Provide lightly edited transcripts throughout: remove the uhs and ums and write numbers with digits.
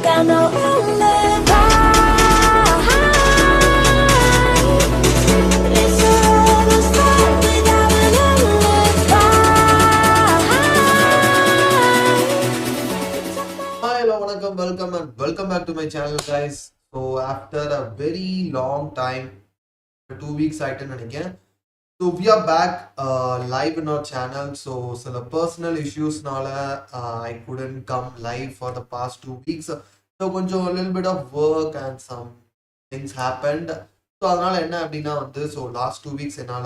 got no alibi. It's a roller spot without an alibi. Hi, hello, welcome and welcome back to my channel, guys. So after a very long time, 2 weeks again. So we are back live in our channel. So some personal issues I couldn't come live for the past 2 weeks. So a little bit of work and some things happened. So அதனால என்ன அப்படின்னா வந்து so last 2 weeks என்னால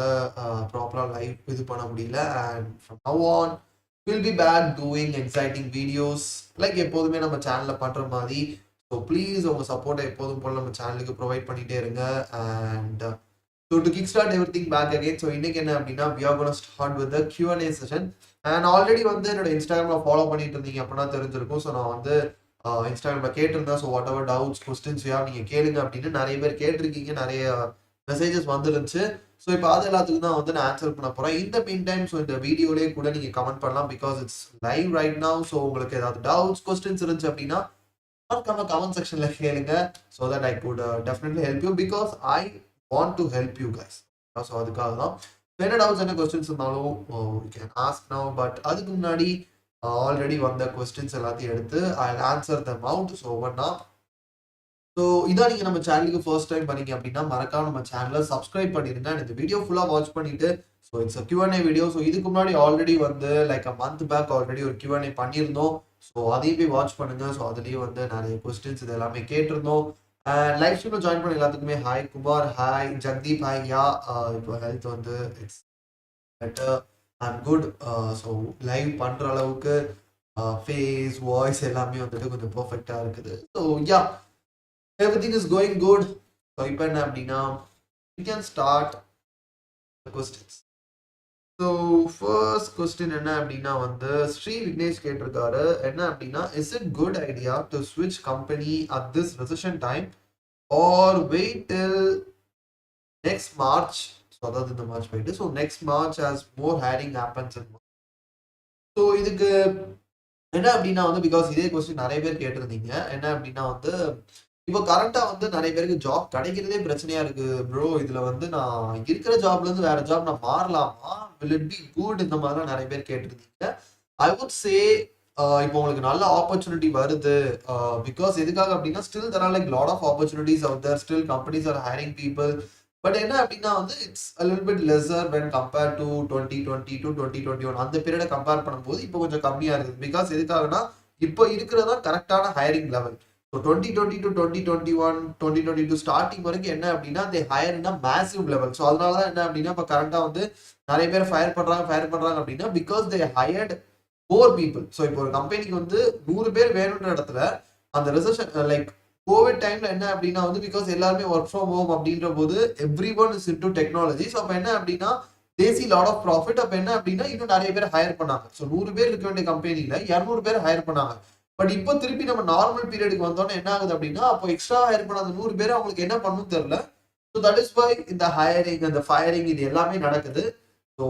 ப்ராப்பரா live இது பண்ண முடியல and from now on we'll be back doing exciting videos like எப்போதுமே நம்ம சேனல்ல பண்ற மாதிரி. So please உங்க சப்போர்ட்டை எப்போதும் போல நம்ம சேனலுக்கு ப்ரொவைட் பண்ணிட்டே இருங்க and so to kickstart everything back again, so இன்னைக்கு என்ன அப்படின்னா we are going to start with the Q&A session and already வந்து என்னோட இன்ஸ்டாகிராம்ல ஃபாலோ பண்ணிட்டு இருந்தீங்க அப்படின்னா தெரிஞ்சிருக்கும். ஸோ நான் வந்து இன்ஸ்டாகிராம்ல கேட்டிருந்தேன். So what ever doubts questions நீங்க கேளுங்க அப்படின்னு நிறைய பேர் கேட்டிருக்கீங்க, நிறைய மெசேஜஸ் வந்துருந்துச்சு. ஸோ இப்போ அது எல்லாத்துக்கும் தான் வந்து நான் ஆன்சர் பண்ண போறேன். இந்த மீன் டைம் ஸோ இந்த வீடியோலேயே கூட நீங்க கமெண்ட் பண்ணலாம் because it's live right now. So உங்களுக்கு ஏதாவது டவுட்ஸ் கொஸ்டின்ஸ் இருந்துச்சு அப்படின்னா கமெண்ட் செக்ஷன்ல கேளுங்க. So that I could definitely help you because I want to help you guys. So அதுக்காக தான் என்ன டவுட்ஸ் என்ன கொஸ்டின்ஸ் இருந்தாலும் you can ask now, but அதுக்கு முன்னாடி ஆல்ரெடி வந்த கொஸ்டின்ஸ் எல்லாத்தையும் எடுத்து I'll answer them out. So ஒவ்வொன்றா ஸோ இதான் நீங்கள் நம்ம சேனலுக்கு ஃபர்ஸ்ட் டைம் பண்ணீங்க அப்படின்னா மறக்காம நம்ம சேனலை சப்ஸ்கிரைப் பண்ணிடுங்க. இந்த வீடியோ ஃபுல்லாக வாட்ச் பண்ணிட்டு so it's a Q&A video. So இதுக்கு முன்னாடி ஆல்ரெடி வந்து like a month back already ஒரு Q&A பண்ணியிருந்தோம். ஸோ அதையும் போய் வாட்ச் பண்ணுங்க. ஸோ அதுலேயும் வந்து நிறைய கொஸ்டின்ஸ் இது எல்லாமே கேட்டிருந்தோம். லைவ் ஸ்ட்ரீம்ல ஜாயின் பண்ண எல்லாத்துக்குமே hi Kumar, hi Jagdeep, hi ya. இப்போ ஹெல்த் வந்து it's better and good. So live பண்ற அளவுக்கு ஃபேஸ் வாய்ஸ் எல்லாமே வந்துட்டு கொஞ்சம் பர்ஃபெக்டா இருக்குது. So ya everything is going good. So இப்போ என்ன அப்படின்னா you can start questions. So first question என்ன அப்படின்னா வந்து ஸ்ரீ விக்னேஷ் கேட்டிருக்காரு. என்ன அப்படின்னா is it good idea to ஸ்விட்ச் company at this recession time or wait till next March? So அதாவது இந்த மார்ச் போயிட்டு ஸோ நெக்ஸ்ட் மார்ச் ஆஸ் மோர் ஹேரிங் ஹேப்பன்ஸ். ஸோ இதுக்கு என்ன அப்படின்னா வந்து பிகாஸ் இதே கொஸ்டின் நிறைய பேர் கேட்டிருந்தீங்க. என்ன அப்படின்னா வந்து இப்போ கரண்டா வந்து நிறைய பேருக்கு ஜாப் கிடைக்கிறதே பிரச்சனையா இருக்கு ப்ரோ. இதுல வந்து நான் இருக்கிற ஜாப்ல இருந்து வேற ஜாப் நான் மாறலாமா, will it be good? இந்த மாதிரிலாம் நிறைய பேர் கேட்டிருந்தீங்க. ஐ வுட் சே இப்போ உங்களுக்கு நல்ல ஆப்பர்ச்சுனிட்டி வருது பிகாஸ் எதுக்காக அப்படின்னா still there are like lot of opportunities out there, still companies are hiring people. But என்ன அப்படின்னா வந்து it's a little bit lesser when compared to 2020 to 2021 அந்த பீரியடை கம்பேர் பண்ணும்போது இப்போ கொஞ்சம் கம்மியா இருக்குது. பிகாஸ் எதுக்காகனா இப்போ இருக்கிறதா கரெக்டான hiring level. So 2020 to 2021 2022 starting வரைக்கும் என்ன அப்படின்னா they hire in a massive level. So அதனால தான் என்ன அப்படின்னா இப்போ கரண்டா வந்து நிறைய பேர் ஃபயர் பண்றாங்க அப்படின்னா because they hired more people. So இப்போ ஒரு கம்பெனிக்கு வந்து 100 பேர் வேணுன்ற இடத்துல அந்த ரிசெஷன் லைக் கோவிட் டைம்ல என்ன அப்படின்னா வந்து பிகாஸ் எல்லாருமே ஒர்க் ஃப்ரம் ஹோம் அப்படின்ற போது every one is into technology. So அப்போ என்ன அப்படின்னா தேசி லாட் ஆஃப் ப்ராஃபிட். அப்போ என்ன அப்படின்னா இன்னும் நிறைய பேர் ஹையர் பண்ணாங்க. ஸோ 100 பேர் இருக்க வேண்டிய கம்பெனில 200 பேர் ஹையர் பண்ணாங்க. பட் இப்போ திருப்பி நம்ம நார்மல் பீரியடுக்கு வந்தோம்னா என்ன ஆகுது அப்படின்னா அப்போ எக்ஸ்ட்ரா ஹையர் பண்ண அந்த 100 பேர் அவங்களுக்கு என்ன பண்ணணும் தெரியல. ஸோ தட் இஸ் வை இந்த ஹையரிங் அந்த ஃபயரிங் இது எல்லாமே நடக்குது. So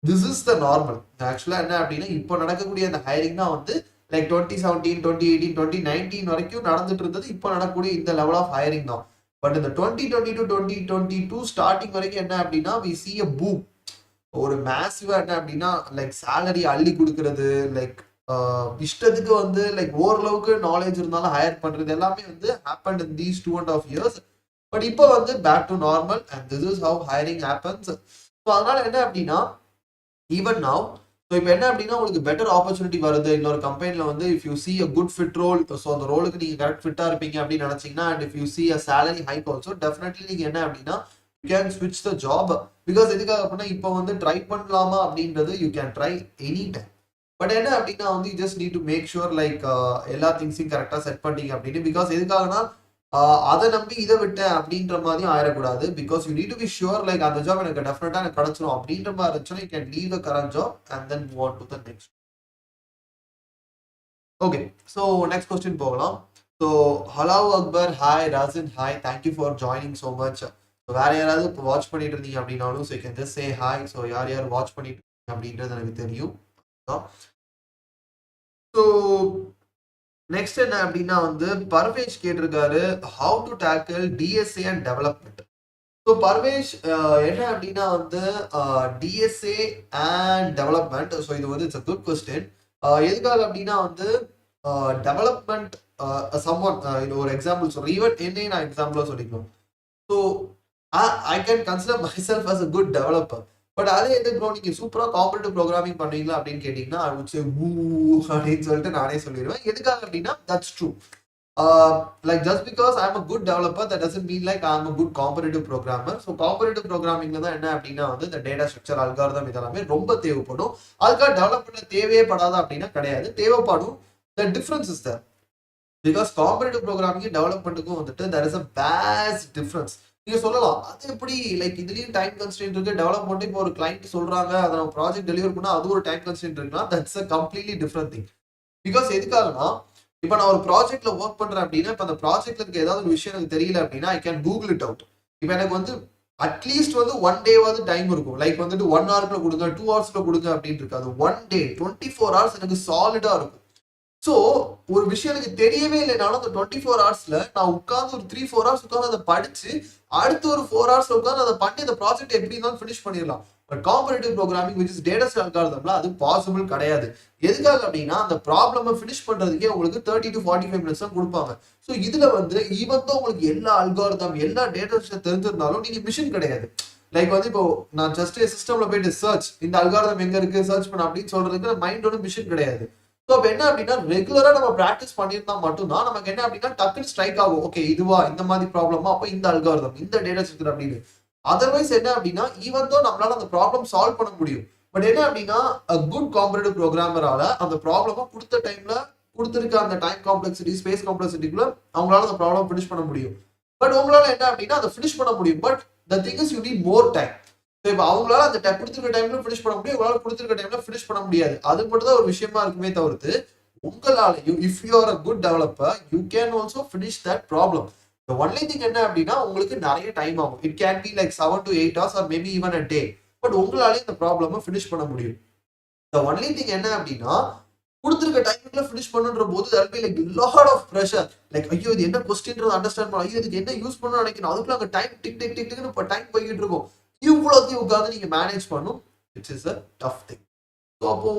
this is the normal. ஆக்சுவலா என்ன அப்படின்னா இப்போ நடக்கக்கூடிய அந்த ஹையரிங் தான் வந்து லைக் 2017 2018 2019 வரைக்கும் நடந்துட்டு இருந்தது. இப்போ நடக்கக்கூடிய இந்த லெவல் ஆஃப் ஹையரிங் தான். பட் இந்த 2020 to 2022 ஸ்டார்டிங் வரைக்கும் என்ன அப்படின்னா we see a boom. ஒரு மேசிவா என்ன அப்படின்னா லைக் சேலரி அள்ளி கொடுக்கறது, லைக் இஷ்டத்துக்கு வந்து லைக் ஓரளவுக்கு நாலேஜ் இருந்தாலும் ஹையர் பண்றது எல்லாமே வந்து happen in these 2.5 years. But இப்போ வந்து back to normal and this is how hiring happens. So அதனால என்ன அப்படின்னா ஈவன் நவ் ஸோ இப்போ என்ன அப்படின்னா உங்களுக்கு பெட்டர் ஆப்பர்ச்சுனிட்டி வருது இன்னொரு கம்பெனில வந்து if you see a good fit role. So அந்த ரோலுக்கு நீங்க கரெக்ட் ஃபிட்டா இருப்பீங்க அப்படின்னு நினைச்சீங்கன்னா and if you see a salary hike also definitely நீங்க என்ன அப்படின்னா யூ கேன் ஸ்விட்ச் த ஜாப். பிகாஸ் எதுக்காக அப்படின்னா இப்போ வந்து ட்ரை பண்ணலாமா அப்படின்றது you can try any time. But என்ன அப்படின்னா வந்து you just need to make sure like எல்லா திங்ஸையும் கரெக்டாக செட் பண்ணிட்டீங்க அப்படின்னு. பிகாஸ் எதுக்காகனா அதை நம்பி இதை விட்டேன் அப்படின்ற மாதிரியும் ஆயிடக்கூடாது. Because you need to be sure like அந்த ஜாப் எனக்கு டெஃபினட்டா எனக்கு கிடைச்சிடும் அப்படின்ற மாதிரி இருந்துச்சுன்னா you can leave the current job and then move on to the next. Okay, so next question போகலாம். So hello Akbar, hi Rasin, hi, thank you for joining so much. So வேற யாராவது இப்போ வாட்ச் பண்ணிட்டு இருந்தீங்க அப்படின்னாலும் so you can just say hi. So யார் யார் watch பண்ணிட்டு இருக்கீங்க அப்படின்றது எனக்கு தெரியும். ஸோ நெக்ஸ்ட் என்ன அப்படின்னா வந்து பர்வேஷ் கேட்டிருக்காரு, how to tackle DSA and development. So Parvesh என்ன அப்படின்னா வந்து டிஎஸ்ஏ அண்ட் டெவலப்மெண்ட். ஸோ இது வந்து இட்ஸ் அ குட் கொஸ்டின். எதுக்காக அப்படின்னா வந்து டெவலப்மெண்ட் சம்ஒன் இது ஒரு எக்ஸாம்பிள் சொல்றேன். ஈவன் என்னையும் நான் எக்ஸாம்பிளா சொல்லிக்கணும். So I can consider myself as a good developer. But அதே எது ப்ரோ நீங்க சூப்பரா காம்படிட்டிவ் ப்ரோக்ராமிங் பண்ணுவீங்களா அப்படின்னு கேட்டீங்கன்னா ஐ வுட் சே ஊ அப்படின்னு சொல்லிட்டு நானே சொல்லிடுவேன். எதுக்காக அப்படின்னா that's true. Like just because I'm a good developer, that doesn't mean like I'm a good competitive programmer. So competitive programming தான் என்ன அப்படின்னா வந்து இந்த டேட்டா ஸ்ட்ரக்சர் அல்காரிதம் இதெல்லாமே ரொம்ப தேவைப்படும். அதுக்காக டெவலப் பண்ண தேவையே படாதா அப்படின்னா கிடையாது, தேவைப்படும். The difference is there. Because competitive programming டெவலப்மெண்ட்டுக்கும் வந்துட்டு there is a vast difference. நீங்க சொல்லலாம் அது எப்படி லைக் இதுலயும் டைம் கன்ஸ்ட்ரெயின்ட் இருக்கு, டெவலப்மெண்ட் இப்போ ஒரு கிளைண்ட் சொல்றாங்க அதை நம்ம ப்ராஜெக்ட் டெலிவர் பண்ணா அது ஒரு டைம் கன்ஸ்ட்ரெயின்ட் இருக்குன்னா that's a completely different thing. Because எதுக்காகனா இப்போ நான் ஒரு ப்ராஜெக்ட்ல ஒர்க் பண்றேன் அப்படின்னா இப்போ அந்த ப்ராஜெக்ட்ல இருக்க ஏதாவது ஒரு விஷயம் எனக்கு தெரியல அப்படின்னா I can Google it out. இப்போ எனக்கு வந்து அட்லீஸ்ட் வந்து 1 டேவாவது டைம் இருக்கும். லைக் வந்துட்டு 1 ஹவர்க்குள்ள கொடுங்க, 2 ஹவர்ஸ்ல கொடுங்க அப்படின்னு இருக்காது. 1 டே 24 ஹவர்ஸ் எனக்கு சாலிடா இருக்கும். ஸோ ஒரு விஷயம் எனக்கு தெரியவே இல்லைனாலும் அந்த 24 ஹவர்ஸ்ல நான் உட்காந்து ஒரு 3-4 ஹவர்ஸ் உட்காந்து அதை படிச்சு அடுத்து ஒரு 4 ஹவர்ஸ்ல உட்காந்து அதை பண்ணி அந்த ப்ராஜெக்ட் எப்படி இருந்தாலும் ஃபினிஷ் பண்ணிடலாம். But competitive programming which is data அல்காரிதம்ல அது பாசிபிள் கிடையாது. எதுக்காக அப்படின்னா அந்த ப்ராப்ளமை ஃபினிஷ் பண்றதுக்கே உங்களுக்கு 30 to 45 மினிட்ஸ் தான் கொடுப்பாங்க. ஸோ இதுல வந்து ஈவன் தான் உங்களுக்கு எல்லா அல்காரிதம் எல்லா டேட்டா தெரிஞ்சிருந்தாலும் நீங்க மிஷின் கிடையாது. லைக் வந்து இப்போ நான் ஜஸ்ட் சிஸ்டம்ல போயிட்டு சர்ச் இந்த அல்காரிதம் எங்க இருக்கு சர்ச் பண்ண அப்படின்னு சொல்றதுக்கு மைண்டோட மிஷின் கிடையாது. ஸோ அப்போ என்ன அப்படின்னா ரெகுலரா நம்ம ப்ராக்டிஸ் பண்ணியிருந்தா மட்டும்தான் நமக்கு என்ன அப்படின்னா டக்குன்னு ஸ்ட்ரைக் ஆகும். ஓகே இதுவா இந்த மாதிரி ப்ராப்ளமா அப்போ இந்த அல்காரிதம் இந்த டேட்டா ஸ்ட்ரக்சர் அப்படின்னு. அதர்வைஸ் என்ன அப்படின்னா ஈவன் தோ நம்மளால அந்த ப்ராப்ளம் சால்வ் பண்ண முடியும். பட் என்ன அப்படின்னா குட் காம்படிட்டிவ் ப்ரோக்ராமரால அந்த ப்ராப்ளமா கொடுத்த டைம்ல கொடுத்துருக்க அந்த டைம் காம்ப்ளெக்சிட்டி ஸ்பேஸ் காம்ப்ளெக்சிட்டிக்குள்ள அவங்களால அந்த ப்ராப்ளம் ஃபினிஷ் பண்ண முடியும். பட் உங்களால என்ன அப்படின்னா அதை ஃபினிஷ் பண்ண முடியும். But the thing is you need more time. இப்போ அவங்களால அந்த கொடுத்துருக்க டைம்ல ஃபினிஷ் பண்ண முடியும், உங்களால கொடுத்துருக்க டைம்ல ஃபினிஷ் பண்ண முடியாது. அது மட்டும் தான் ஒரு விஷயமா இருக்குமே தவிர்த்து உங்களாலையும் if you are a good developer you can also finish that problem. The only thing என்ன அப்படின்னா உங்களுக்கு நிறைய டைம் ஆகும். It can be like 7 to 8 hours or maybe even a day. But உங்களாலே இந்த ப்ராப்ளமை ஃபினிஷ் பண்ண முடியும். The only thing என்ன அப்படின்னா கொடுத்துருக்க டைம்ல ஃபினிஷ் பண்ணுன்ற போது there will be like lot of pressure. Like ஐயோ இது என்ன கொஸ்டின்றது அண்டர்ஸ்டாண்ட் பண்ண, ஐயோ இதுக்கு என்ன யூஸ் பண்ணணும்னு நினைக்கணும், அதுக்குள்ள அங்கே டைம் டிக் டிக் டிக் டிக்னு இப்போ டைம் போய்கிட்டு இருக்கும். இவ்வளோத்தையும் உட்காந்து நீங்க மேனேஜ் பண்ணும். It's is a tough thing. So அப்போ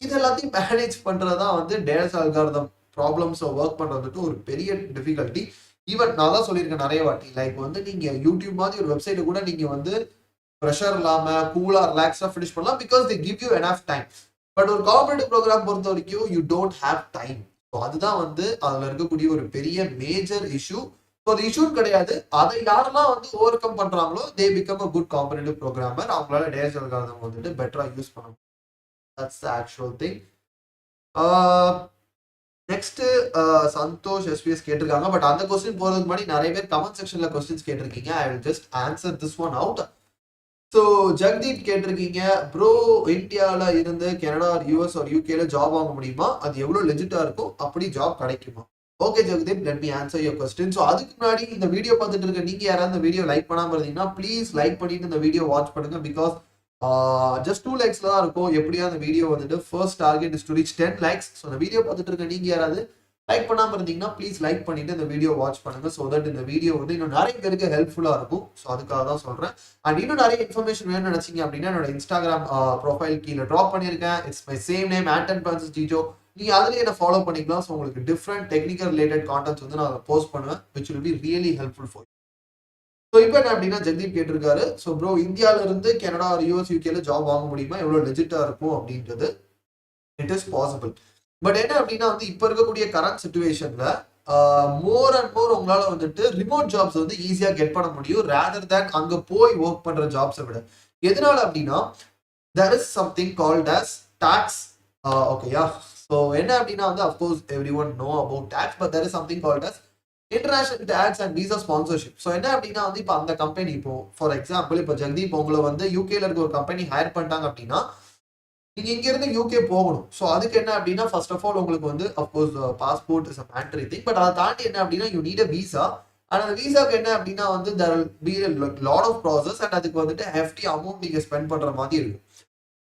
இது எல்லாத்தையும் மேனேஜ் பண்றதா வந்து டேட்டா அல்காரிதம் ப்ராப்ளம்ஸை ஒர்க் பண்றதுக்கு ஒரு பெரிய டிஃபிகல்ட்டி. ஈவன் நான் தான் சொல்லியிருக்கேன் நிறைய வாட்டி, லைக் வந்து நீங்க யூடியூப் மாதிரி ஒரு வெப்சைட்டை கூட நீங்க வந்து ப்ரெஷர் இல்லாம கூலா ரிலாக்ஸா ஃபினிஷ் பண்ணலாம் because they give you enough time. But ஒரு காம்படிட்டிவ் ப்ரோக்ராம் பொறுத்த வரைக்கும் you don't have time. So அதுதான் வந்து அதுல இருக்கக்கூடிய ஒரு பெரிய மேஜர் இஷ்யூ. ஸோ அது இஷ்யூ கிடையாது, அதை யாரெல்லாம் வந்து ஓவர் கம் பண்றாங்களோ they become a good competitive programmer. அவங்களால டேட்டா அல்காரிதம் வந்துட்டு பெட்டரா யூஸ் பண்ண முடியும். That's the actual thing. Next Santhosh SPS கேட்டிருக்காங்க. பட் அந்த கொஸ்டின் போறதுக்கு முன்னாடி நிறைய பேர் கமெண்ட் செக்ஷன்ல கொஸ்டின்ஸ் கேட்டிருக்கீங்க. I will just answer this one out. So Jagdeep கேட்டிருக்கீங்க, ப்ரோ இந்தியாவில் இருந்து கனடா ஆர் யூஎஸ் ஆர் யூகேல ஜாப் வாங்க முடியுமா, அது எவ்வளோ லெஜிட்டா இருக்கும், அப்படி ஜாப் கிடைக்குமா? Okay Jagdeep, let me answer your question. So அதுக்கு முன்னாடி இந்த வீடியோ பார்த்துட்டு இருக்க நீங்க யாராவது இந்த வீடியோ லைக் பண்ணாம இருந்தீங்கன்னா ப்ளீஸ் லைக் பண்ணிட்டு இந்த வீடியோ வாட்ச் பண்ணுங்க. பிகாஸ் ஜஸ்ட் 2 லைக்ஸ்ல தான் இருக்கும். எப்படியா அந்த வீடியோ வந்துட்டு first target is to reach 10 likes. So இந்த வீடியோ பார்த்துட்டு இருக்க நீங்க யாராவது லைக் பண்ணாம இருந்தீங்கன்னா ப்ளீஸ் லைக் பண்ணிட்டு இந்த வீடியோ வாட்ச் பண்ணுங்க. ஸோ தட் இந்த வீடியோ வந்து இன்னும் நிறைய பேருக்கு ஹெல்ப்ஃபுல்லா இருக்கும். ஸோ அதுக்காக தான் சொல்றேன். அண்ட் இன்னும் நிறைய இன்ஃபர்மேஷன் வேணும்னு நினைச்சீங்க அப்படின்னா என்னோட இன்ஸ்டாகிராம் ப்ரொஃபைல் கீழே ட்ராப் பண்ணியிருக்கேன். It's my same name Anton Jeejo. நீங்க அதுலயே என்ன ஃபாலோ பண்ணிக்கலாம். ஸோ உங்களுக்கு டிஃப்ரெண்ட் டெக்னிக்கல் ரிலேட்டட் கான்டென்ட்ஸ் வந்து நான் போஸ்ட் பண்ணுவேன் which will be really helpful for you. So இப்போ என்ன அப்படின்னா ஜெகதீப் கேட்டிருக்காரு, ஸோ ப்ரோ இந்தியாவில இருந்து கனடா ஆர் யூஎஸ் யூகேல ஜாப் வாங்க முடியுமா, எவ்வளோ லெஜிட்டா இருக்கும் அப்படின்றது. It is possible. பட் என்ன அப்படின்னா வந்து இப்போ இருக்கக்கூடிய கரண்ட் சுச்சுவேஷன்ல மோர் அண்ட் மோர் உங்களால வந்துட்டு ரிமோட் ஜாப்ஸ் வந்து ஈஸியா கெட் பண்ண முடியும் ரேதர் தேன் அங்க போய் ஒர்க் பண்ற ஜாப்ஸை விட. எதனால அப்படின்னா there is something called as tax. Okay, yeah. So என்ன அப்படின்னா வந்து of course everyone know about tax, but there is something called as international tax and visa sponsorship. So என்ன அப்படின்னா வந்து இப்போ அந்த கம்பெனி இப்போ ஃபார் எக்ஸாம்பிள் இப்போ ஜெகதீப் உங்களை வந்து யூகேல இருக்க ஒரு கம்பெனி ஹையர் பண்ணிட்டாங்க அப்படின்னா நீங்க இங்க இருந்து யூகே போகணும். ஸோ அதுக்கு என்ன அப்படின்னா ஃபர்ஸ்ட் ஆஃப் ஆல் உங்களுக்கு வந்து of course passport is a மேண்டரி thing. But அதை தாண்டி என்ன அப்படின்னா you need a visa. And அந்த விசாக்கு என்ன அப்படின்னா வந்து there will be a lot of process and அதுக்கு வந்துட்டு hefty அமௌண்ட் நீங்க ஸ்பெண்ட் பண்ற மாதிரி இருக்கும்.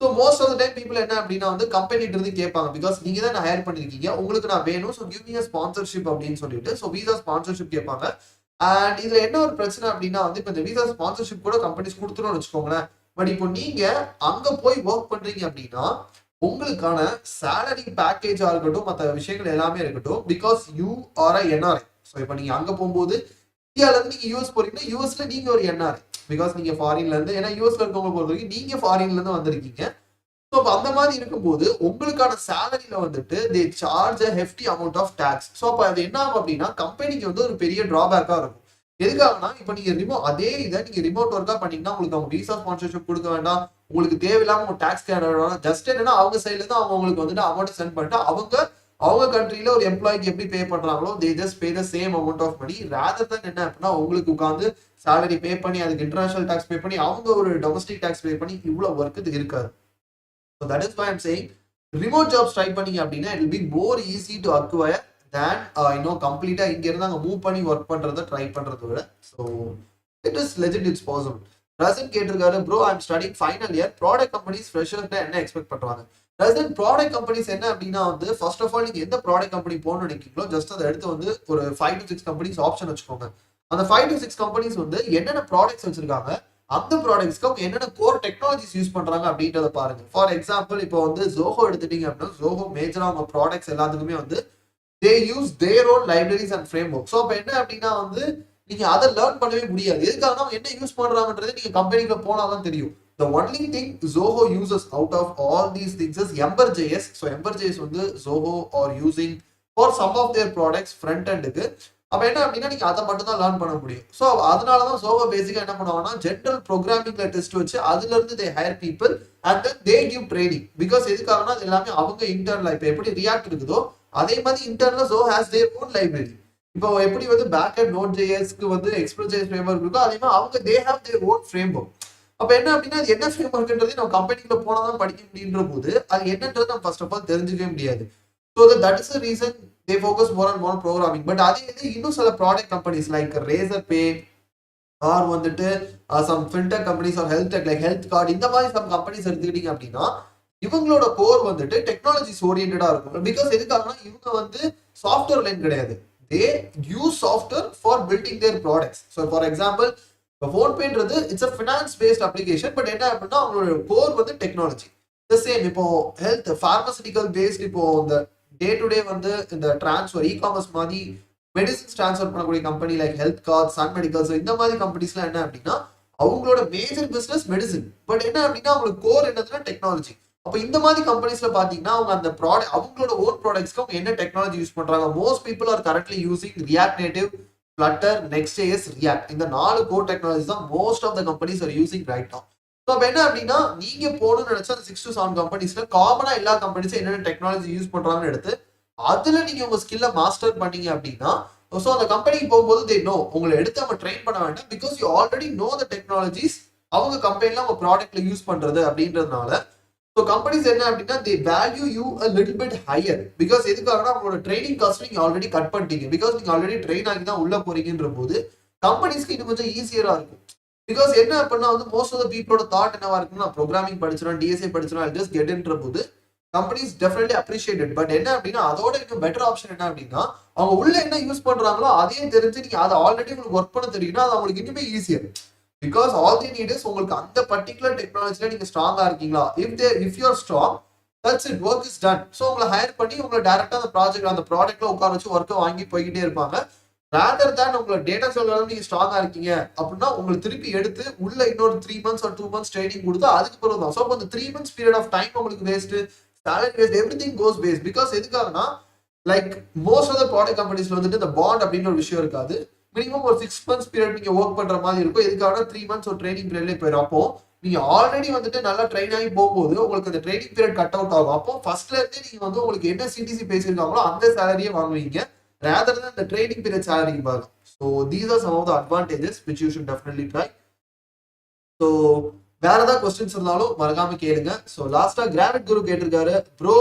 So most of the time people என்ன அப்படின்னா வந்து கம்பெனிட்டு இருந்து கேட்பாங்க, பிகாஸ் நீங்க தான் நான் ஹையர் பண்ணிருக்கீங்க, உங்களுக்கு நான் வேணும், so give me a sponsorship அப்படின்னு சொல்லிட்டு ஸோ விசா ஸ்பான்சர்ஷிப் கேட்பாங்க. அண்ட் இதுல என்ன ஒரு பிரச்சனை அப்படின்னா வந்து இப்போ இந்த விசா ஸ்பான்சர்ஷிப் கூட கம்பெனிஸ் கொடுத்துரும்னு வச்சுக்கோங்களேன். பட் இப்போ நீங்க அங்க போய் ஒர்க் பண்றீங்க அப்படின்னா உங்களுக்கான சேலரி பேக்கேஜா இருக்கட்டும், மற்ற விஷயங்கள் எல்லாமே இருக்கட்டும், because you are a NRI. So இப்போ நீங்க அங்க போகும்போது இந்தியால இருந்து நீங்க யூஎஸ் போறீங்கன்னா யூஎஸ்ல நீங்க ஒரு என்ஆர்ஐ, பிகாஸ் நீங்க ஃபாரின்ல இருந்து, ஏன்னா யூஎஸ்ல இருக்கவங்க பொறுத்த வரைக்கும் நீங்க ஃபாரின்ல இருந்து வந்திருக்கீங்க. ஸோ அப்போ அந்த மாதிரி இருக்கும்போது உங்களுக்கான சேலரியில வந்துட்டு they charge a hefty amount of tax. So அப்போ அது என்ன ஆகும் அப்படின்னா கம்பெனிக்கு வந்து ஒரு பெரிய டிராபேக்கா இருக்கும். எதுக்காகனா இப்போ நீங்க அதே இதை நீங்க ரிமோட் ஒர்க்கா பண்ணீங்கன்னா உங்களுக்கு அவங்க விசா ஸ்பான்சர்ஷிப் கொடுக்க வேண்டாம், உங்களுக்கு தேவையில்லாம உங்க டாக்ஸ் கேட வேண்டாம். ஜஸ்ட் என்னன்னா அவங்க சைட்ல இருந்து அவங்க உங்களுக்கு வந்துட்டு அமௌண்ட் சென்ட் பண்ணிட்டு அவங்க கண்ட்ரில ஒரு எம்ப்ளாய்க்கு எப்படி பே பண்றாங்களோ they just pay the same amount of money. Rather தான் என்ன அப்படின்னா உங்களுக்கு உட்காந்து சேலரி பே பண்ணி அதுக்கு இன்டர்நேஷனல் டாக்ஸ் பே பண்ணி அவங்க ஒரு டொமஸ்டிக் டாக்ஸ் பே பண்ணி இவ்வளவு ஒர்க் இது இருக்காது. So that is why I'm saying remote jobs try பண்ணீங்க அப்படின்னா it will be more easy to acquire then இன்னும் கம்ப்ளீட்டா இங்க இருந்து அங்க மூவ் பண்ணி ஒர்க் பண்றதை ட்ரை பண்றதை விட. So it is legit, it's possible. Rasan கேட்டிருக்காரு, bro I'm studying final year, product companies ஃப்ரெஷர்கிட்ட என்ன எக்ஸ்பெக்ட் பண்றாங்க? ரசன், ப்ராடக்ட் கம்பெனிஸ் என்ன அப்படின்னா வந்து ஃபர்ஸ்ட் ஆஃப் ஆல் நீங்க எந்த ப்ராடக்ட் கம்பெனி போகணும்னு நினைக்கிறீங்களோ ஜஸ்ட் அதை எடுத்து வந்து ஒரு 5 to 6 கம்பெனிஸ் ஆப்ஷன் வச்சுக்கோங்க. அந்த 5 to 6 கம்பெனிஸ் வந்து என்னென்ன ப்ராடக்ட்ஸ் வச்சிருக்காங்க, அந்த ப்ராடக்ட்ஸ்க்கு அவங்க என்னென்ன கோர் டெக்னாலஜிஸ் யூஸ் பண்றாங்க அப்படின்றத பாருங்க. ஃபார் எக்ஸாம்பிள் இப்போ வந்து ஜோஹோ எடுத்துட்டீங்க அப்படின்னா ஜோஹோ மேஜரா அவங்க ப்ராடக்ட்ஸ் எல்லாத்துக்குமே வந்து they use their own libraries and framework. So அப்போ என்ன அப்படின்னா வந்து நீங்க அதை லேர்ன் பண்ணவே முடியாது. எதுக்காக அவங்க என்ன யூஸ் பண்றாங்கன்றது நீங்க கம்பெனிக்குள்ள போனாதான் தெரியும். The only thing Zoho uses out of all these things is Ember.js. So Ember.js வந்து Zoho are using for some of their products front end-க்கு. அப்ப என்ன அப்படின்னா நீங்க அதை மட்டும் தான் லேர்ன் பண்ண முடியும். ஸோ அதனாலதான் Zoho பேசிக்கா என்ன பண்ணுவாங்கன்னா ஜென்ரல் ப்ரோக்ராமிங்ல டெஸ்ட் வச்சு அதுல இருந்து they hire people and then they give training. Because எதுக்காகனா அது எல்லாமே அவங்க இன்டர்னல், இப்போ எப்படி ரியாக்ட் இருக்குதோ அதே மாதிரி internal Zoho has their own library. இப்போ எப்படி வந்து பேக் அண்ட் நோட் ஜேஎஸ்க்கு வந்து எக்ஸ்பிரஸ் ஃப்ரேம்வொர்க் இருக்கோ அதே மாதிரி அவங்க they have their own framework. அப்ப என்ன அப்படின்னா அது என்ன ஃப்ரேம்வொர்க்ன்றது நம்ம கம்பெனிக்குள்ள போனாதான் படிக்க முடியுன்ற போது அது என்னன்றது நம்ம ஃபர்ஸ்ட் ஆஃப் ஆல் தெரிஞ்சுக்கவே முடியாது. So that is the reason they focus more and more programming. But அதே இது இன்னும் சில product companies like Razorpay or வந்துட்டு some fintech companies or health tech like health card, இந்த மாதிரி சம் கம்பெனிஸ் எடுத்துக்கிட்டீங்க அப்படின்னா இவங்களோட கோர் வந்துட்டு டெக்னாலஜிஸ் ஓரியன்டா இருக்கும். பிகாஸ் எதுக்காகனா இவங்க வந்து சாஃப்ட்வேர் லைன் கிடையாது, they use software for building their products. So for example இப்போ ஃபோன்பேன்றது it's a finance based application, but என்ன அப்படின்னா அவங்களோட கோர் வந்து டெக்னாலஜி. த சேம் இப்போ ஹெல்த் பார்மசூட்டிக்கல் பேஸ்ட், இப்போ இந்த டே டு டே வந்து இந்த டிரான்ஸ்ஃபர் இ-காமர்ஸ் மாதிரி மெடிசின்ஸ் டிரான்ஸ்ஃபர் பண்ணக்கூடிய company like health card, sun medicals, இந்த மாதிரி கம்பெனிஸ்லாம் என்ன அப்படின்னா அவங்களோட மேஜர் பிசினஸ் மெடிசின், பட் என்ன அப்படின்னா அவங்களுக்கு கோர் என்னதுன்னா டெக்னாலஜி. அப்போ இந்த மாதிரி கம்பெனிஸ்ல பாத்தீங்கன்னா அவங்க அந்த ப்ராடக்ட் அவங்களோட ஓன் ப்ராடக்ட்ஸ்க்கு அவங்க என்ன டெக்னாலஜி யூஸ் பண்றாங்க. Most people are currently using React Native, Flutter, Next.js, React. இந்த 4 கோர் டெக்னாலஜிஸ் தான் most of the companies are using right now. So அப்போ என்ன அப்படின்னா நீங்க போகணும்னு நினைச்சா அந்த 6 to 7 கம்பெனிஸ்ல காமனா எல்லா கம்பெனிஸும் என்னென்ன டெக்னாலஜி யூஸ் பண்றாங்கன்னு எடுத்து அதுல நீங்க உங்க ஸ்கில்ல மாஸ்டர் பண்ணீங்க அப்படின்னா ஸோ அந்த கம்பெனிக்கு போகும்போது தே நோ உங்களை எடுத்து அவங்க ட்ரெயின் பண்ண வேண்டாம், because you already know the technologies அவங்க கம்பெனில உங்க ப்ராடக்ட்ல யூஸ் பண்றது அப்படின்றதுனால. ஸோ கம்பெனிஸ் என்ன அப்படின்னா தே value you a little bit higher. Because எதுக்காகனா உங்களோட ட்ரைனிங் காஸ்ட் நீங்க ஆல்ரெடி கட் பண்ணிட்டீங்க, பிகாஸ் நீங்க ஆல்ரெடி ட்ரெயின் ஆகி தான் உள்ள போறீங்கன்ற போது கம்பெனிஸ்க்கு இது கொஞ்சம் ஈஸியரா இருக்கும். பிகாஸ் என்ன அப்படின்னா வந்து மோஸ்ட் ஆஃப் த பீப்புளோட தாட் என்னவா இருக்குன்னா ப்ரோக்ராமிங் படிச்சிடும், டிஎஸ்ஏ படிச்சிடும், ஜஸ்ட் கெட்ன்ற போது கம்பெனிஸ் டெஃபினெட்லி அப்ரிஷியேட்டட். பட் என்ன அப்படின்னா அதோட இன்னும் பெட்டர் ஆப்ஷன் என்ன அப்படின்னா அவங்க உள்ள என்ன யூஸ் பண்றாங்களோ அதையும் தெரிஞ்சு நீங்க அதை ஆல்ரெடி உங்களுக்கு ஒர்க் பண்ண தெரியும்னா அது அவங்களுக்கு இன்னுமே easier. Because all the need is உங்களுக்கு அந்த பர்டிகுலர் டெக்னாலஜில நீங்க ஸ்ட்ராங்கா இருக்கீங்களா, if you are strong that's it, work is done. So உங்களை ஹையர் பண்ணி உங்களை டேரக்டா அந்த ப்ராடக்ட்ல உட்கார வச்சு ஒர்க்கை வாங்கி போய்கிட்டே இருப்பாங்க. ரேதர் தேன் உங்களை டேட்டா சொல்றாலும் நீங்க ஸ்ட்ராங்கா இருக்கீங்க அப்படின்னா உங்களை திருப்பி எடுத்து உள்ள இன்னொரு 3 months or 2 months ட்ரைனிங் கொடுத்து அதுக்கு பிறகு தான். ஸோ அப்போ அந்த 3 months பீரியட் ஆஃப் டைம் உங்களுக்கு waste, salary waste, every thing goes waste. Because எதுக்காகனா like most of the product கம்பெனிஸ்ல வந்துட்டு இந்த பாண்ட் அப்படின்னு ஒரு விஷயம் இருக்காது. மினிமம் ஒரு 6 months பீரியட் நீங்க ஒர்க் பண்ற மாதிரி இருக்கும். எதுக்காக 3 months ஒரு ட்ரைனிங் பீரியட்லேயே போயிடும். அப்போ நீங்க ஆல்ரெடி வந்துட்டு நல்லா ட்ரெயின் ஆகி போகும்போது உங்களுக்கு அந்த ட்ரைனிங் பீரியட் கட் அவுட் ஆகும். அப்போ ஃபர்ஸ்ட்ல இருந்தே நீங்க வந்து உங்களுக்கு என்ன சிடிசி பேசியிருக்காங்களோ அந்த சேலரியே வாங்குவீங்க, ரேதர் தான் இந்த ட்ரைனிங் பீரியட் சேலரிக்கு பாருங்க. So these are some of the advantages which you should definitely try. So வேற ஏதாவது கொஸ்டின்ஸ் இருந்தாலும் மறக்காம கேளுங்க. ஸோ லாஸ்டா கிராவிட் குரு கேட்டிருக்காரு, ப்ரோ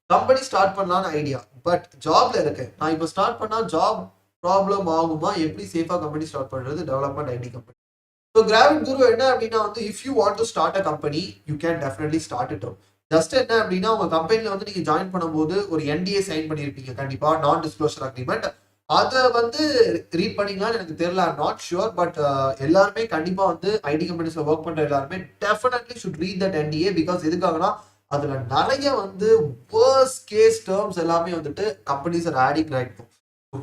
கம்பெனி ஸ்டார்ட் பண்ணலான்னு ஐடியா, பட் ஜாப்ல இருக்கேன், நான் இப்போ ஸ்டார்ட் பண்ணா ஜாப் ப்ராப்ளம் ஆகுமா, எப்படி சேஃபா கம்பெனி ஸ்டார்ட் பண்றது, டெவலப்மெண்ட் ஐடி கம்பெனி. ஸோ கிராவிட் குரு என்ன அப்படின்னா வந்து if you want to start a company you can definitely start it. Just என்ன அப்படின்னா உங்க கம்பெனில வந்து நீங்க ஜாயின் பண்ணும்போது ஒரு என்டிஏ சைன் பண்ணியிருப்பீங்க கண்டிப்பா, நான் டிஸ்க்ளோஷர் அக்ரிமெண்ட். அதை வந்து ரீட் பண்ணீங்களான்னு எனக்கு தெரியல, ஐம் நாட் ஷுர். பட் எல்லாருமே கண்டிப்பா வந்து ஐடி கம்பெனிஸ்ல ஒர்க் பண்ற எல்லாருமே definitely should read that NDA. Because எதுக்காகனா அதுல நிறைய வந்து வேர்ஸ்ட் கேஸ் டேர்ம்ஸ் எல்லாமே வந்துட்டு companies are adding right now.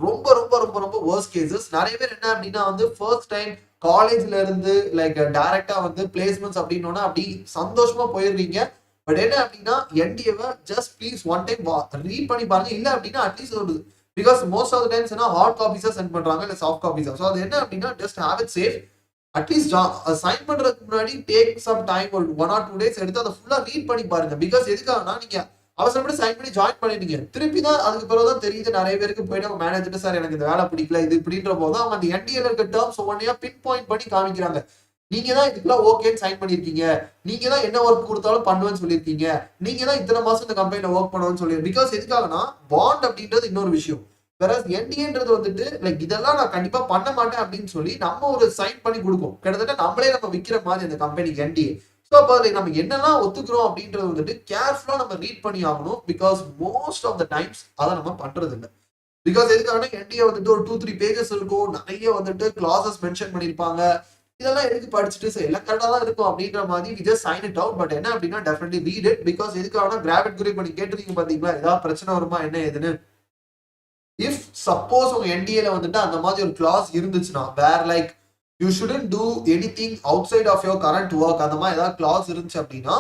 ரொம்ப ரொம்ப ரொம்ப ரொம்ப வேர்ஸ்ட் கேசஸ். நிறைய பேர் என்ன அப்படின்னா வந்து ஃபர்ஸ்ட் டைம் காலேஜ்ல இருந்து லைக் டைரக்டா வந்து பிளேஸ்மெண்ட்ஸ் அப்படின்னா அப்படி சந்தோஷமா போயிருவீங்க. பட் என்ன அப்படின்னா என்டிஏவை just please one time read பண்ணி பாருங்க. இல்ல அப்படின்னா அட்லீஸ்ட் ஒரு because most of the times என்ன ஹார்ட் காப்பீஸா சென்ட் பண்றாங்க இல்ல சாஃப்ட் காப்பீஸா. ஸோ அது என்ன அப்படின்னா just have it safe. At least sign பண்றதுக்கு முன்னாடி டேக் சம் டைம் ஒரு 1 or 2 days எடுத்து அதை ஃபுல்லா ரீட் பண்ணி பாருங்க. பிகாஸ் எதுக்காகனா நீங்க அவசரப்பட்டு சைன் பண்ணி ஜாயின் பண்ணிட்டீங்க, திருப்பி தான் அதுக்கு பிறகுதான் தெரியுது நிறைய பேருக்கு போயிட்டு அவங்க மேனேஜர் சார் எனக்கு இந்த வேலை பிடிக்கல இது இப்படின்ற போது அவங்க அந்த என்டிஏல இருக்க டேர்ம்ஸ் ஒவ்வொன்றையா பின் பாயிண்ட் பண்ணி காமிக்கிறாங்க. நீங்க தான் இதுக்குள்ள ஓகேன்னு சைன் பண்ணிருக்கீங்க, நீங்க தான் என்ன ஒர்க் கொடுத்தாலும் பண்ணுவேன்னு சொல்லியிருக்கீங்க, நீங்க தான் இத்தனை மாசம் இந்த கம்பெனில ஒர்க் பண்ணுவேன்னு சொல்லி. பிகாஸ் எதுக்காகனா பாண்ட் அப்படின்றது இன்னொரு விஷயம். வேற என்டிஏன்றது வந்துட்டு லைக் இதெல்லாம் நான் கண்டிப்பா பண்ண மாட்டேன் அப்படின்னு சொல்லி நம்ம ஒரு சைன் பண்ணி கொடுப்போம். கிட்டத்தட்ட நம்மளே நம்ம விற்கிற மாதிரி அந்த கம்பெனிக்கு என்டிஏ. ஸோ அப்போ அதில் நம்ம என்னெல்லாம் ஒத்துக்கிறோம் அப்படின்றது வந்துட்டு கேர்ஃபுல்லா நம்ம ரீட் பண்ணி ஆகணும். Because most of the times அதை நம்ம பண்றது இல்லை. பிகாஸ் எதுக்காக என்டிஏ வந்துட்டு ஒரு 2-3 பேஜஸ் இருக்கும், நிறைய வந்துட்டு கிளாசஸ் மென்ஷன் பண்ணியிருப்பாங்க. இதெல்லாம் எதுக்கு படிச்சுட்டு சரி எல்லாம் கரெக்டாக தான் இருக்கும் அப்படின்ற மாதிரி we just sign it out. But என்ன அப்படின்னா டெஃபினெட்லி ரீட் இட். பிகாஸ் எதுக்காக கிராவிட் குரூப் பண்ணி கேட்டுருக்கீங்க பாத்தீங்களா ஏதாவது பிரச்சனை வருமா என்ன ஏதுன்னு. இஃப் சப்போஸ் உங்க என்டிஏல வந்துட்டு அந்த மாதிரி ஒரு கிளாஸ் இருந்துச்சுன்னா where like you shouldn't do anything outside of your current work, அந்த மாதிரி ஏதாவது கிளாஸ் இருந்துச்சு அப்படின்னா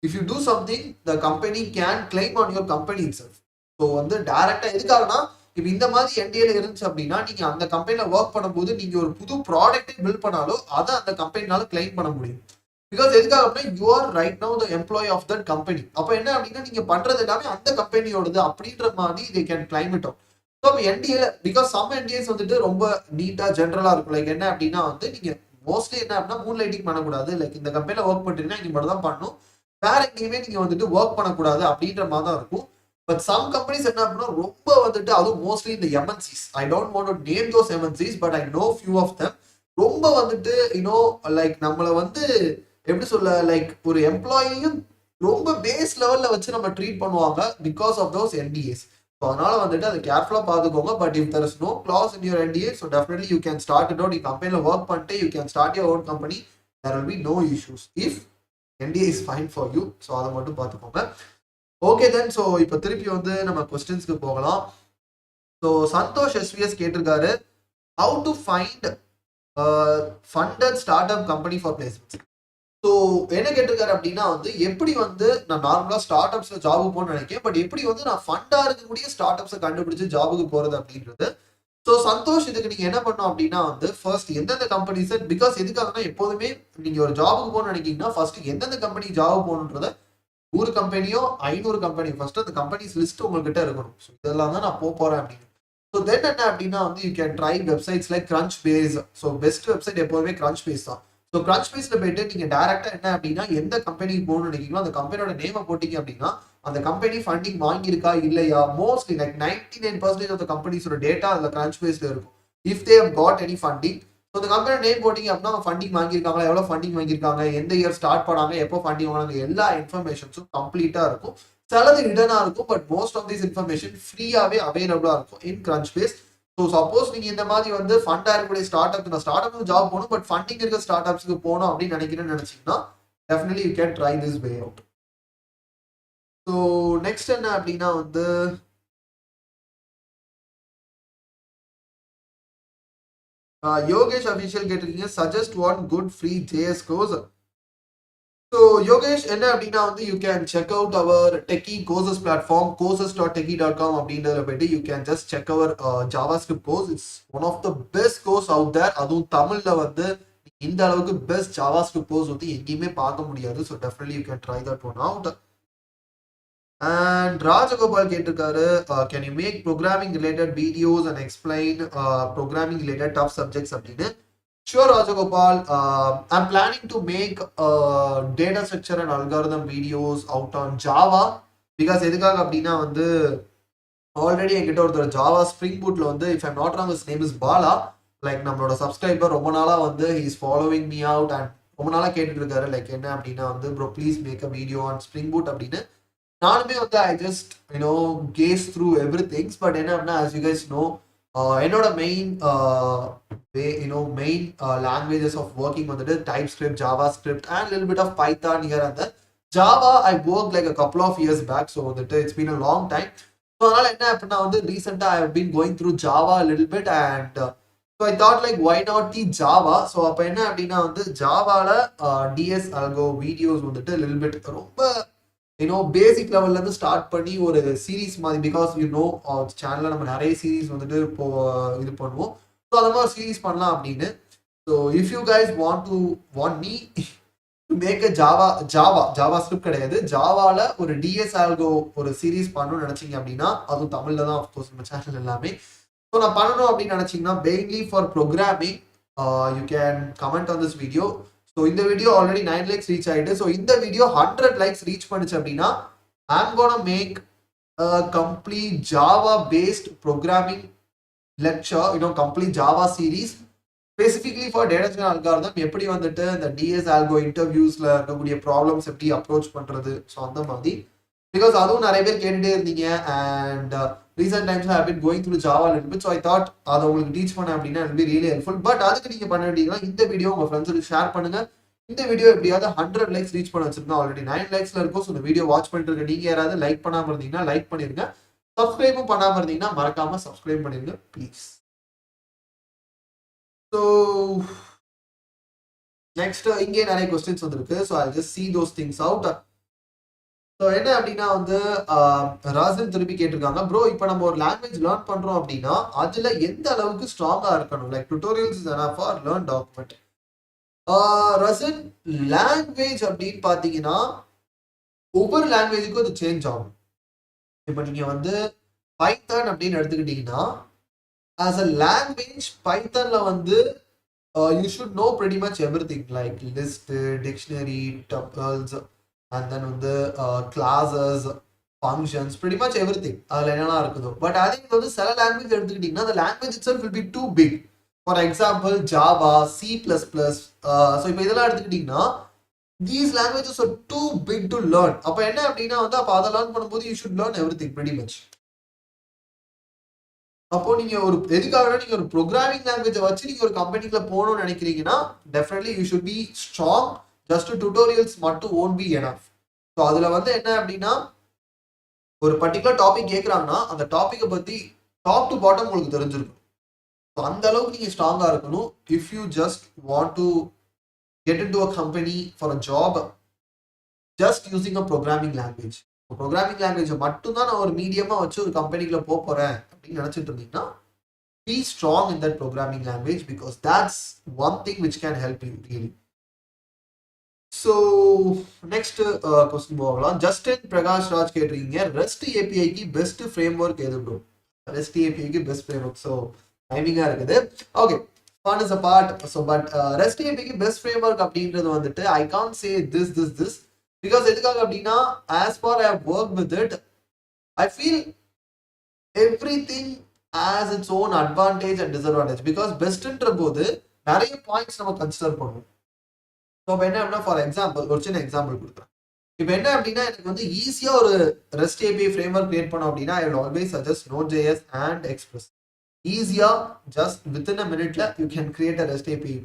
if you do something the company can claim on your company itself. So வந்து டைரக்டா எதுக்காகனா இப்போ இந்த மாதிரி என்டிஏல இருந்துச்சு அப்படின்னா நீங்க அந்த கம்பெனில ஒர்க் பண்ணும்போது நீங்க ஒரு புது ப்ராடக்டை பில்ட் பண்ணாலும் அதை அந்த கம்பெனினால கிளைம் பண்ண முடியும். பிகாஸ் எதுக்காக அப்படின்னா you are right now the employee of that company. அப்போ என்ன அப்படின்னா நீங்க பண்றது எல்லாமே அந்த கம்பெனியோடது அப்படின்ற மாதிரி they can claim it out. So என்டிஏல பிகாஸ் சம் என்டிஏஸ் வந்துட்டு ரொம்ப நீட்டா ஜென்ரலா இருக்கும். லைக் என்ன அப்படின்னா வந்து நீங்க மோஸ்ட்லி என்ன அப்படின்னா மூன் லைட்டிங் பண்ணக்கூடாது, லைக் இந்த கம்பெனில ஒர்க் பண்றீங்கன்னா இங்க மட்டும் தான் பண்ணணும், வேற எங்கேயுமே நீங்க வந்துட்டு ஒர்க் பண்ணக்கூடாது அப்படின்ற மாதிரி தான் இருக்கும். பட் சம் கம்பெனிஸ் என்ன அப்படின்னா ரொம்ப வந்துட்டு அதுவும் மோஸ்ட்லி இந்த MNCs, I don't want to name those MNCs but I know few of them, ரொம்ப வந்துட்டு யூனோ லைக் நம்மளை வந்து எப்படி சொல்ல லைக் ஒரு எம்ப்ளாயியும் ரொம்ப பேஸ் லெவல்ல வச்சு நம்ம ட்ரீட் பண்ணுவாங்க because of those NDAs. So அதனால வந்துட்டு அதை கேர்ஃபுல்லா பார்த்துக்கோங்க. But if there is no clause in your NDA so definitely you can start it out. நீ கம்பெனியில் ஒர்க் பண்ணிட்டு you can start your own company, there will be no issues if NDA is fine for you. So அதை மட்டும் பார்த்துக்கோங்க. Okay then so இப்போ திருப்பி வந்து நம்ம கொஸ்டின்ஸ்க்கு போகலாம். ஸோ சந்தோஷ் எஸ்விஎஸ் கேட்டிருக்காரு how to find funded start up company for placements. So என்ன கேட்டிருக்காரு அப்படின்னா வந்து எப்படி வந்து நான் நார்மலா ஸ்டார்ட் அப்ஸ்ல ஜாபுக்கு போகணும்னு நினைக்கிறேன், பட் எப்படி வந்து நான் ஃபண்டா இருக்கக்கூடிய ஸ்டார்ட் அப்ஸை கண்டுபிடிச்சு ஜாபுக்கு போறது அப்படின்றது. ஸோ சந்தோஷ் இதுக்கு நீங்க என்ன பண்ணணும் அப்படின்னா வந்து ஃபர்ஸ்ட் எந்தெந்த கம்பெனிஸ், பிகாஸ் எதுக்காகனா எப்போதுமே நீங்க ஒரு ஜாபுக்கு போகணும்னு நினைக்கிறீங்கன்னா ஃபர்ஸ்ட் எந்தெந்த கம்பெனி ஜாபுக்கு போகணுன்றத 100 கம்பெனியோ 500 கம்பெனி ஃபர்ஸ்ட் அந்த கம்பெனிஸ் லிஸ்ட் உங்ககிட்ட இருக்கணும். ஸோ இதெல்லாம் தான் நான் போறேன் அப்படின்னு. ஸோ தென் என்ன அப்படின்னா வந்து you can try websites like Crunchbase. So best website எப்போதுமே கிரன்ச் பேஸ் தான். ஸோ கிரன்ச் பேஸ்ல போயிட்டு நீங்க டைரக்டா என்ன அப்படின்னா எந்த கம்பெனிக்கு போகணும்னு நினைக்கிறீங்களோ அந்த கம்பெனியோட நேமை போட்டீங்க அப்படின்னா அந்த கம்பெனி ஃபண்டிங் வாங்கியிருக்கா இல்லையா, மோஸ்ட்லி லைக் 99% ஆஃப் த கம்பெனிஸோட டேட்டா அந்த கிரன்ச் பேஸ்ல இருக்கும். If they have got any funding, so அந்த கம்பெனி நேம் போட்டீங்க அப்படின்னா அவங்க ஃபண்டிங் வாங்கியிருக்காங்களா, எவ்வளோ ஃபண்டிங் வாங்கியிருக்காங்க, எந்த இயர் ஸ்டார்ட் பண்ணாங்க, எப்போ ஃபண்டிங் வாங்கினாங்க, எல்லா இன்ஃபர்மேஷன்ஸும் கம்ப்ளீட்டா இருக்கும். சிலது ஹிடனா இருக்கும் but most of this information ஃப்ரீயாவே அவைலபிளா இருக்கும் in Crunchbase. So suppose நீங்க இந்த மாதிரி வந்து ஃபண்டா இருக்கக்கூடிய ஸ்டார்ட் அப், நான் ஸ்டார்ட் அப்க்கு ஜாப் போகணும் பட் ஃபண்டிங் இருக்க ஸ்டார்ட் அப்ஸ்க்கு போகணும் அப்படின்னு நினைச்சீங்கன்னா definitely you can try this way out. So next என்ன அப்படின்னா வந்து யோகேஷ் அபிஷியல் கேட்டிருக்கீங்க suggest one good free JS course. So Yogesh என்ன அப்படின்னா வந்து you can check out our techie courses platform courses.techie.com அப்படின்றத போயிட்டு you can just check our JavaScript course. It's one of the best course out there. அதுவும் தமிழ்ல வந்து இந்த அளவுக்கு பெஸ்ட் ஜாவாஸ்கிரிப்ட் கோர்ஸ் வந்து எங்கேயுமே பார்க்க முடியாது. So definitely you can try that one out. And Rajagopal கேட்டிருக்காரு can you make programming related videos and explain programming related tough subjects அப்படின்னு. Sure, Rajagopal. I'm planning to make data structure and algorithm videos out on Java because எதுக்காக அப்படின்னா வந்து already என்கிட்ட ஒருத்தர் Java Spring பூட்ல வந்து if I'm not wrong his name is Bala. Like நம்மளோட subscriber ரொம்ப நாளா வந்து he's following me out and ரொம்ப நாளா கேட்டுட்டு இருக்காரு லைக் என்ன அப்படின்னா வந்து bro please make a video on Spring Boot அப்படின்னு. நானுமே வந்து I just goes through every things. But என்ன அப்படின்னா as you guys know என்னோட main main languages of working வந்துட்டு TypeScript JavaScript and little bit of Python here and then. Java I work like a couple of years back. So வந்துட்டு it's been a long time. So அதனால என்ன அப்படின்னா வந்து ரீசெண்டாக I have been going through Java little bit and so I thought like why not the Java. So அப்போ என்ன அப்படின்னா வந்து ஜாவால டிஎஸ் அல்கோ வீடியோஸ் வந்துட்டு லிட்டில் பிட் ரொம்ப பேசிக் லெவல்ல இருந்து ஸ்டார்ட் பண்ணி ஒரு சீரீஸ் மாதிரி பிகாஸ் சேனல்ல நம்ம நிறைய சீரீஸ் வந்துட்டு இப்போ இது பண்ணுவோம். ஸோ அந்த மாதிரி சீரீஸ் பண்ணலாம் அப்படின்னு. So if you guys want me to make a JavaScript கிடையாது, ஜாவால ஒரு டிஎஸ் ஆல்கோ ஒரு சீரீஸ் பண்ணணும்னு நினைச்சீங்க அப்படின்னா அதுவும் தமிழ்ல தான் ஆஃப்கோர்ஸ் நம்ம சேனல் எல்லாமே. ஸோ நான் பண்ணணும் அப்படின்னு நினைச்சீங்கன்னா mainly for programming you can comment on this video. So இந்த வீடியோ ஆல்ரெடி 9 லைக்ஸ் ரீச் ஆயிட்டு. ஸோ இந்த வீடியோ 100 லைக்ஸ் ரீச் பண்ணுச்சு அப்படின்னா I'm gonna make complete Java based programming lecture, complete Java series specifically for data structure algorithm. எப்படி வந்துட்டு இந்த DS algo இன்டர்வியூஸ்ல இருக்கக்கூடிய problems எப்படி அப்ரோச் பண்றது, ஸோ அந்த மாதிரி. பிகாஸ் அதுவும் நிறைய பேர் கேட்டுட்டே இருந்தீங்க அண்ட் ரீசெண்ட் டைம்ஸ்ல I been going through Java little bit. So I thought அதை உங்களுக்கு டீச் பண்ண அப்படின்னா it be really helpful. But அதுக்கு நீங்க பண்ண வேண்டியதுனா இந்த வீடியோ உங்க ஃப்ரெண்ட்ஸுக்கு ஷேர் பண்ணுங்க. இந்த வீடியோ எப்படியாவது 100 லைக்ஸ் ரீச் பண்ண வச்சிருந்தா ஆல்ரெடி 9 லைக்ஸ்ல இருக்கும். ஸோ இந்த வீடியோ வாட்ச் பண்ணிட்டு இருக்க நீங்க யாராவது லைக் பண்ணாம இருந்தீங்கன்னா லைக் பண்ணிருங்க. சப்ஸ்கிரைபும் பண்ணாம இருந்தீங்கன்னா மறக்காம சப்ஸ்கிரைப் பண்ணிருங்க ப்ளீஸ். ஸோ நெக்ஸ்ட் இங்கே நிறைய கொஸ்டின்ஸ் வந்துருக்கு. So I just see those things out. So என்ன அப்படின்னா வந்து ராசன் திருப்பி கேட்டிருக்காங்க, ப்ரோ இப்போ நம்ம ஒரு லாங்குவேஜ் லேர்ன் பண்றோம் அப்படின்னா அதுல எந்த அளவுக்கு ஸ்ட்ராங்கா இருக்கணும், like tutorials is enough for learn document. Rasan, language அப்படின்னு பாத்தீங்கன்னா ஒவ்வொரு லாங்குவேஜுக்கும் அது சேஞ்ச் ஆகும். இப்போ நீங்க வந்து பைத்தான் அப்படின்னு எடுத்துக்கிட்டீங்கன்னா ஆஸ் அ லாங்குவேஜ் பைத்தான்ல வந்து you should know pretty much everything like list, dictionary, tuples, and then வந்து classes, functions, pretty much everything அதுல என்னெல்லாம் இருக்குதோ. பட் அதே வந்து சில லாங்குவேஜ் எடுத்துக்கிட்டீங்கன்னா the language itself will be too big. For example Java, C++. So இப்போ இதெல்லாம் எடுத்துக்கிட்டீங்கன்னா these languages are too big to learn. அப்போ என்ன அப்படின்னா வந்து அப்போ அதை லேர்ன் பண்ணும்போது you should learn everything pretty much. அப்போ நீங்க ஒரு எதுக்காக நீங்க ஒரு ப்ரோக்ராமிங் லாங்குவேஜை வச்சு நீங்க ஒரு கம்பெனிக்குள்ள போகணும்னு நினைக்கிறீங்கன்னா definitely you should be strong. Just tutorials மட்டும் ஓன்ட் பி எனஃப். ஸோ அதுல வந்து என்ன அப்படின்னா ஒரு பர்டிகுலர் டாபிக் கேட்குறாங்கன்னா அந்த டாப்பிக்கை பத்தி டாப் டு பாட்டம் உங்களுக்கு தெரிஞ்சிருக்கும். ஸோ அந்த அளவுக்கு நீங்க ஸ்ட்ராங்கா இருக்கணும். If you just want to get into a company for a job just using a programming language, programming லாங்குவேஜை மட்டும்தான் நான் ஒரு மீடியமா வச்சு ஒரு கம்பெனிக்குள்ள போறேன் அப்படின்னு நினைச்சிட்டு இருந்தீங்கன்னா be strong in that programming language because that's one thing which can help you really. So next question போகலாம். ஜஸ்டின் பிரகாஷ் ராஜ் கேட்டிருக்கீங்க, ரெஸ்ட் ஏபிஐக்கு பெஸ்ட் ஃப்ரேம்வொர்க் எது ப்ரோ? ரெஸ்ட் ஏபிஐக்கு பெஸ்ட் ஃப்ரேம்வொர்க். ஸோ டைமிங்கா இருக்குது. Okay, fun is a part. So but REST API க்கு best framework அப்படின்றது வந்துட்டு I can't say this because எதுக்காக அப்படின்னா as far I have worked with it I feel everything has its own advantage and disadvantage because bestன்ற போது நிறைய points நம்ம consider பண்ணுவோம். So இப்போ என்ன அப்படின்னா ஃபார் எக்ஸாம்பிள் ஒரு சின்ன எக்ஸாம்பிள் கொடுக்குறேன். இப்போ என்ன அப்படின்னா எனக்கு வந்து ஈஸியா ஒரு REST API ஃப்ரேம்வொர்க் கிரியேட் பண்ணோம் அப்படின்னா I will always suggest Node.js and Express. ஈஸியா ஜஸ்ட் வித்தின் அ மினிட்ல you can create a REST API.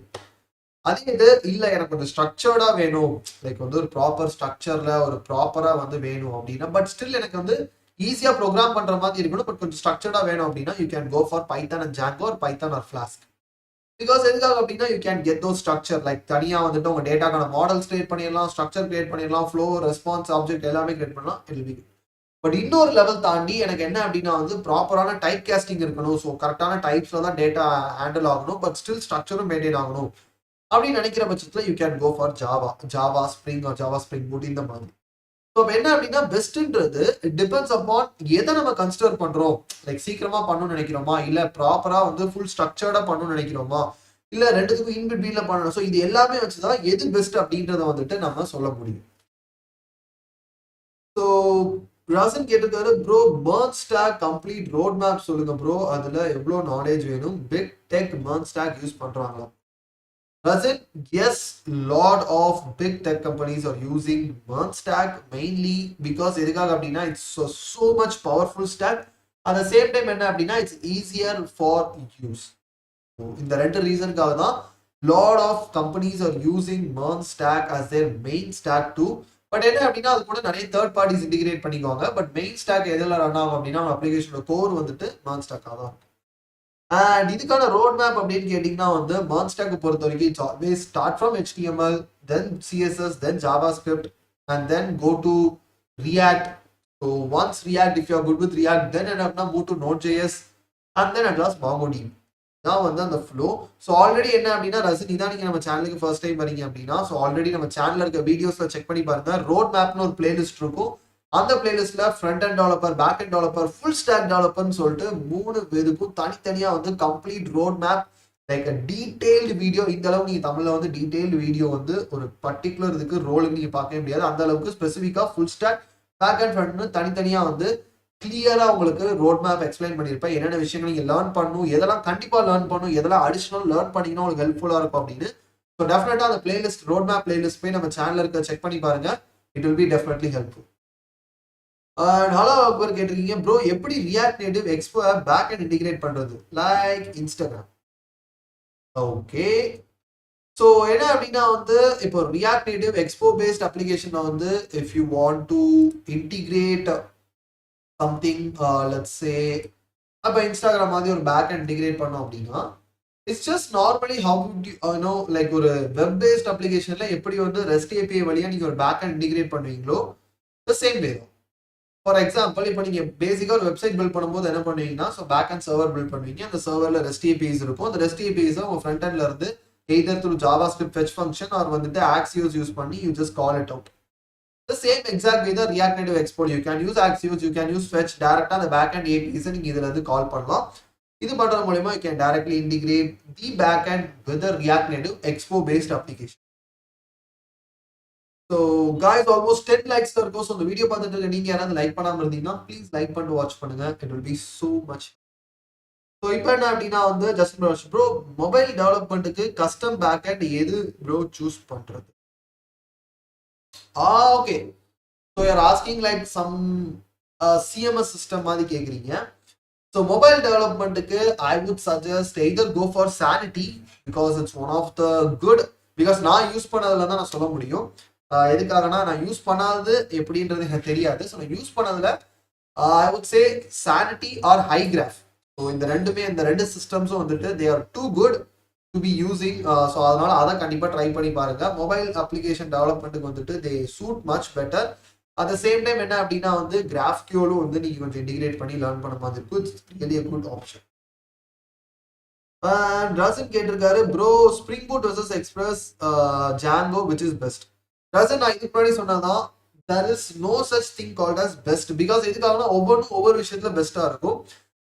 அதே இது இல்லை எனக்கு கொஞ்சம் ஸ்ட்ரக்சர்டா வேணும், லைக் வந்து ஒரு ப்ராப்பர் ஸ்ட்ரக்சர்ல ஒரு ப்ராப்பரா வந்து வேணும் அப்படின்னா பட் ஸ்டில் எனக்கு வந்து ஈஸியா ப்ரோக்ராம் பண்ற மாதிரி இருக்கணும் பட் கொஞ்சம் ஸ்ட்ரக்சர்டா வேணும் அப்படின்னா you can go for Python and Django or Python or Flask. Because எதுக்காக அப்படின்னா you can get those structure like தனியா வந்துட்டு உங்க டேட்டாக்கான மாடல்ஸ் கிரியேட் பண்ணிடலாம், ஸ்ட்ரக்சர் கிரியேட் பண்ணிடலாம், ஃப்ளோ, ரெஸ்பான்ஸ், ஆப்ஜெக்ட் எல்லாமே கிரியேட் பண்ணலாம். It will be. பட் இன்னொரு லெவல் தாண்டி எனக்கு என்ன அப்படின்னா வந்து ப்ராப்பரான டைப் கேஸ்டிங் இருக்கணும். ஸோ கரெக்டான டைப்ஸ்ல தான் டேட்டா ஹேண்டில் ஆகணும் பட் ஸ்டில் ஸ்ட்ரக்சரும் மெயின்டைன் ஆகணும் அப்படின்னு நினைக்கிற பட்சத்தில் you can go for Java Spring or Java Spring Boot இந்த மாதிரி. ஸோ இப்போ என்ன அப்படின்னா பெஸ்ட்ன்றது இட் டிபெண்ட்ஸ் அப்பான் எதை நம்ம கன்சிடர் பண்றோம். லைக் சீக்கிரமா பண்ணணும்னு நினைக்கிறோமா, இல்ல ப்ராப்பரா வந்து ஃபுல் ஸ்ட்ரக்சர்டா பண்ணணும்னு நினைக்கிறோமா, இல்ல ரெண்டுத்துக்கும் இன் பிட்வீன்ல பண்ணணும். ஸோ இது எல்லாமே வச்சுதான் எது பெஸ்ட் அப்படின்றத வந்துட்டு நம்ம சொல்ல முடியும். ஸோ ரசன் கேட்டிருக்காரு bro merge stack complete road map சொல்லுங்க ப்ரோ அதுல எவ்வளவு நாலேஜ் வேணும் big tech merge stack use பண்றாங்களா Rasan yes lot of big tech companies are using merge stack mainly because எதுக்காக அப்படின்னா it's so much powerful stack at the same time என்ன அப்படின்னா it's easier for use இந்த ரெண்டு ரீசனுக்காக தான் lot of companies are using merge stack as their main stack too but என்ன அப்படின்னா அது கூட நிறைய தேர்ட் பார்ட்டிஸ் இன்டிகிரேட் பண்ணிக்குவாங்க பட் மெயின் ஸ்டாக் எதில் ரன் ஆகும் அப்படின்னா அப்ளிகேஷனோட கோர் வந்துட்டு merge stack-ஆ தான் இருக்கும் அண்ட் இதுக்கான ரோட் மேப் அப்படின்னு கேட்டிங்கன்னா வந்து merge stack பொறுத்த வரைக்கும் it's always start from HTML then CSS then JavaScript and then go to React. So once React, if you are good with React, then என்ன அப்படின்னா move to Node.js and then at last MongoDB. தான் வந்து அந்த flow. So already என்ன அப்படின்னா ரசன் இதான் நீங்கள் நம்ம சேனலுக்கு ஃபர்ஸ்ட் டைம் வரீங்க அப்படின்னா ஸோ ஆல்ரெடி நம்ம சேனலில் இருக்க வீடியோஸில் செக் பண்ணி பாருங்க ரோட் மேப்னு ஒரு பிளேலிஸ்ட் இருக்கும் அந்த பிளேலிஸ்ட்ல front end developer back end developer full stack டெவலப்பர்னு சொல்லிட்டு 3 இதுக்கும் தனித்தனியாக வந்து complete roadmap like detailed video இந்த அளவுக்கு நீங்கள் தமிழில் வந்து டீடைல்டு வீடியோ வந்து ஒரு பர்டிகுலர் இதுக்கு ரோலுக்கு நீங்கள் பார்க்கவே முடியாது அந்த அளவுக்கு ஸ்பெசிஃபிக்காக ஃபுல் ஸ்டாக் பேக் அண்ட் ஃப்ரண்ட்னு தனித்தனியாக வந்து கிளியரா உங்களுக்கு ரோட் மேப் எக்ஸ்பிளைன் பண்ணியிருப்பேன் என்னென்ன விஷயங்கள் நீங்க லேர்ன் பண்ணணும் எதெல்லாம் கண்டிப்பா லேர்ன் பண்ணணும் எதெல்லாம் அடிஷனல் லேர்ன் பண்ணீங்கன்னா உங்களுக்கு ஹெல்ப்ஃபுல்லா இருக்கும் அப்படின்னு ஸோ டெஃபினட்டா அந்த பிளேலிஸ்ட் ரோட் மேப் பிளேலிஸ்ட் போய் நம்ம சேனல்ல இருக்க செக் பண்ணி பாருங்க it will be definitely helpful hello Akbar கேட்டிருக்கீங்க ப்ரோ எப்படி React Native Expo back end integrate பண்றது லைக் இன்ஸ்டாகிராம் ஓகே ஸோ என்ன அப்படின்னா வந்து இப்போ React Native Expo based application வந்து if you want to integrate something let's say அப்ப இன்ஸ்டாகிராம் மாதிரி ஒரு பேக் அண்ட் இன்டிகிரேட் பண்ணோம் அப்படின்னா it's just normally how like ஒரு வெப் பேஸ்ட் அப்ளிகேஷன்ல எப்படி வந்து ரெஸ்ட் ஏபிஐ வழியா நீங்க ஒரு பேக் அண்ட் இன்டிகிரேட் பண்ணுவீங்களோ the same way for example இப்போ நீங்க பேசிக்கா ஒரு வெப்சைட் பில்ட் பண்ணும்போது என்ன பண்ணுவீங்கன்னா so back end server build பண்ணுவீங்க அந்த சர்வர்ல ரெஸ்ட் ஏபிஐஸ் இருக்கும் அந்த ரெஸ்ட் ஏபிஐஸ் உங்க ஃப்ரண்ட் எண்ட்ல இருந்து either through JavaScript fetch function or வந்துட்டு Axios யூஸ் பண்ணி you just call it out the same exact way the React Native export you can use Axios you can use fetch direct on the backend APIs நீங்க இதுல இருந்து கால் பண்ணலாம் இது பண்றது மூலமா you can directly integrate the backend with the React Native expo based application so guys almost 10 likes இருக்கும் so இந்த video பார்த்துட்டு நீங்க யாராவது லைக் பண்ணாம இருந்தீங்கன்னா ப்ளீஸ் லைக் பண்ணிட்டு வாட்ச் பண்ணுங்க it will be so much so இப்போ என்ன அப்படின்னா வந்து ஜஸ்ட் ப்ரோ மொபைல் டெவலப்மெண்ட்டுக்கு கஸ்டம் பேக்கெண்ட் எது ப்ரோ சூஸ் பண்றது okay so you're asking like some CMS system மாதிரி கேக்குறீங்க so mobile development க்கு I would suggest either go for Sanity because it's one of the good because நான் use பண்ணதுல தான் நான் சொல்ல முடியும் எதுக்காகனா நான் யூஸ் பண்ணாதது எப்படின்றது எனக்கு தெரியாது so நான் யூஸ் பண்ணதுல I would say Sanity or HighGraph so இந்த ரெண்டு சிஸ்டம்ஸும் வந்துட்டு they are too good to be using so அதனால அதை கண்டிப்பா ட்ரை பண்ணி பாருங்க மொபைல் அப்ளிகேஷன் டெவலப்மெண்ட்டுக்கு வந்துட்டு they suit much better at the same time என்ன அப்படின்னா வந்து GraphQL வந்து நீங்க கொஞ்சம் இன்டிகிரேட் பண்ணி லேர்ன் பண்ண மாதிரி இருக்கும் it's really a good option ரசன் கேட்டிருக்காரு bro spring boot versus express Django which is best ரசன் நான் இதுக்கு முன்னாடி சொன்னதான் there is no such thing called as best because எதுக்காகனா ஒவ்வொரு விஷயத்துல பெஸ்டா இருக்கும்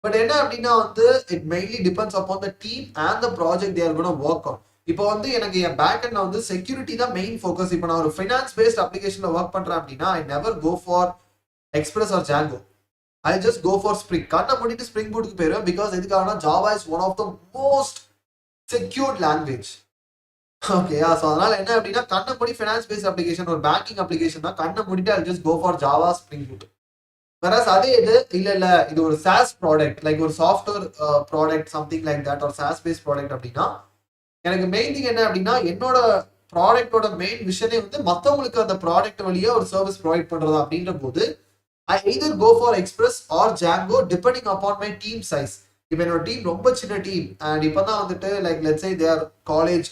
பட் என்ன அப்படின்னா வந்து it mainly depends upon the team and the project they're gonna work on இப்போ வந்து எனக்கு என் பேக் அண்ட் வந்து செக்யூரிட்டி தான் மெயின் ஃபோக்கஸ் இப்போ நான் ஒரு ஃபைனான்ஸ் பேஸ்ட் அப்ளிகேஷன்ல ஒர்க் பண்றேன் அப்படின்னா I never go for Express or Django I just go for Spring கண்ணை மூடிட்டு ஸ்ப்ரிங் பூட்டுக்கு போயிடுவேன் பிகாஸ் எதுக்காகனா Java is one of the most secured language okay so அதனால என்ன அப்படின்னா கண்ணை மூடி ஃபைனான்ஸ் பேஸ்ட் அப்ளிகேஷன் ஒரு பேங்கிங் அப்ளிகேஷன் தான் கண்ணை மூடிட்டு I just go for Java Spring Boot whereas அதே இது ஒரு SaaS ப்ராடக்ட் லைக் ஒரு software product something like that ஒரு SaaS பேஸ்ட் ப்ராடக்ட் அப்படின்னா எனக்கு மெயின் திங் என்ன அப்படின்னா என்னோட ப்ராடக்டோட மெயின் விஷயமே வந்து மற்றவங்களுக்கு அந்த ப்ராடக்ட் வழியா ஒரு சர்வீஸ் ப்ரொவைட் பண்றது அப்படின்ற போது I either go for Express or Django depending upon my team size இப்போ என்னோட டீம் ரொம்ப சின்ன டீம் அண்ட் இப்போதான் வந்துட்டு like let's say their college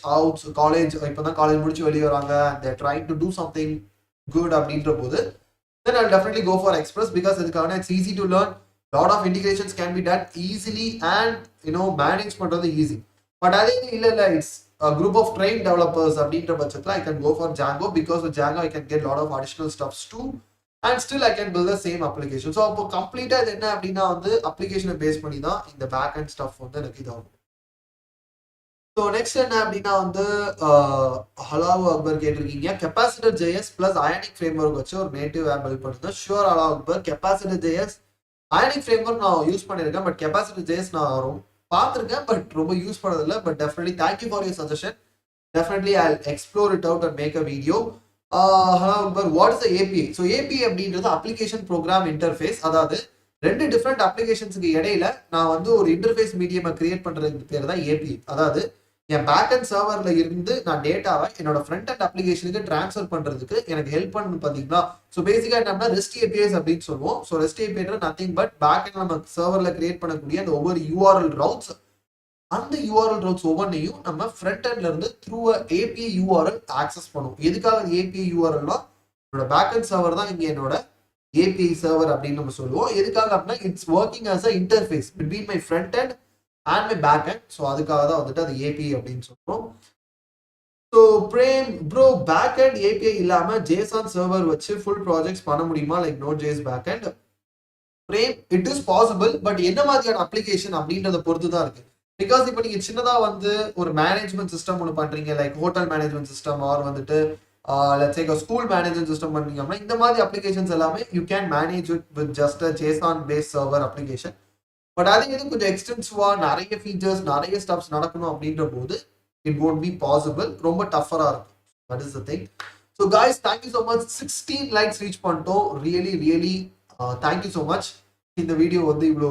இப்போதான் காலேஜ் முடிச்சு வெளியே வராங்க they're trying to do something good அப்படின்ற போது then I'll definitely go for Express because it's easy to learn. Lot of integrations can be done easily and manage பண்றது easy. But அதே இல்ல it's a group of trained developers அப்படின்ற பட்சத்துல I can go for Django because with Django I can get lot of additional stuffs too and still I can build the same application. So அப்போ கம்ப்ளீட்டா இது என்ன அப்படின்னா வந்து அப்ளிகேஷனை base பண்ணி தான் இந்த பேக் அண்ட் ஸ்டஃப் வந்து எனக்கு இதாகும் ஸோ நெக்ஸ்ட் என்ன அப்படின்னா வந்து ஹலாவு அக்பர் கேட்டிருக்கீங்க Capacitor JS plus Ionic framework வச்சு ஒரு நேட்டிவ் ஆப் பில்ட் பண்ணுங்க. Sure hello Akbar Capacitor JS Ionic framework நான் யூஸ் பண்ணியிருக்கேன். பட் கெப்பாசிட்டர் ஜேஎஸ் நான் பார்த்துருக்கேன் பட் ரொம்ப யூஸ் பண்ணதில்லை. But definitely thank you for your suggestion. Definitely I explore it out and make a video. Hello Akbar what is the API? So API அப்படின்றது application program interface. அதாவது ரெண்டு different அப்ளிகேஷன்ஸுக்கு இடையில நான் வந்து ஒரு இன்டர்ஃபேஸ் மீடியம் கிரியேட் பண்றதுக்கு பேர் தான் ஏபிஐ. அதாவது என் பேக் அண்ட் சர்வர்ல இருந்து நான் டேட்டாவை என்னோட ஃப்ரண்ட் அண்ட் அப்ளிகேஷனுக்கு ட்ரான்ஸ்ஃபர் பண்றதுக்கு எனக்கு ஹெல்ப் பண்ணு பாத்தீங்கன்னா. ஸோ பேசிக்கா என்னன்னா ரெஸ்ட் ஏபிஐஸ் அப்படின்னு சொல்லுவோம். So REST API nothing but back end நம்ம சர்வர்ல கிரியேட் பண்ணக்கூடிய அந்த ஒவ்வொரு யூஆர்எல் ரவுட்ஸ், அந்த யூஆர்எல் ரவுட்ஸ் ஒவ்வொன்றையும் நம்ம ஃப்ரண்ட் எண்ட்ல இருந்து த்ரூ ஏபிஐ யூஆர்எல் ஆக்சஸ் பண்ணுவோம். எதுக்காக ஏபிஐ யூஆர்எல்னா என்னோட பேக் அண்ட் சர்வர் தான் இங்க என்னோட ஏபிஐ சர்வர் அப்படின்னு நம்ம சொல்லுவோம். எதுக்காக அப்படின்னா it's working as a interface between my front end and my back end. So அதுக்காக தான் வந்துட்டு அது ஏபிஐ அப்படின்னு சொல்றோம். So Prem bro back end API இல்லாம ஜேசான் சர்வர் வச்சு ஃபுல் ப்ராஜெக்ட்ஸ் பண்ண முடியுமா like Node JS back end? Prem it is possible but என்ன மாதிரியான அப்ளிகேஷன் அப்படின்றத பொறுத்து தான் இருக்கு. பிகாஸ் இப்போ நீங்க சின்னதா வந்து ஒரு மேனேஜ்மெண்ட் சிஸ்டம் ஒன்று பண்றீங்க like hotel management system or வந்துட்டு let's say school management system பண்றீங்க அப்படின்னா இந்த மாதிரி அப்ளிகேஷன்ஸ் எல்லாமே you can manage it with just a JSON base server application. But அது எது கொஞ்சம் எக்ஸ்டென்சிவா நிறைய ஃபீச்சர்ஸ் நிறைய ஸ்டெப்ஸ் நடக்கணும் அப்படின்ற போது இட் won't be possible. ரொம்ப டஃபரா இருக்கும். That is the thing. So guys thank you so much. 16 likes reach பண்ணிட்டோம். Really thank you so much. இந்த வீடியோ வந்து இவ்வளோ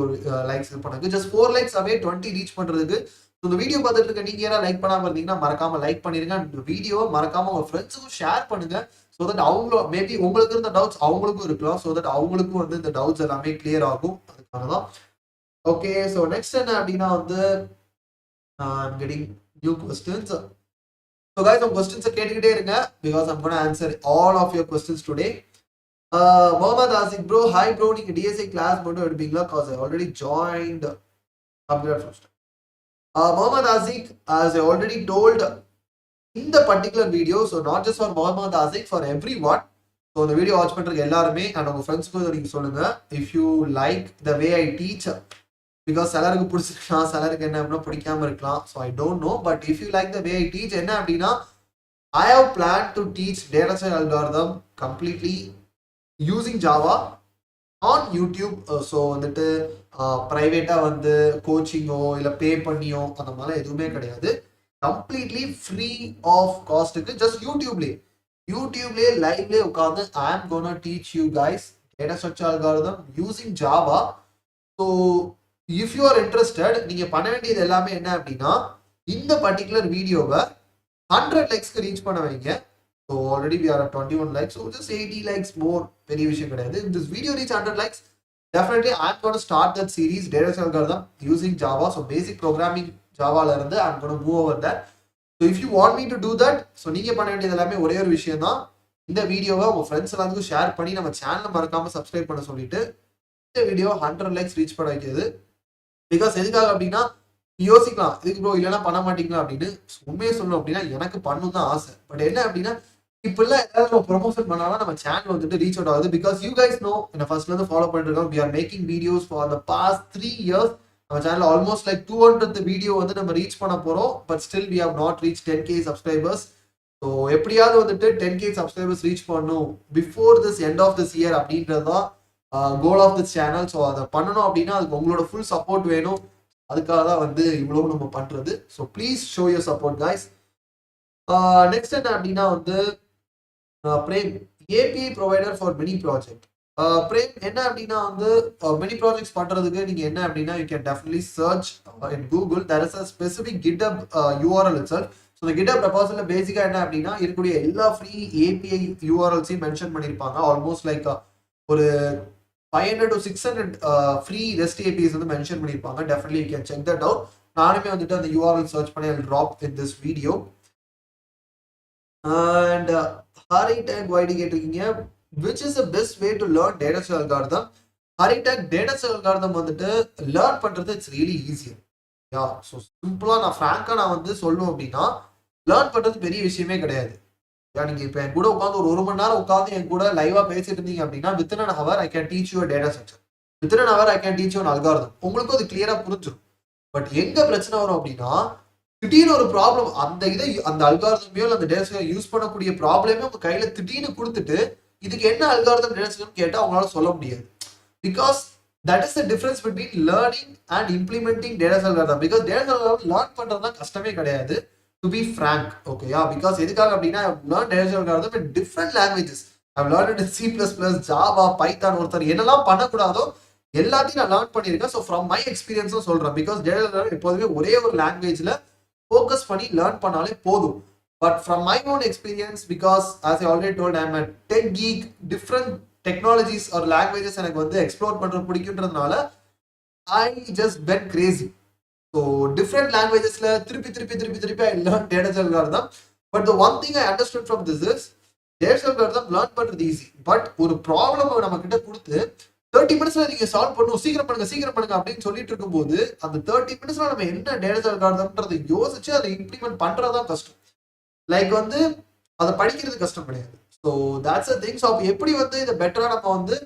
லைக்ஸ் பண்ணாங்க. ஜஸ்ட் 4 லைக்ஸ் அவே 20 ரீச் பண்றதுக்கு. ஸோ இந்த வீடியோ பார்த்துட்டு இருக்க நீங்க யாராவது லைக் பண்ணாம இருந்தீங்கன்னா மறக்காம லைக் பண்ணிருங்க. இந்த வீடியோ மறக்காம உங்க ஃப்ரெண்ட்ஸுக்கும் ஷேர் பண்ணுங்க. ஸோ தட் அவங்களும் மேபி உங்களுக்கு இருந்த டவுட்ஸ் அவங்களுக்கும் இருக்கலாம். ஸோ தட் அவங்களுக்கும் வந்து இந்த டவுட்ஸ் எல்லாமே கிளியர் ஆகும். அதுக்காக தான். ஓகே ஸோ நெக்ஸ்ட் என்ன அப்படின்னா வந்து I'm getting new questions. So guys உங்க questions கேட்டுக்கிட்டே இருங்க because I'm going to answer all of your questions today. Mohammad Asik bro, hi bro, நீங்க DSA கிளாஸ் மட்டும் எடுப்பீங்களா? Cause I already joined upgrade first. Mohammad Asik, as I already told in the particular video, so not just for Mohammad Asik, for everyone. So இந்த video watch பண்றதுக்கு எல்லாருமே and உங்க ஃப்ரெண்ட்ஸ்க்கும் நீங்க சொல்லுங்க if you like the way I teach. Because சிலருக்கு பிடிச்சிருக்கலாம், சிலருக்கு என்ன அப்படின்னா பிடிக்காம இருக்கலாம். So I don't know but if you like the way I teach என்ன அப்படின்னா I have plan to teach data science algorithm completely using Java on YouTube. So வந்துட்டு ப்ரைவேட்டாக வந்து கோச்சிங்கோ இல்லை பே பண்ணியோ அந்த மாதிரிலாம் எதுவுமே கிடையாது. கம்ப்ளீட்லி ஃப்ரீ ஆஃப் காஸ்ட்டுக்கு ஜஸ்ட் யூடியூப்லேயே லைவ்லேயே உட்காந்து I am gonna teach you guys data structure algorithm using Java. So if you are interested நீங்க பண்ண வேண்டியது எல்லாமே என்ன அப்படின்னா இந்த பர்டிகுலர் வீடியோவை 100 லைக்ஸ்க்கு ரீச் பண்ண வைங்க. So already we are 21 likes. So just 80 likes more, பெரிய விஷயம் கிடையாது. This video reach 100 likes definitely I am gonna start that series data science algorithm using Java. So basic programming ஜாவால இருந்து I am gonna move over that. So if you want me to do that, so நீங்க பண்ண வேண்டியது எல்லாமே ஒரே ஒரு விஷயம் தான். இந்த வீடியோவை உங்க ஃப்ரெண்ட்ஸ் எல்லாத்துக்கும் ஷேர் பண்ணி நம்ம சேனலை மறக்காம சப்ஸ்கிரைப் பண்ண சொல்லிட்டு இந்த வீடியோ 100 லைக்ஸ் ரீச் பண்ண வைக்கிறது. பிகாஸ் எதுக்காக அப்படின்னா யோசிக்கலாம் இதுக்கு ப்ரோ இல்லைன்னா பண்ண மாட்டீங்களா அப்படின்னு. உண்மையை சொல்லணும் அப்படின்னா எனக்கு பண்ணணும் தான் ஆசை. பட் என்ன அப்படின்னா இப்பெல்லாம் ஏதாவது நம்ம ப்ரொமோஷன் பண்ணாலும் நம்ம சேனல் வந்துட்டு ரீச் அவுட் ஆகுது. பிகாஸ் யூ கைஸ் நோ என்ன ஃபர்ஸ்ட்ல இருந்து ஃபாலோ பண்ணிட்டு இருக்கோம். We are making videos for the past 3 years. நம்ம சேனல் ஆல்மோஸ்ட் லைக் 200 வீடியோ வந்து நம்ம ரீச் பண்ண போறோம். But still we have not reach 10K subscribers. So எப்படியாவது வந்துட்டு 10K சப்ஸ்கிரைபர்ஸ் ரீச் பண்ணணும் before this end of this year அப்படின்றது தான் goal of this channel. So அதை பண்ணணும் அப்படின்னா அதுக்கு உங்களோட ஃபுல் சப்போர்ட் வேணும். அதுக்காக தான் வந்து இவ்வளவு நம்ம பண்றது. So please show your support guys. Next என்ன அப்படின்னா வந்து Prem API provider for mini project. Prem என்ன அப்படின்னா வந்து மினி ப்ராஜெக்ட்ஸ் பண்றதுக்கு நீங்க என்ன அப்படின்னா you can definitely search in Google. There is a specific GitHub URL itself. So இந்த கிட்டப் ரெபாசிட்டரியில பேசிக்கா என்ன அப்படின்னா இருக்கக்கூடிய எல்லா ஃப்ரீ ஏபிஐ யூஆர்எல்ஸையும் மென்ஷன் பண்ணியிருப்பாங்க. ஆல்மோஸ்ட் லைக் ஒரு 500 to 600 ஃப்ரீ ரெஸ்ட் ஏபிஐஸ் வந்து மென்ஷன் பண்ணியிருப்பாங்க. Definitely you can check that out. நானுமே வந்துட்டு அந்த யூஆர்எல் சர்ச் பண்ணி I drop in this video. And Hari டேக் வைடி கேட்டிருக்கீங்க which is the best way to learn data structure algorithm. Hari take data structure algorithm வந்துட்டு லேர்ன் பண்றது it's really easier. Yeah so சிம்பிளா நான் ஃப்ராங்கா நான் வந்து சொல்லுவேன் அப்படின்னா லேர்ன் பண்றது பெரிய விஷயமே கிடையாது. நீங்க இப்ப என் கூட உட்காந்து ஒரு மணி நேரம் உட்காந்து என் கூட லைவா பேசிட்டு இருந்தீங்க அப்படின்னா within an hour I can teach you a data structure. within an hour I can teach you an algorithm. உங்களுக்கும் அது கிளியரா புரிஞ்சிடும். பட் எங்க பிரச்சனை வரும் அப்படின்னா திடீர்னு ஒரு ப்ராப்ளம் அந்த அல்காரதமையோ அந்த டேட்டா யூஸ் பண்ணக்கூடிய ப்ராப்ளமே உங்க கையில திடீர்னு கொடுத்துட்டு இதுக்கு என்ன அல்காரதம் டேட்டா கேட்டா அவங்களால சொல்ல முடியாது. Because that is the difference between learning and implementing data algorithm. Because data algorithm learn பண்றதுதான் கஷ்டமே கிடையாது, டு பி ஃப்ராங்க். ஓகேயா? பிகாஸ் எதுக்காக அப்படின்னா learn data algorithm in different languages. I've learned in C++, Java, Python, ஒருத்தர் என்னெல்லாம் பண்ணக்கூடாதோ எல்லாத்தையும் நான் லேர்ன் பண்ணியிருக்கேன். ஸோ ஃப்ரம் மை எக்ஸ்பீரியன்ஸும் சொல்றேன். பிகாஸ் டேட்டா எப்போதுமே ஒரே ஒரு லாங்குவேஜ்ல ஃபோக்கஸ் பண்ணி லேர்ன் பண்ணாலே போதும். But from my own experience, because as I already told, I'm a tech geek, different technologies ஒரு லாங்குவேஜஸ் எனக்கு வந்து எக்ஸ்ப்ளோர் பண்றது பிடிக்குன்றதுனால I just went crazy. So different லாங்குவேஜஸ்ல திருப்பி I learn data algorithm. But the one thing I understood from this is data algorithm learn பண்றது easy. But ஒரு problem நம்ம கிட்ட கொடுத்து 30 மினிட்ஸ்ல நீங்க சால்வ் பண்ணும், சீக்கிரம் பண்ணுங்க அப்படின்னு சொல்லிட்டு இருக்கும்போது அந்த 30 மினிட்ஸ்ல நம்ம என்ன டேட்டா அல்காரிதம்ன்றதை யோசிச்சு அதை இம்ப்ளிமெண்ட் பண்றதா கஷ்டம். லைக் வந்து அதை படிக்கிறது கஷ்டம் கிடையாது. So that's a thing. So அப்போ எப்படி வந்து இதை பெட்டரா நம்ம வந்து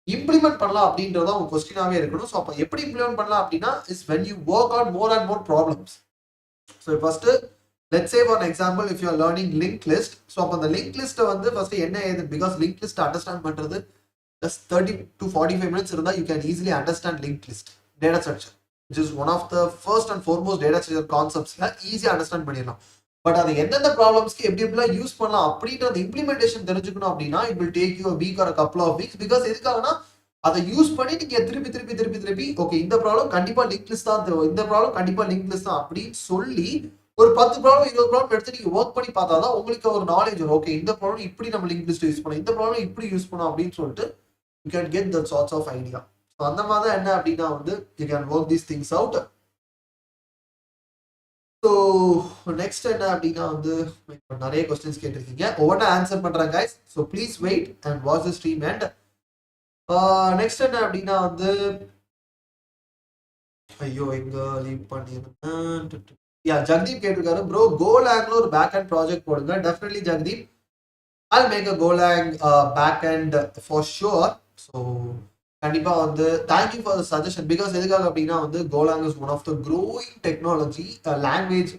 இம்ப்ளிமெண்ட் பண்ணலாம் அப்படின்றத உங்க கொஸ்டினாவே இருக்கணும். ஸோ அப்போ எப்படி இம்ப்ளிமெண்ட் பண்ணலாம் அப்படின்னா is when you work on more and more problems. So first let's say for an example if you are learning linked list, so அப்ப அந்த linked list வந்து first என்ன ஏது, because linked list understand பண்றது just 30 to 45 minutes இருந்தா you can easily understand linked list data structure, which is one of the first and foremost data structure concepts easy understand பண்ணிடலாம். But அது எந்தெந்த ப்ராப்ளம்ஸ்க்கு எப்படி எப்படிலாம் யூஸ் பண்ணலாம் அப்படின்ற அந்த இம்ப்ளிமெண்டேஷன் தெரிஞ்சுக்கணும் அப்படின்னா it will take you a week or a couple of weeks. because எதுக்காகனா அதை யூஸ் பண்ணி நீங்க திருப்பி ஓகே இந்த ப்ராப்ளம் கண்டிப்பா லிங்க் லிஸ்ட் தான், இந்த ப்ராப்ளம் கண்டிப்பா லிங்க் லிஸ்ட் தான் அப்படின்னு சொல்லி ஒரு 10 ப்ராப்ளம் 20 ப்ராப்ளம் எடுத்து நீங்க ஒர்க் பண்ணி பார்த்தாதான் உங்களுக்கு ஒரு நாலேஜ் வரும். ஓகே இந்த ப்ராப்ளம் இப்படி நம்ம லிங்க் லிஸ்ட் யூஸ் பண்ணோம், இந்த ப்ராப்ளம் இப்படி யூஸ் பண்ணோம் அப்படின்னு சொல்லிட்டு you can get that sorts of idea. So அந்த மாதிரி தான் என்ன அப்படின்னா வந்து you can work these things out. So next என்ன அப்படின்னா வந்து நிறைய கொஸ்டின்ஸ் கேட்டிருக்கீங்க, ஒவ்வொன்றா ஆன்சர் பண்றேன் guys. So please wait and watch the stream. And next என்ன அப்படின்னா வந்து ஐயோ எங்க லீவ் பண்ணிருந்தேன். ஜக்தீப் கேட்டிருக்காரு, ப்ரோ கோலாங்ல ஒரு பேக் அண்ட் ப்ராஜெக்ட் போடுங்க. Definitely Jagdeep, I'll make a Golang back end for sure. So கண்டிப்பா வந்து thank you for the suggestion. because எதுக்காக அப்படின்னா வந்து Golang is one of the growing technology language.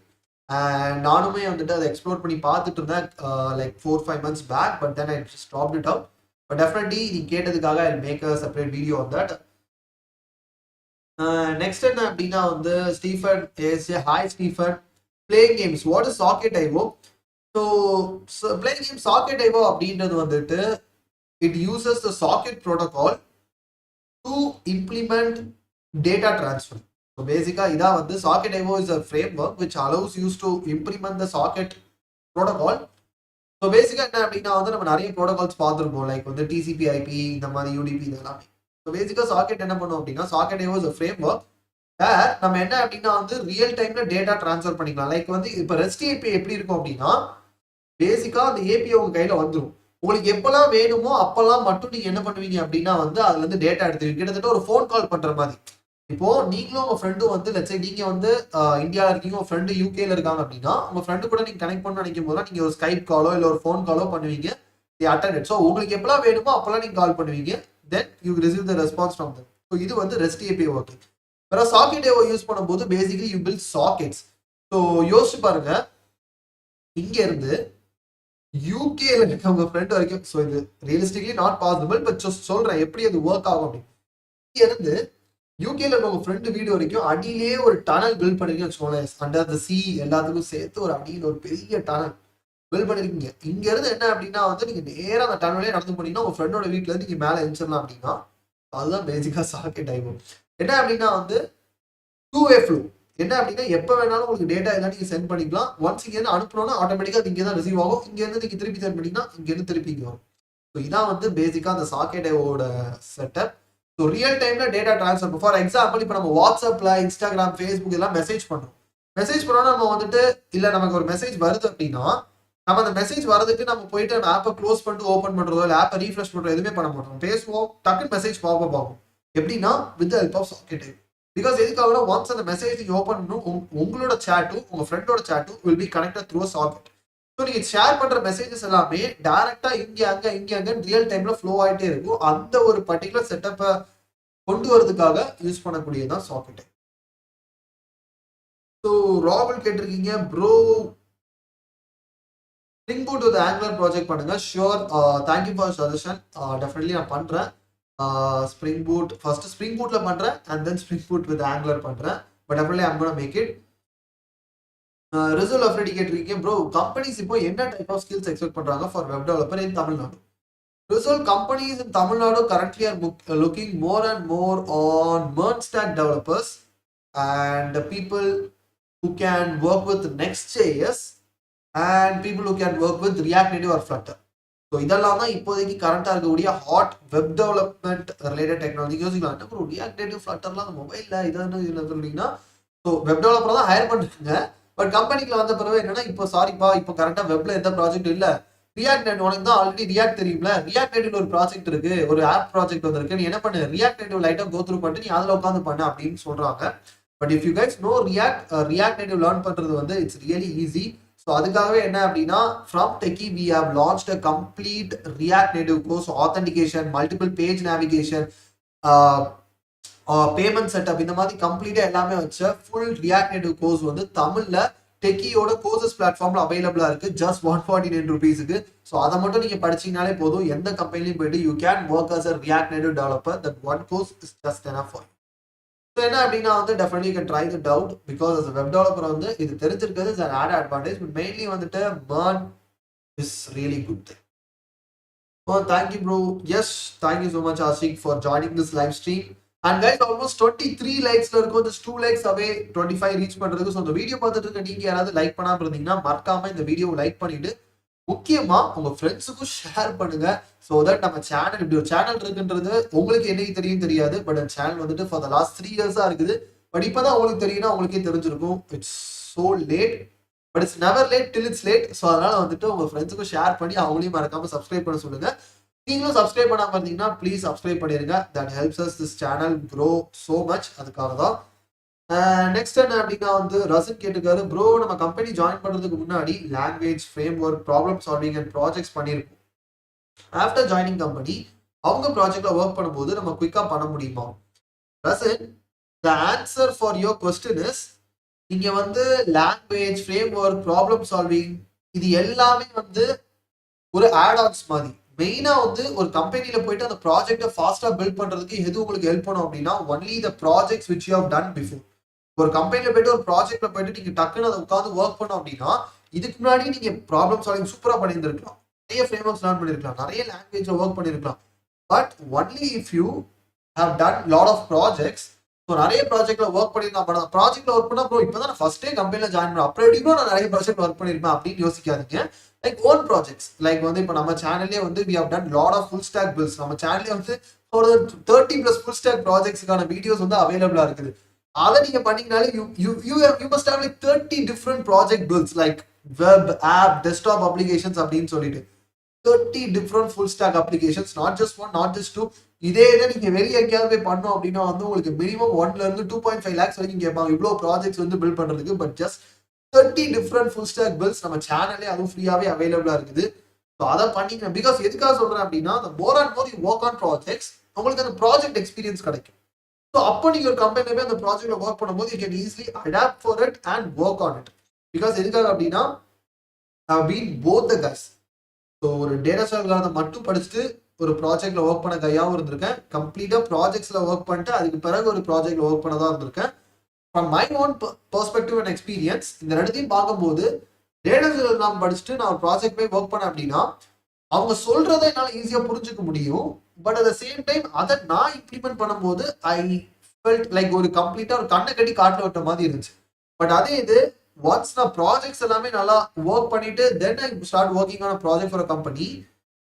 நானுமே வந்துட்டு அதை எக்ஸ்ப்ளோர் பண்ணி பார்த்துட்டு இருந்தேன் like 4-5 months back, but then I just stopped it out. But definitely நீ கேட்டதுக்காக I'll make a separate video on that. Next என்ன அப்படின்னா வந்து Stephen S, hi Stephen, playing games what is socket IO? So playing game socket IO அப்படின்றது வந்துட்டு it uses the socket protocol to implement data transfer. So பேசிக்காக இதான் வந்து socket IO is a framework which allows us to implement the socket protocol. So பேசிக்காக என்ன அப்படின்னா வந்து நம்ம நிறைய ப்ரோட்டோகால்ஸ் பார்த்துருப்போம், லைக் வந்து டிசிபி ஐபி இந்த மாதிரி யூடிபி இதெல்லாமே. ஸோ பேசிக்காக சாக்கெட் என்ன பண்ணும் அப்படின்னா socket IO is a framework where நம்ம என்ன அப்படின்னா வந்து ரியல் டைம்ல டேட்டா டிரான்ஸ்ஃபர் பண்ணிக்கலாம். லைக் வந்து இப்போ ரெஸ்ட் ஏபி எப்படி இருக்கும் அப்படின்னா பேசிக்கா அந்த ஏபிஐ உங்க கையில வந்துடும். உங்களுக்கு எப்பெல்லாம் வேணுமோ அப்பெல்லாம் மட்டும் நீங்க என்ன பண்ணுவீங்க அப்படின்னா வந்து அதுல இருந்து டேட்டா எடுத்துவீங்க. கிட்டத்தட்ட ஒரு ஃபோன் கால் பண்ற மாதிரி. இப்போ நீங்களும் உங்க ஃப்ரெண்டும் வந்து லட்சம் நீங்க வந்து இந்தியாவில் இருக்கீங்க, உங்க ஃப்ரெண்டு யூகேல இருக்காங்க அப்படின்னா உங்க ஃப்ரெண்டு கூட நீங்க கனெக்ட் பண்ண நினைக்கும் போது நீங்க ஒரு ஸ்கைப் காலோ இல்லை ஒரு ஃபோன் காலோ பண்ணுவீங்க. அட்டெண்டட். ஸோ உங்களுக்கு எப்பெல்லாம் வேணுமோ அப்பெல்லாம் நீங்க கால் பண்ணுவீங்க. Then you receive the response from them. So இது வந்து ரெஸ்ட் ஏபிஐ ஒர்க்கிங். வேற சாக்கெட் ஏஓ யூஸ் பண்ணும்போது basically you build sockets. So யோசிச்சு பாருங்க, இங்க இருந்து யூகேல இருக்க உங்க ஃப்ரெண்ட் வரைக்கும். ஸோ இது ரியலிஸ்டிக்லி நாட் பாசிபிள், பட் சொல்றேன் எப்படி அது ஒர்க் ஆகும் அப்படின்னு. இங்க இருந்து யூகேல இருக்க உங்க ஃப்ரெண்டு வீடு வரைக்கும் அடியிலேயே ஒரு டனல் பில்ட் பண்ணிருக்கீங்க வச்சுக்கோங்களேன். அண்டர் த சி எல்லாத்துக்கும் சேர்த்து ஒரு அடியில் ஒரு பெரிய டனல் பில்ட் பண்ணிருக்கீங்க. இங்க இருந்து என்ன அப்படின்னா வந்து நீங்க நேரம் அந்த டனலே நடந்து போனீங்கன்னா உங்க ஃப்ரெண்டோட வீட்டுல இருந்து நீங்க மேல எழுச்சிடலாம் அப்படின்னா அதுதான் பேசிக்கா சாக்கெட் ஆகும். என்ன அப்படின்னா வந்து 2-way ஃப்ளோ. என்ன அப்படின்னா எப்போ வேணாலும் உங்களுக்கு டேட்டா எல்லாம் நீங்க சென்ட் பண்ணிக்கலாம். ஒன்ஸ் இங்க இருந்து அனுப்பணும்னா ஆட்டோமேட்டிக்கா இங்கே தான் ரிசீவ் ஆகும். இங்க இருந்து நீங்க திருப்பி சென்ட் பண்ணிங்கன்னா இங்க இருந்து திருப்பி இங்க வரும். ஸோ இதான் வந்து பேசிக்கா அந்த சாக்கெட் ஐவோட செட்டப். ஸோ ரியல் டைம்ல டேட்டா டிரான்ஸ்ஃபர். ஃபார் எக்ஸாம்பிள் இப்போ நம்ம வாட்ஸ்அப்ல, இன்ஸ்டாகிராம், ஃபேஸ்புக் எல்லாம் மெசேஜ் பண்றோம். மெசேஜ் பண்ணோம்னா நம்ம வந்துட்டு இல்ல நமக்கு ஒரு மெசேஜ் வருது அப்படின்னா நம்ம அந்த மெசேஜ் வரதுக்கு நம்ம போயிட்டு அந்த ஆப்பை க்ளோஸ் பண்ணிட்டு ஓப்பன் பண்றதோ இல்லை ஆப்பை ரீஃப்ரெஷ் பண்றதோ எதுவுமே பண்ண மாட்டோம். பேசுவோம், டக்குன்னு மெசேஜ் பாப்பப் ஆகும். எப்படின்னா with the help of socket IO. Because எதுக்காக ஒன்ஸ் அந்த மெசேஜ் நீங்க ஓப்பன் பண்ணணும், உங்களோட சேட்டும் உங்க ஃப்ரெண்டோட சேட்டும் will be connected through socket. So நீங்க ஷேர் பண்ற மெசேஜஸ் எல்லாமே டைரக்டா இங்க அங்க ரியல் டைம்ல ஃப்ளோ ஆயிட்டே இருக்கும். அந்த ஒரு பர்டிகுலர் செட்டப்பை கொண்டு வரதுக்காக யூஸ் பண்ணக்கூடியதான் சாக்கெட். ஸோ ராபல் கேட்டிருக்கீங்க bro spring boot with Angular project பண்ணுங்க. Sure, thank you for suggestion. Definitely நான் பண்றேன். ஸ்ப்ரிங் பூட் ஃபர்ஸ்ட் ஸ்ப்ரிங் பூட்ல பண்றேன் and then spring boot with Angular பண்றேன். But definitely I'm gonna make it. Result already கேட்டிருக்கீங்க bro companies இப்போ என்ன type of skills expect பண்றாங்க for web developer in Tamil Nadu? Result companies in Tamil Nadu currently are looking more and more on merge stack developers and the people who can work with Next.js and people who can work with React Native or Flutter. So இதெல்லாம் தான் இப்போதைக்கு கரண்டாக இருக்கக்கூடிய hot web development related technology. யோசிக்கலாம் என்ன bro react native ஃப்ளட்டர்லாம் அந்த மொபைலில் இதில் சொல்லிங்கன்னா so web developer தான் ஹையர் பண்ணுறாங்க. பட் கம்பெனிக்கு வந்த பிறகு என்னன்னா இப்போ சாரிப்பா இப்போ கரெக்டாக வெப்ல எந்த ப்ராஜெக்ட் இல்லை, ரியாக்ட் நேட்டிவ் உனக்கு தான் ஆல்ரெடி ரியாக்ட் தெரியும்ல, ரியாக்ட் நேட்டிவ் ஒரு ப்ராஜெக்ட் இருக்கு, ஒரு ஆப் ப்ராஜெக்ட் வந்திருக்கு, நீ என்ன பண்ணு ரியாக்ட் நேட்டிவ் லைட்டாக கோ த்ரூ பண்ணிட்டு நீ அதில் உட்காந்து பண்ண அப்படின்னு சொல்றாங்க. But if you guys know React Native learn பண்றது வந்து இட்ஸ் ரியலி ஈஸி. ஸோ அதுக்காகவே என்ன அப்படின்னா from Techie we have launched a complete React Native course, authentication, multiple page navigation, payment setup, இந்த மாதிரி கம்ப்ளீட்டா எல்லாமே வச்ச ஃபுல் ரியாக்ட் நேட்டிவ் கோர்ஸ் வந்து தமிழ்ல டெக்கியோட கோர்சஸ் பிளாட்ஃபார்ம்ல அவைலபிளா இருக்கு ஜஸ்ட் 149 rupeesக்கு. ஸோ அதை மட்டும் நீங்க படிச்சீங்கனாலே போதும், எந்த கம்பெனிலையும் போயிட்டு you can work as a React Native developer. That one course is just enough for you. So என்ன அப்படின்னா வந்து definitely can try it out because as web developer வந்து இது தெரிஞ்சிருக்கிறது is an add advantage. But mainly வந்துட்டு burn is really good thing. Thank you bro. Yes, thank you so much Ashik for joining this live stream. And guys almost 23 லைக்ஸ்ல இருக்கும், just 2 likes அவே 25 reach பண்றதுக்கு. So இந்த video பார்த்துட்டு இருக்க நீங்க யாராவது லைக் பண்ணாம இருந்தீங்கன்னா மறக்காம இந்த வீடியோவை லைக் பண்ணிட்டு முக்கியமா உங்க ஃப்ரெண்ட்ஸுக்கும் ஷேர் பண்ணுங்க. ஸோ தட் நம்ம சேனல் இப்படி ஒரு சேனல் இருக்குன்றது உங்களுக்கு என்னைக்கு தெரியும் தெரியாது. பட் அந்த சேனல் வந்துட்டு ஃபார் த லாஸ்ட் 3 இயர்ஸா இருக்குது. பட் இப்பதான் உங்களுக்கு தெரியும்னா உங்களுக்கே தெரிஞ்சிருக்கும். It's so late but it's never late till it's late. So அதனால வந்துட்டு உங்க ஃப்ரெண்ட்ஸுக்கும் ஷேர் பண்ணி அவங்களையும் மறக்காம சப்ஸ்கிரைப் பண்ண சொல்லுங்க. நீங்களும் சப்ஸ்கிரைப் பண்ணாம இருந்தீங்கன்னா ப்ளீஸ் சப்ஸ்கிரைப் பண்ணிருங்க. That helps us this channel grow so much. அதுக்காக தான். நெக்ஸ்ட் என்ன அப்படின்னா வந்து ரசன் கேட்டுக்காரு ப்ரோ நம்ம கம்பெனி ஜாயின் பண்றதுக்கு முன்னாடி language, framework, problem solving and projects பண்ணியிருப்போம். ஆஃப்டர் ஜாயினிங் கம்பெனி அவங்க ப்ராஜெக்ட்ல ஒர்க் பண்ணும்போது நம்ம குயிக்கா பண்ண முடியுமா? Rasan, the answer for your question is நீங்க வந்து language, framework, problem solving இது எல்லாமே வந்து ஒரு ஆட் ஆன்ஸ் மாதிரி. மெயினா வந்து ஒரு கம்பெனில போயிட்டு அந்த ப்ராஜெக்ட்டை ஃபாஸ்டா பில்ட் பண்றதுக்கு எது உங்களுக்கு ஹெல்ப் பண்ணும் அப்படின்னா only the projects which you have done before. ஒரு கம்பெனில போயிட்டு ஒரு ப்ராஜெக்ட்ல போயிட்டு நீங்க டக்குன்னு அதை உட்காந்து ஒர்க் பண்ணோம் அப்படின்னா இதுக்கு முன்னாடி நீங்க ப்ராப்ளம் சால்விங் சூப்பரா பண்ணியிருந்திருக்கலாம், நிறைய ஃப்ரேம் ஒர்க்ஸ் லேர்ன் பண்ணிருக்கலாம், நிறைய லாங்குவேஜ்ல ஒர்க் பண்ணிருக்கலாம். But only if you have done lot of projects. So நிறைய ப்ராஜெக்ட்ல ஒர்க் பண்ணிருக்கலாம். பட் ப்ராஜெக்ட்ல ஒர்க் பண்ணா ப்ரோ இப்பதான் நான் ஃபர்ஸ்டே கம்பெனில ஜாயின் பண்ணேன், அப்புறம் எப்படின்னா நான் நிறைய ப்ராஜெக்ட் ஒர்க் பண்ணிருப்பேன் அப்படின்னு யோசிக்காதீங்க. லைக் ஓன் ப்ராஜெக்ட்ஸ் லைக் வந்து இப்போ நம்ம சேனல்லே வந்து we have done lot of full stack builds. நம்ம சேனல்லே வந்து ஒரு 30+ ஃபுல் ஸ்டாக் ப்ராஜெக்ட்ஸ்க்கான வீடியோஸ் வந்து அவைலபிளா இருக்குது. அதை நீங்க பண்ணீங்கனாலே you must have like 30 different project builds like web, app, desktop applications அப்படின்னு சொல்லிட்டு 30 different full stack applications, not just one, not just two. இதே இதை நீங்க வெளியே எங்கேயாவது போய் பண்ணோம் அப்படின்னா வந்து உங்களுக்கு மினிமம் 1 ல இருந்து 2.5 lakhs வரைக்கும் கேட்பாங்க இவ்வளவு ப்ராஜெக்ட்ஸ் வந்து பில்ட் பண்றதுக்கு. But just 30 different full stack builds நம்ம சேனல்லே அதுவும் ஃப்ரீயாவே அவைலபிளா இருக்குது. ஸோ அதை பண்ணிங்க. பிகாஸ் எதுக்காக சொல்றேன் அப்படின்னா மோர் and more you work on projects உங்களுக்கு அந்த ப்ராஜெக்ட் எக்ஸ்பீரியன்ஸ் கிடைக்கும். ஸோ அப்போ நீங்க ஒரு கம்பெனில போய் அந்த ப்ராஜெக்ட்ல ஒர்க் பண்ணும்போது you can easily adapt for it and work on it. Because எதுக்காக அப்படின்னா been both the guys. So ஒரு டேட்டா ஸ்ட்ரக்சர் மட்டும் படிச்சுட்டு ஒரு ப்ராஜெக்ட்ல ஒர்க் பண்ண கையாகவும் இருந்திருக்கேன், கம்ப்ளீட்டா ப்ராஜெக்ட்ஸ்ல ஒர்க் பண்ணிட்டு அதுக்கு பிறகு ஒரு ப்ராஜெக்ட்ல ஒர்க் பண்ணதான் இருந்திருக்கேன். From my own perspective and experience இந்த ரெண்டுத்தையும் பார்க்கும்போது டேட்டா ஸ்ட்ரக்சர் நான் படிச்சுட்டு நான் ஒரு ப்ராஜெக்ட் போய் ஒர்க் பண்ணேன் அப்படின்னா அவங்க சொல்றதை என்னால் ஈஸியா புரிஞ்சுக்க முடியும். But at the same time அதை நான் இம்ப்ளிமெண்ட் பண்ணும்போது ஐ ஃபெல்ட் லைக் ஒரு கம்ப்ளீட்டா ஒரு கண்ணை கட்டி காட்டில் விட்ட மாதிரி இருந்துச்சு. பட் அதே இது ஒன்ஸ் நான் ப்ராஜெக்ட்ஸ் எல்லாமே நல்லா ஒர்க் பண்ணிட்டு then I start working on project for a company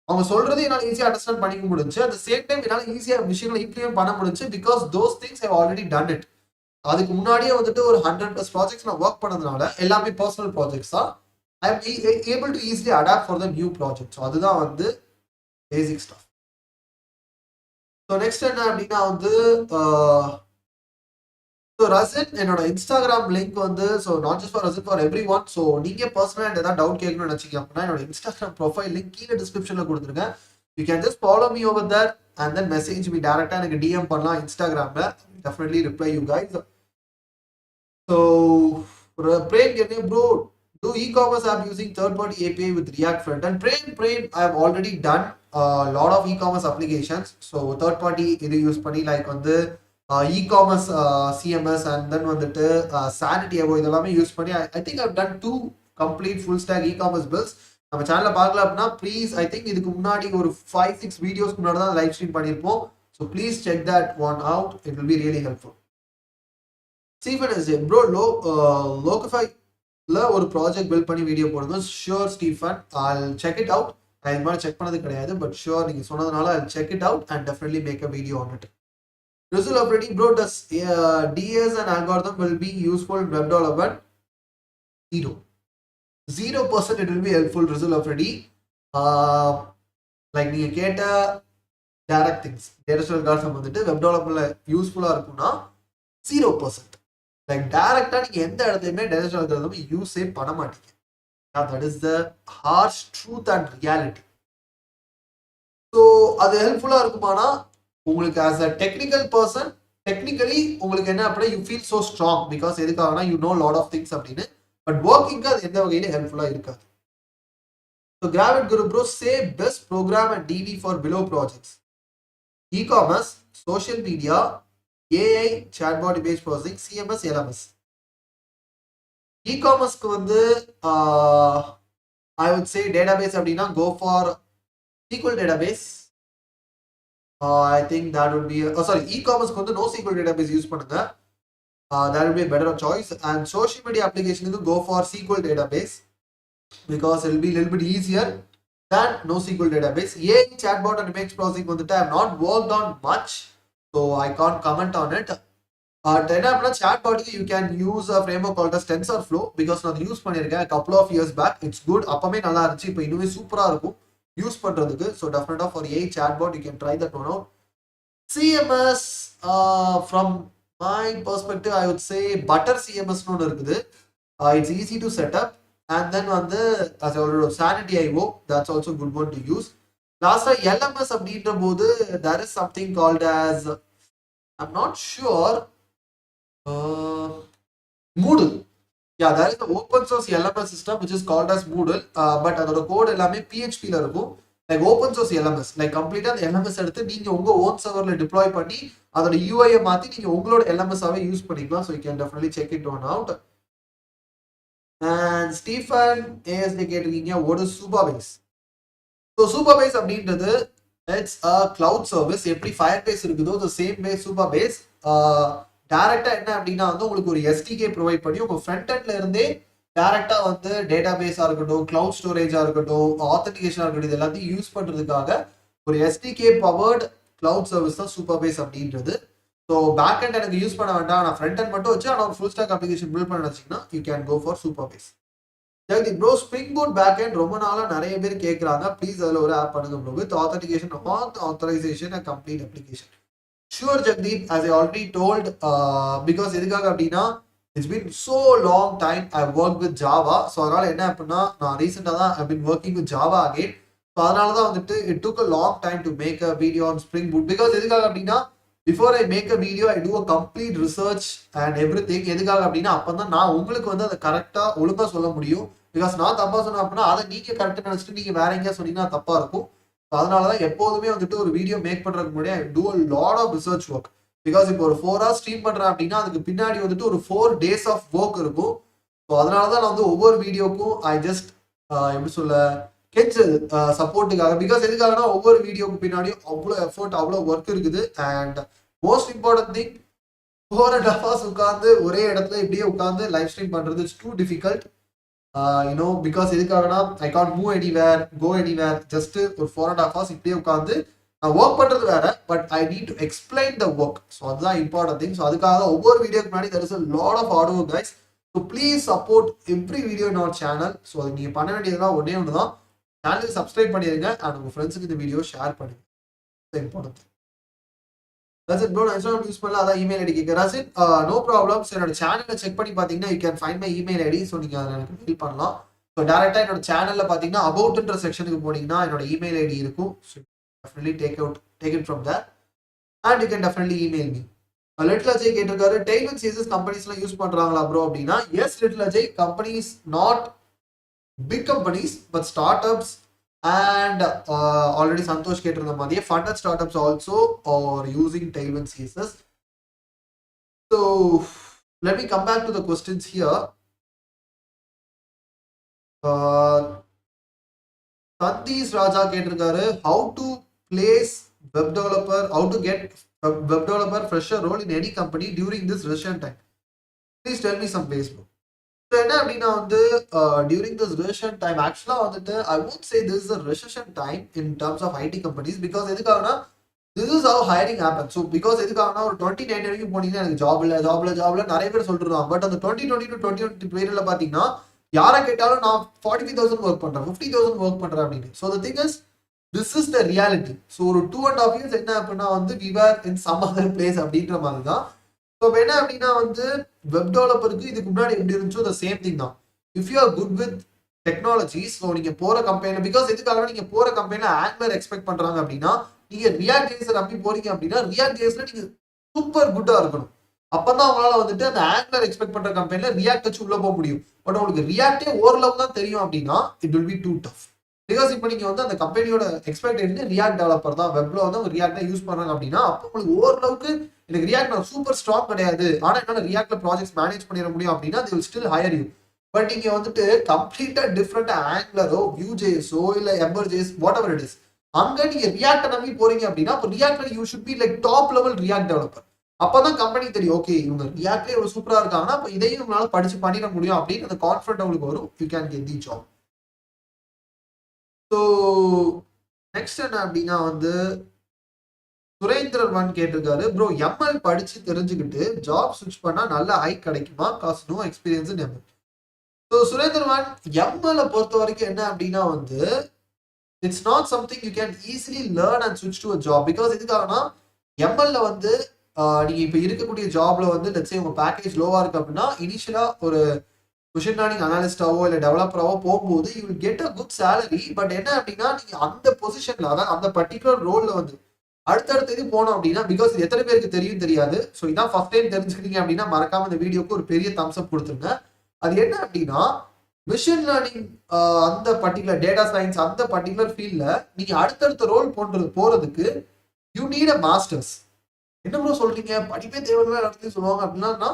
அவங்க சொல்றதை என்னால் ஈஸியா அண்டர்ஸ்டாண்ட் பண்ணிக்க முடிஞ்சு. அட் த சேம் டைம் என்னால் ஈஸியா விஷயங்களை இம்ப்ளிமெண்ட் பண்ண முடிஞ்சு because those things I already done it. அதுக்கு முன்னாடியே வந்துட்டு ஒரு 100+ ப்ராஜெக்ட்ஸ் நான் ஒர்க் பண்ணதுனால எல்லாமே பர்சனல் ப்ராஜெக்ட்ஸ் தான். I am able to easily adapt for the new project. So அதுதான் வந்து பேசிக் ஸ்டஃப். ஸோ நெக்ஸ்ட் என்ன அப்படின்னா வந்து ஸோ ரசன் என்னோட இன்ஸ்டாகிராம் லிங்க் வந்து so not just for Rasan for everyone. So நீங்க பர்சனலாக ஏதாவது டவுட் கேட்கணும்னு நினைச்சீங்க அப்படின்னா என்னோட இன்ஸ்டாகிராம் ப்ரொஃபைல் லிங்க் கீழே டிஸ்கிரிப்ஷன்ல கொடுத்துருக்கேன். You can just follow me over that and then message me டேரக்டா எனக்கு டிஎம் பண்ணலாம் இன்ஸ்டாகிராம்ல. Definitely reply you guys. So Prem, can you, bro, do e-commerce app using third-party API with React front? And Prem, I have already done a lot of e-commerce applications. So third-party இது use பண்ணி like வந்து e-commerce CMS and then வந்துட்டு Sanity இதெல்லாமே use பண்ணி I think I've done 2 complete full stack e-commerce builds. நம்ம சேனல்ல பார்க்கல அப்படின்னா ப்ளீஸ் ஐ திங்க் இதுக்கு முன்னாடி ஒரு 5-6 வீடியோஸ்க்கு முன்னாடி தான் லைவ் ஸ்ட்ரீம் பண்ணியிருப்போம். So please check that one out. It will be really helpful. Stephen is bro லோகஃபைல ஒரு ப்ராஜெக்ட் பில்ட் பண்ணி வீடியோ போடுங்க. Sure Stephen, I'll check it out. நான் இது மாதிரி செக் பண்ணது கிடையாது, பட் ஷுர் நீங்கள் சொன்னதுனால I'll check it out and definitely make a video on it. Result already bro, does DS and algorithm will be useful in web development? 0% it will be helpful. Result already like நீங்க கேட்ட direct things data structure algorithm வந்துட்டு web டெவலப்மென்ட்ல யூஸ்ஃபுல்லா இருக்கும்னா 0%. Like டைரக்டா நீங்க எந்த இடத்துலயுமே data structure algorithm யூஸே பண்ண மாட்டீங்க. that is the harsh truth and reality. So அது ஹெல்ப்ஃபுல்லா இருக்குமானா உங்களுக்கு as a technical person technically உங்களுக்கு என்ன அப்படின்னா you feel so strong because எதுக்காகனா you know lot of things அப்படின்னு. பட் ஒர்க்கிங்க்கு அது எந்த வகையில ஹெல்ப்ஃபுல்லா இருக்காது. ஸோ கிராவிட் குரு bro say best program and DB for below projects: e-commerce, social media, AI, chatbot based processing, CMS, LMS. இ-காமர்ஸ்க்கு வந்து ஐ வுட் சே டேட்டாபேஸ் அப்படின்னா go for SQL database. I think that would be e-commerce வந்து NoSQL database use பண்ணுங்க. That would be a better choice. And social media application go for SQL database because it will be a little bit easier than NoSQL database. AI chatbot and image processing வந்துட்டு I have not worked on much, so I can't comment on it. என்ன அப்படின்னா chatbot you can use a framework called as TensorFlow because நான் use பண்ணியிருக்கேன் a couple of years back. It's good. அப்பவே நல்லா இருந்துச்சு, இப்போ இன்னுமே சூப்பரா இருக்கும் யூஸ் பண்றதுக்கு. ஸோ டெஃபினட்டா for AI chatbot you can try that one out. CMS from my perspective I would say Butter CMS னு இருக்குது. It's easy to set up. And then வந்து as I already Sanity IO, that's also good one to use. Last LMS அப்படின்ற போது there is something called as I'm not sure Moodle. Yeah, there is the open source LMS system which is called as Moodle, but அதோட code எல்லாமே PHP ல இருக்கும். Like open source LMS, like கம்ப்ளீட்டா அந்த LMS எடுத்து நீங்க உங்க own சர்வர்ல deploy பண்ணி அதோட UI மாத்தி நீங்க உங்களோட LMS ஆவே யூஸ் பண்ணிக்கலாம். So you can definitely check it one out. And Stephen ASD கேட்டிருக்கீங்க what is Supabase? So Supabase அப்படின்றது it's a cloud service. எப்படி Firebase இருக்குதோ the same way Supabase டைரக்டா என்ன அப்படின்னா வந்து உங்களுக்கு ஒரு SDK ப்ரொவைட் பண்ணி உங்க ஃப்ரண்ட் எண்ட்ல இருந்தே டைரக்டா வந்து டேட்டாபேஸா இருக்கட்டும், கிளவுட் ஸ்டோரேஜா இருக்கட்டும், ஆத்தன்டிகேஷனா இருக்கட்டும், இது எல்லாத்தையும் யூஸ் பண்றதுக்காக ஒரு SDK பவர்ட் கிளவுட் சர்வீஸ் தான் சூப்பர்பேஸ் அப்படின்றது. ஸோ பேக் எண்ட் எனக்கு யூஸ் பண்ண வேண்டாம், நான் ஃப்ரண்ட் எண்ட் மட்டும் வச்சு ஆனால் ஒரு ஃபுல் ஸ்டாக் அப்ளிகேஷன் பில்ட் பண்ண வச்சிங்கன்னா you can go for Supabase. Jagdeep bro spring boot backend ரொம்ப நாளா நிறைய பேர் கேட்குறாங்க, ப்ளீஸ் அதில் ஒரு ஆப் பண்ணுங்க bro with authentication authorisation and complete application. Sure Jagdeep, as I already told, because எதுக்காக அப்படின்னா it's been so long time I've worked with Java. So அதனால என்ன அப்படின்னா நான் ரீசெண்டாக தான் I've been working with Java again. So அதனால தான் வந்துட்டு it took a long time to make a video on Spring Boot. Because எதுக்காக அப்படின்னா before I make a video I do a complete research and everything. எதுக்காக அப்படின்னா அப்போ தான் நான் உங்களுக்கு வந்து அதை கரெக்டாக ஒழுங்காக சொல்ல முடியும். பிகாஸ் நான் தப்பாக சொன்னேன் அப்படின்னா அதை நீங்கள் கரெக்டாக நினச்சிட்டு நீங்கள் வேற எங்கேயா சொன்னீங்கன்னா தப்பாக இருக்கும். அதனால தான் எப்போதுமே வந்துட்டு ஒரு வீடியோ மேக் பண்றதுக்கு முன்னாடி I do a lot of research work. Because இப்போ ஒரு 4 hours ஸ்ட்ரீம் பண்றேன் அப்படின்னா அதுக்கு பின்னாடி வந்துட்டு ஒரு 4 days ஆஃப் ஒர்க் இருக்கும். ஸோ அதனால தான் நான் வந்து ஒவ்வொரு வீடியோக்கும் ஐ ஜஸ்ட் எப்படி சொல்ல கெஞ்சல் சப்போர்ட்டுக்காக. பிகாஸ் எதுக்காகனா ஒவ்வொரு வீடியோக்கு பின்னாடியும் அவ்வளோ எஃபோர்ட், அவ்வளோ ஒர்க் இருக்குது. And most important thing 4.5 hours உட்காந்து ஒரே இடத்துல இப்படியே உட்காந்து லைவ் ஸ்ட்ரீம் பண்றது இட்ஸ் டூ டிஃபிகல்ட். பிகாஸ் எதுக்காகனா I can't move anywhere, go anywhere. Just ஒரு 4.5 hours இப்படியே உட்காந்து நான் ஒர்க் பண்றது வேற, but I need to explain the work. So அதுதான் இம்பார்ட்டன்ட் திங். ஸோ அதுக்காக ஒவ்வொரு வீடியோக்கு முன்னாடி there is a lot of hard work guys. So please support every video in our channel. So அது நீங்கள் பண்ண வேண்டியதுதான் ஒன்னே ஒன்று தான், சேனலுக்கு சப்ஸ்கிரைப் பண்ணிடுங்க அண்ட் உங்கள் ஃப்ரெண்ட்ஸுக்கு இந்த வீடியோ ஷேர் பண்ணுங்க. இம்பார்ட்டன்ட். ரசித் ப்ரோ நான் இன்ஸ்டாகிராம் யூஸ் பண்ணல, அதான் இமெயில் ஐடி கேட்க. Rashid no problem. ஸோ என்னோட சேனலை செக் பண்ணி பார்த்தீங்கன்னா you can find my email ID. So நீங்கள் அதை எனக்கு ஃபில் பண்ணலாம். ஸோ டேரெக்டாக என்னோட சேனலில் பார்த்தீங்கன்னா அபவுட்ன்ற செக்ஷனுக்கு போனீங்கன்னா என்னோட இமெயில் ஐடி இருக்கும். So definitely take it from there and you can definitely email me. Little Ajay கேட்டிருக்காரு டெய்லர் சீசஸ் கம்பெனிஸ்லாம் யூஸ் பண்றாங்களா ப்ரோ அப்படின்னா yes little Ajay companies not big companies but startups and already Santosh கேட்டிருந்த மாதிரியே funded startups also are using tailwind CSS. So let me come back to the questions here. Satish Raja கேட்டிருக்காரு how to place web developer, how to get a web developer fresher role in any company during this recession time. Please tell me some place bro. என்ன அப்படின்னா வந்து during this resin time ஆக்சுவலாக வந்துட்டு I would say this is a recession time in terms of IT companies because எதுக்காகனா this is how hiring happen so because எதுக்காகனா ஒரு 2019 வரைக்கும் போனீங்கன்னா எனக்கு ஜாப்ல நிறைய பேர் சொல்லிருவாங்க பட் அந்த 2020 to 2020 பீரியட்ல பார்த்தீங்கன்னா யாரை கேட்டாலும் நான் 45,000 ஒர்க் பண்றேன் 50,000 ஒர்க் பண்றேன் அப்படின்னு so the thing is this is the reality so ஒரு 2.5 years என்ன அப்படின்னா வந்து we are in some other place அப்படின்ற மாதிரி தான் ஸோ என்ன அப்படின்னா வந்து வெப் டெவலப்பருக்கு இதுக்கு முன்னாடி எப்படி இருந்துச்சோ த சேம் திங் தான் if you are good with technologies so நீங்க போற கம்பெனில பிகாஸ் எதுக்காக நீங்க போற கம்பெனில ஆங்குலர் எக்ஸ்பெக்ட் பண்றாங்க அப்படின்னா நீங்க ரியாக்ட் டேஸ் நம்பி போறீங்க அப்படின்னா ரியாக்ட் டேஸ்ல நீங்க சூப்பர் குட்டா இருக்கணும் அப்பதான் உங்களால வந்துட்டு அந்த ஆங்குலர் எக்ஸ்பெக்ட் பண்ற கம்பெனில ரியாக்ட் வச்சு உள்ள போக முடியும் பட் உங்களுக்கு ரியாக்டே ஓரளவு தான் தெரியும் அப்படின்னா it will be too tough because இப்போ நீங்க வந்து அந்த கம்பெனியோட எக்ஸ்பெக்டேஷன் ரியாக்ட் டெவலப்பர் தான் வெப்ல வந்து அவங்க ரியாக்டா யூஸ் பண்றாங்க அப்படின்னா அப்போ உங்களுக்கு ஓரளவுக்கு எனக்கு ரியாக்ட் நான் சூப்பர் ஸ்ட்ராங் கிடையாது ஆனா என்னால ரியாக்ட்ல ப்ராஜெக்ட்ஸ் மேனேஜ் பண்ணிட முடியும் அப்படின்னா they will still hire you but நீங்க வந்துட்டு கம்ப்ளீட்டா டிஃப்ரெண்ட் ஆங்குலரோ வியூ ஜேஸோ இல்ல Ember JS whatever it is அங்க நீங்க ரியாக்ட் நம்பி போறீங்க அப்படின்னா அப்போ ரியாக்ட்ல you should be like top level React developer அப்பதான் கம்பெனி தெரியும் ஓகே இவங்க ரியாக்ட்ல இவ்வளவு சூப்பரா இருக்காங்கன்னா அப்ப இதையும் உங்களால படிச்சு பண்ணிட முடியும் அப்படின்னு அந்த கான்ஃபிடன்ட் உங்களுக்கு வரும் you can get the job so next என்ன அப்படின்னா வந்து சுரேந்திரன் ஒன் கேட்டிருக்காரு ப்ரோ எம்எல் படிச்சு தெரிஞ்சுக்கிட்டு ஜாப் ஸ்விட்ச் பண்ணா நல்ல ஹைக் கிடைக்குமா காசு no experience in ML so Surendran one எம்எல்ல பொறுத்த வரைக்கும் என்ன அப்படின்னா வந்து it's not something you can easily learn and ஸ்விட்ச் டு அ ஜாப் பிகாஸ் எதுக்காகனா எம்எல்ல வந்து நீங்க இப்ப இருக்கக்கூடிய ஜாப்ல வந்து லெட்ஸ் சே உங்க பேக்கேஜ் லோவா இருக்கு அப்படின்னா இனிஷியலா ஒரு மிஷின் லேர்னிங் அனாலிஸ்டாவோ இல்லை டெவலப்பராவோ போகும்போது you will get a good salary but என்ன அப்படின்னா நீங்க அந்த பொசிஷன்ல அதாவது அந்த பர்டிகுலர் ரோல்ல வந்து அடுத்தடுத்த இது போனோம் அப்படின்னா பிகாஸ் இது எத்தனை பேருக்கு தெரியும் தெரியாது ஸோ இதான் ஃபர்ஸ்ட் டைம் தெரிஞ்சுக்கிட்டீங்க அப்படின்னா மறக்காம இந்த வீடியோக்கு ஒரு பெரிய தம்ஸ் அப் கொடுத்துருங்க அது என்ன அப்படின்னா மிஷின் லேர்னிங் அந்த பர்டிகுலர் டேட்டா சயின்ஸ் அந்த பர்டிகுலர் ஃபீல்ட்ல நீங்க அடுத்தடுத்த ரோல் போறதுக்கு யூ நீட் அ மாஸ்டர்ஸ் என்ன ப்ரோ சொல்றீங்க படிப்பே தேவையில்லை இடத்துலையும் சொல்லுவாங்க அப்படின்னா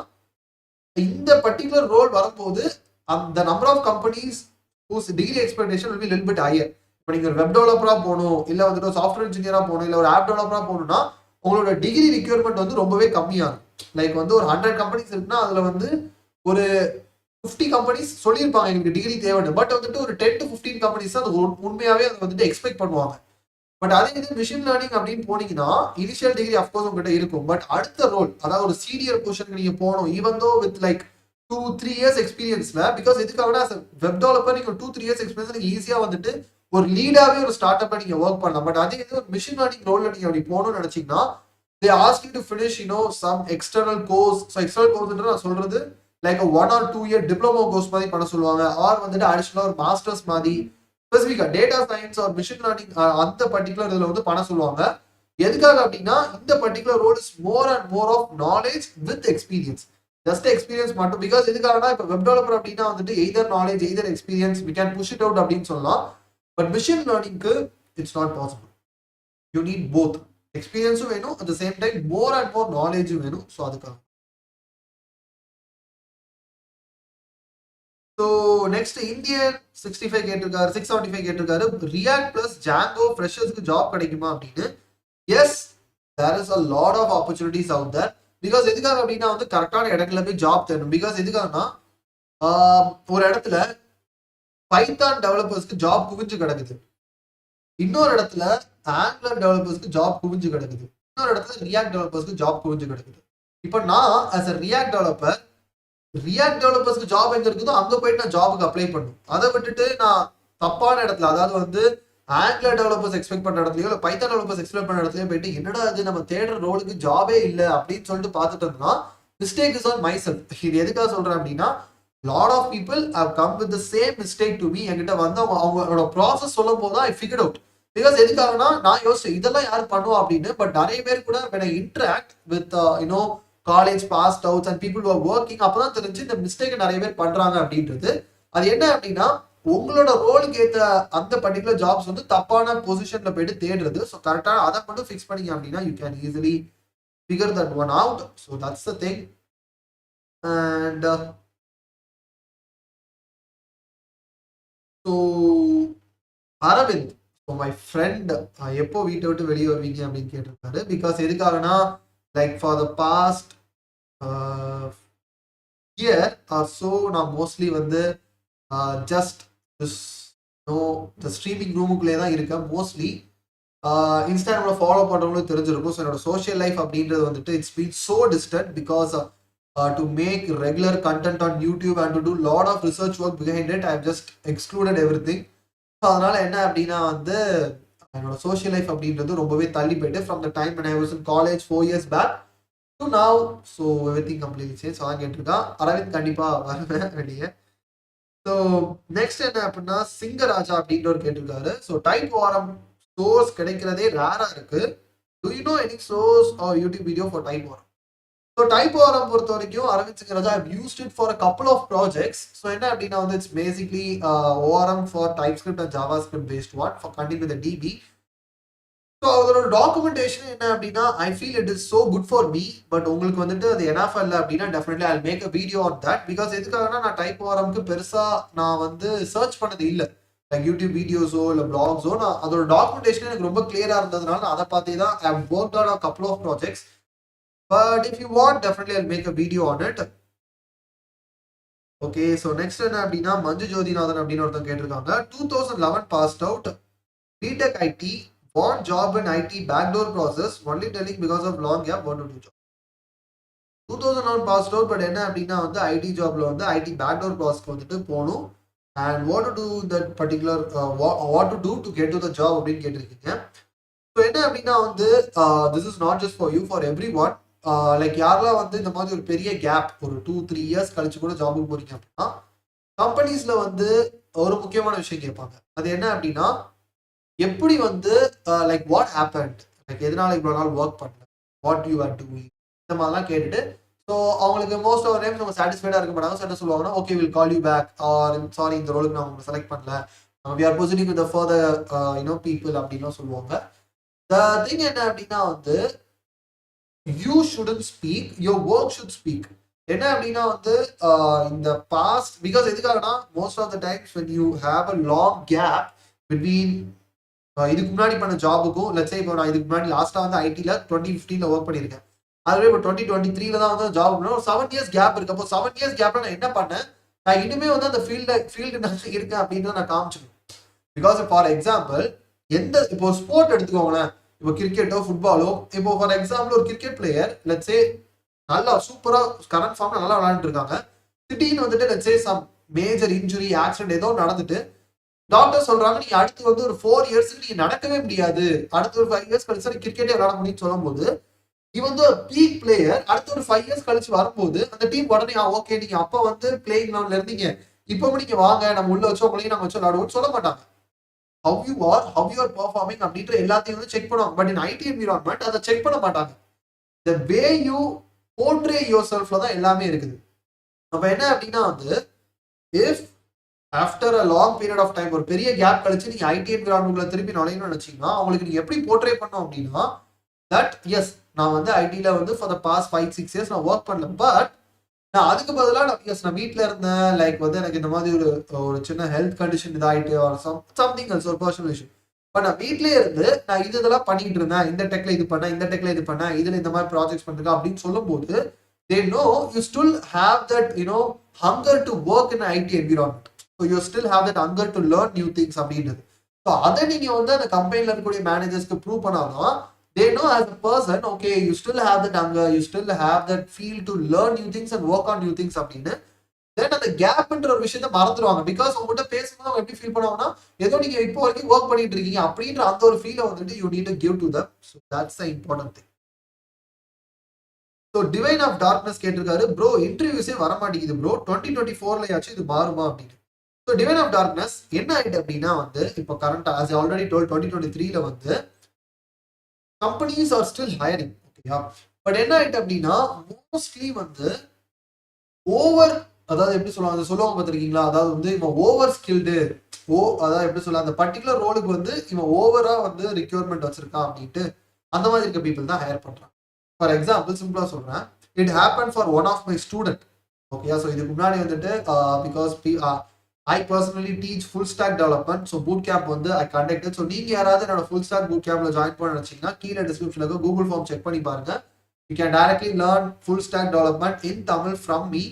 இந்த பர்டிகுலர் ரோல் வரும்போது அந்த number of companies whose degree expectation will be little bit higher இப்போ நீங்க ஒரு வெப் டெவலப்பரா போகணும் இல்ல வந்துட்டு ஒரு சாஃப்ட்வேர் இன்ஜினியரா போகணும் இல்ல ஒரு ஆப் டெவலப்பரா போகணும்னா உங்களோட டிகிரி ரிக்யர்மெண்ட் வந்து ரொம்பவே கம்மியாகும் லைக் வந்து ஒரு 100 கம்பெனிஸ் இருக்குன்னா அதுல வந்து ஒரு 50 கம்பெனிஸ் சொல்லியிருப்பாங்க எனக்கு டிகிரி தேவைன்னு பட் வந்துட்டு ஒரு 10 to 15 கம்பெனிஸ் அது உண்மையாவே அதை வந்துட்டு எக்ஸ்பெக்ட் பண்ணுவாங்க பட் அதே இது மிஷின் லேர்னிங் அப்படின்னு போனீங்கன்னா இனிஷியல் டிகிரி அஃப்கோர்ஸ் உங்ககிட்ட இருக்கும் பட் அடுத்த ரோல் அதாவது ஒரு சீனியர் பொசிஷனுக்கு நீங்க போகணும் even though with like 2-3 years எக்ஸ்பீரியன்ஸ்ல பிகாஸ் எதுக்காகனா வெப் டெவலப்பர் நீங்க 2-3 years எக்ஸ்பீரியன்ஸ் நீங்க ஈஸியா வந்துட்டு ஒரு லீடாவே ஒரு ஸ்டார்ட் அப்ல நீங்க ஒர்க் பண்ணலாம் பட் அதே இது ஒரு மிஷின் லேர்னிங் ரோல்ல நீங்க அப்படி போகணும்னு நினைச்சீங்கன்னா they ask you to finish some external course so external course நான் சொல்றது like 1 or 2 year diploma course மாதிரி பண்ண சொல்லுவாங்க ஆர் வந்துட்டு அடிஷனலா ஒரு மாஸ்டர்ஸ் மாதிரி ஸ்பெசிஃபிக்கா data science or machine learning அந்த பர்டிகுலர் இதுல வந்து பண்ண சொல்லுவாங்க எதுக்காக அப்படின்னா இந்த particular role is more and more of knowledge with experience just experience மட்டும் பிகாஸ் எதுக்காகனா இப்போ வெப் டெவலப்பர் அப்படின்னா வந்துட்டு either knowledge either experience we can push it out அப்படின்னு சொல்லலாம் பட் மிஷின் லேர்னிங்க்கு it's not possible you need both எக்ஸ்பீரியன்ஸும் வேணும் at the same time more and more நாலேஜும் வேணும் ஸோ அதுக்காக ஸோ நெக்ஸ்ட் இந்தியன் 65 கேட்டிருக்காரு 675 கேட்டிருக்காரு ரியாக்ட் பிளஸ் ஜாங்கோ ஃப்ரெஷர்ஸ்க்கு ஜாப் கிடைக்குமா அப்படின்னு yes there is a lot of opportunities out there because எதுக்காக அப்படின்னா வந்து கரெக்டான இடத்துல போய் ஜாப் தேடணும் பிகாஸ் எதுக்காகனா ஒரு இடத்துல பைத்தான் டெவலப்பர்ஸ்க்கு ஜாப் குவிஞ்சு கிடக்குது இன்னொரு இடத்துல ஆங்குலர் டெவலப்பர்ஸ்க்கு ஜாப் குவிஞ்சு கிடக்குது இன்னொரு இடத்துல ரியாக்ட் டெவலப்பர்ஸ்க்கு ஜாப் குவிஞ்சு கிடக்குது இப்போ நான் ஆஸ் அ ரியாக்ட் டெவலப்பர்ஸ்க்கு ஜாப் எங்க இருக்குதோ அங்க போயிட்டு நான் ஜாபுக்கு அப்ளை பண்ணும் அதை விட்டுட்டு நான் தப்பான இடத்துல அதாவது வந்து ஆங்குலர் டெவலப்பர்ஸ் எக்ஸ்பெக்ட் பண்ற இடத்துலயோ இல்லை பைத்தான் டெவலப்பர்ஸ் எக்ஸ்பெக்ட் பண்ற இடத்துலயோ போயிட்டு என்னடா அது நம்ம தேடுற ரோலுக்கு ஜாபே இல்லை அப்படின்னு சொல்லிட்டு பார்த்துட்டு இருந்தோம்னா mistake is on my self இது எதுக்காக சொல்றேன் அப்படின்னா lot of people have come with the same mistake to me என்கிட்ட வந்து அவங்களோட ப்ராசஸ் சொல்லும் போது தான் ஐ ஃபிகர்ட் அவுட் பிகாஸ் எதுக்காகனா நான் யோசிச்சேன் இதெல்லாம் யாரு பண்ணுவா அப்படின்னு பட் நிறைய பேர் கூட when I interact with college passed outs and people are working அப்பதான் தெரிஞ்சு இந்த மிஸ்டேக் நிறைய பேர் பண்றாங்க அப்படின்றது. அது என்ன அப்படின்னா உங்களோட ரோலுக்கு ஏற்ற அந்த பர்டிகுலர் ஜாப்ஸ் வந்து தப்பான பொசிஷன்ல போயிட்டு தேடுறது. ஸோ கரெக்டாக அதை மட்டும் ஃபிக்ஸ் பண்ணீங்க அப்படின்னா you can easily figure that one out. So that's the thing. And so Aravind, my friend, எப்போ வீட்டை விட்டு வெளியே வருவீங்க அப்படின்னு கேட்டிருக்காரு. பிகாஸ் எதுக்காகனா like for the past year or so நான் மோஸ்ட்லி வந்து ஜஸ்ட் நோ த ஸ்ட்ரீமிங் ரூமுக்குள்ளே தான் இருக்கேன் மோஸ்ட்லி. இன்ஸ்டாகிராம்ல ஃபாலோ பண்ணுறவங்களும் தெரிஞ்சிருக்கும். ஸோ என்னோட சோஷியல் லைஃப் அப்படின்றது வந்துட்டு it's been so distant because to make regular content on YouTube and to do lot of research work behind it I just excluded everything. So அதனால என்ன அப்படின்னா வந்து என்னோட சோஷியல் லைஃப் அப்படின்றது ரொம்பவே தள்ளி போயிட்டு from the time when I was in college 4 years back to now. So everything completely changed. So கேட்டிருக்கான் அரவிந்த், கண்டிப்பாக வருவேன் வெளியே. ஸோ நெக்ஸ்ட் என்ன அப்படின்னா சிங்கராஜா அப்படின்றவர் கேட்டிருக்காரு. ஸோ டைப் வாரம் சோர்ஸ் கிடைக்கிறதே ரேரா இருக்கு. Do you know any source or YouTube video for TypeORM? So TypeORM பொறுத்த வரைக்கும் Aravind Singaraja I used it for a couple of projects. So என்ன அப்படின்னா வந்து it's basically ORM for TypeScript and JavaScript based one for connecting with DB. So அதோட documentation என்ன அப்படின்னா I feel it is so good for me. But உங்களுக்கு வந்துட்டு அது enough இல்லை அப்படின்னா definitely I make a video on that. Because எதுக்காகனா நான் டைப் வாரம்க்கு பெருசா நான் வந்து சர்ச் பண்ணது இல்லை. லைக் யூடியூப் வீடியோஸோ இல்லை பிளாக்ஸோ நான் அதோட டாக்குமெண்டேஷன் எனக்கு ரொம்ப கிளியரா இருந்ததுனால நான் அதை பார்த்தே தான் I have worked on a couple of projects. But if you want definitely I make a video on it. Okay, so next என்ன அப்படின்னா மஞ்சு ஜோதிநாதன் அப்படின்னு ஒருத்தன் கேட்டிருக்காங்க. 2011 passed out, BTech IT, want job in IT backdoor process, only telling because of long gap want to do job. 2011 passed out, but என்ன அப்படின்னா வந்து ID ஜாப்ல வந்து ஐடி பேக்டோர் ப்ராசஸ்க்கு வந்துட்டு போகணும். and what to do that particular what to do to get to the job அப்படின்னு கேட்டிருக்கீங்க. So என்ன அப்படின்னா வந்து this is not just for you, for everyone. Like யாரெல்லாம் வந்து இந்த மாதிரி ஒரு பெரிய கேப் ஒரு 2-3 இயர்ஸ் கழிச்சு கூட ஜாபுக்கு போறீங்க அப்படின்னா கம்பெனிஸ்ல வந்து ஒரு முக்கியமான விஷயம் கேட்பாங்க. அது என்ன அப்படின்னா எப்படி வந்து லைக் வாட் ஹேப்பன்ட், லைக் எதனால இவ்வளோ நாள் ஒர்க் பண்ணல, வாட் யூ ஆர் டூயிங், இந்த மாதிரிலாம் கேட்டுட்டு ஸோ அவங்களுக்கு மோஸ்ட் ஆஃப் டைம் நம்ம சாட்டிஸ்ஃபைடாக இருக்க மாட்டாங்க. ஸோ என்ன சொல்லுவாங்கன்னா okay will call you back or sorry இந்த ரோலுக்கு நான் உங்களை செலக்ட் பண்ணல, we are proceeding with further people அப்படின்லாம் சொல்லுவாங்க. த திங் என்ன அப்படின்னா வந்து you shouldn't speak, your work should speak. என்ன அப்படின்னா வந்து இந்த பாஸ்ட் பிகாஸ் எதுக்காகனா most of the times when you have a long gap between இதுக்கு முன்னாடி பண்ண ஜாபுக்கும் லட்சே இப்போ நான் இதுக்கு முன்னாடி லாஸ்ட்டாக வந்து ஐடியில் 2015 ஒர்க் பண்ணியிருக்கேன். அதுவே இப்போ 2023 தான் வந்து ஜாப் பண்ணணும். 7 இயர்ஸ் கேப் இருக்கு. அப்போ 7 இயர்ஸ் கேப்ல நான் என்ன பண்ணேன், நான் இனிமே வந்து அந்த ஃபீல்டு நான் இருக்கேன் அப்படின்னு நான் காமிச்சிக்கணும். பிகாஸ் ஃபார் எக்ஸாம்பிள் எந்த இப்போ ஸ்போர்ட் எடுத்துக்கோங்களேன், இப்போ கிரிக்கெட்டோ ஃபுட்பாலோ, இப்போ ஃபார் எக்ஸாம்பிள் ஒரு கிரிக்கெட் பிளேயர் லட்சே நல்லா சூப்பரா கரண்ட் ஃபார்ம்ல நல்லா விளையாண்டுட்டு இருக்காங்க. திடீர்னு வந்துட்டு லட்சே சம் மேஜர் இன்ஜுரி ஆக்சிடென்ட் ஏதோ நடந்துட்டு டாக்டர் சொல்றாங்க நீங்க அடுத்து வந்து ஒரு 4 இயர்ஸ்க்கு நீங்க நடக்கவே முடியாது, அடுத்து ஒரு 5 இயர்ஸ் கழிச்சு கிரிக்கெட்டே விளையாட முடியும்னு சொல்லும் போது இவன் வந்து ஒரு பீக் பிளேயர் அடுத்து ஒரு 5 இயர்ஸ் கழிச்சு வரும்போது அந்த டீம் உடனே ஓகே நீங்க அப்ப வந்து பிளேயிங் கிரவுண்ட்ல இருந்தீங்க, இப்போ நீங்க வாங்க நம்ம உள்ள வச்சோம் உங்களையும் நாங்க வச்சு விளையாடுவோம்னு சொல்ல மாட்டாங்க. how you are performing அப்படின்ற எல்லாத்தையும் வந்து செக் பண்ணுவாங்க. பட் இன் ஐடி என்விரான்மெண்ட் அதை செக் பண்ண மாட்டாங்க. the way you portray yourselfல தான் எல்லாமே இருக்குது. அப்ப என்ன அப்படின்னா வந்து if after a long period of time ஒரு பெரிய கேப் கழிச்சு நீங்க ஐடி என்விரான்மெண்ட்ல திருப்பி நுழையணும்னு நினைச்சீங்கன்னா அவங்களுக்கு நீங்க எப்படி போர்ட்ரே பண்ணோம் அப்படின்னா தட் எஸ் நான் வந்து ஐடியில வந்து ஃபார் த பாஸ்ட் 5-6 இயர்ஸ் நான் ஒர்க் பண்ணல, பட் நான் அதுக்கு பதிலாக நான் வீட்டில் இருந்தேன், லைக் வந்து எனக்கு இந்த மாதிரி ஒரு சின்ன ஹெல்த் கண்டிஷன் இதாயிட்டு சம்திங் எல்ஸ் ஒரு பர்சனல் இஷ்யூ, பட் நான் வீட்லயே இருந்து நான் இதெல்லாம் பண்ணிட்டு இருந்தேன், இந்த டெக்ல இது பண்ணேன், இந்த டெக்ல இது பண்ணேன், இதுல இந்த மாதிரி ப்ராஜெக்ட்ஸ் பண்ணிருக்கேன் அப்படின்னு சொல்லும் போது they know you still have that hunger to work in an IT environment. So you still have that hunger to learn new things அப்படின்றது. ஸோ அதை நீங்க வந்து அந்த கம்பெனில இருக்கக்கூடிய மேனேஜர்ஸ்க்கு ப்ரூவ் பண்ணாதான் they know as a person okay you still have that hunger, you still have that feel to learn new things and work on new things அப்படின்னு தென் அந்த கேப்ன்ற ஒரு விஷயத்த மறந்துடுவாங்க. பிகாஸ் உங்ககிட்ட பேசும்போது அவங்க எப்படி ஃபீல் பண்ணுவாங்கன்னா ஏதோ நீங்க இப்போ வரைக்கும் ஒர்க் பண்ணிட்டு இருக்கீங்க அப்படின்ற அந்த ஒரு ஃபீலை வந்துட்டு you need to give to them. So that's the important thing. So divine of darkness கேட்டிருக்காரு, ப்ரோ இன்டர்வியூஸே வர மாட்டேங்குது ப்ரோ 2024லயாச்சும் இது மாறுமா அப்படின்னு. ஸோ டிவைன் ஆஃப் டார்க்னஸ் என்ன ஆயிட்டு அப்படின்னா வந்து இப்போ கரண்டா as I already told 2023ல வந்து கம்பெனிஸ் ஆர் ஸ்டில் ஹையரிங். ஓகேயா, பட் என்ன ஆயிட்டு அப்படின்னா மோஸ்ட்லி வந்து ஓவர், அதாவது எப்படி சொல்லுவாங்க சொல்லுவாங்க பார்த்துருக்கீங்களா, அதாவது வந்து இவன் ஓவர் ஸ்கில்டு, அதாவது எப்படி சொல்ல அந்த பர்டிகுலர் ரோலுக்கு வந்து இவன் ஓவரா வந்து ரிக்யூர்மெண்ட் வச்சிருக்கான் அப்படின்ட்டு அந்த மாதிரி இருக்க பீப்புள் தான் ஹையர் பண்றான். ஃபார் எக்ஸாம்பிள் சிம்பிளா சொல்றேன், it happen for one of my student. Okay, so இதுக்கு முன்னாடி வந்துட்டு because I personally teach full stack development. So boot camp வந்து ஐ கண்டக்டட். ஸோ நீங்க யாராவது என்னோட ஃபுல் ஸ்டாக் பூட் கேம்ப்ல ஜாயின் பண்ண நினைச்சீங்கன்னா கீழே டிஸ்கிரிப்ஷன்ல இருக்க கூகுள் ஃபார்ம் செக் பண்ணி பாருங்க. You can directly learn full stack development in Tamil from me.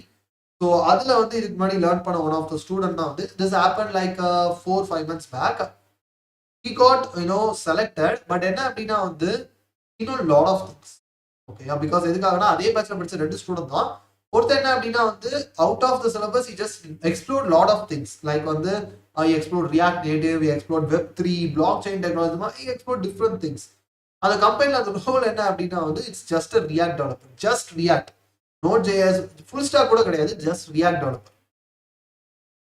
So அதில் வந்து இதுக்கு முன்னாடி லேர்ன் பண்ண ஒன் ஆஃப் த ஸ்டூடெண்ட் தான் வந்து this happen like 4-5 months back. He got selected. But என்ன அப்படின்னா வந்து lot of things. Okay, because எதுக்காகனா அதே பேட்ச்ல படிச்ச 2 ஸ்டூடெண்ட் தான். ஒருத்தர் என்ன அப்படின்னா வந்து out of the syllabus he just explored lot of things like வந்து he explored React Native, he explored Web3, blockchain technology, he explored different things. அந்த கம்பெனில அந்த ரோல் என்ன அப்படின்னா வந்து it's just React developer, just React, Node JS, full stack கூட கிடையாது, just React developer.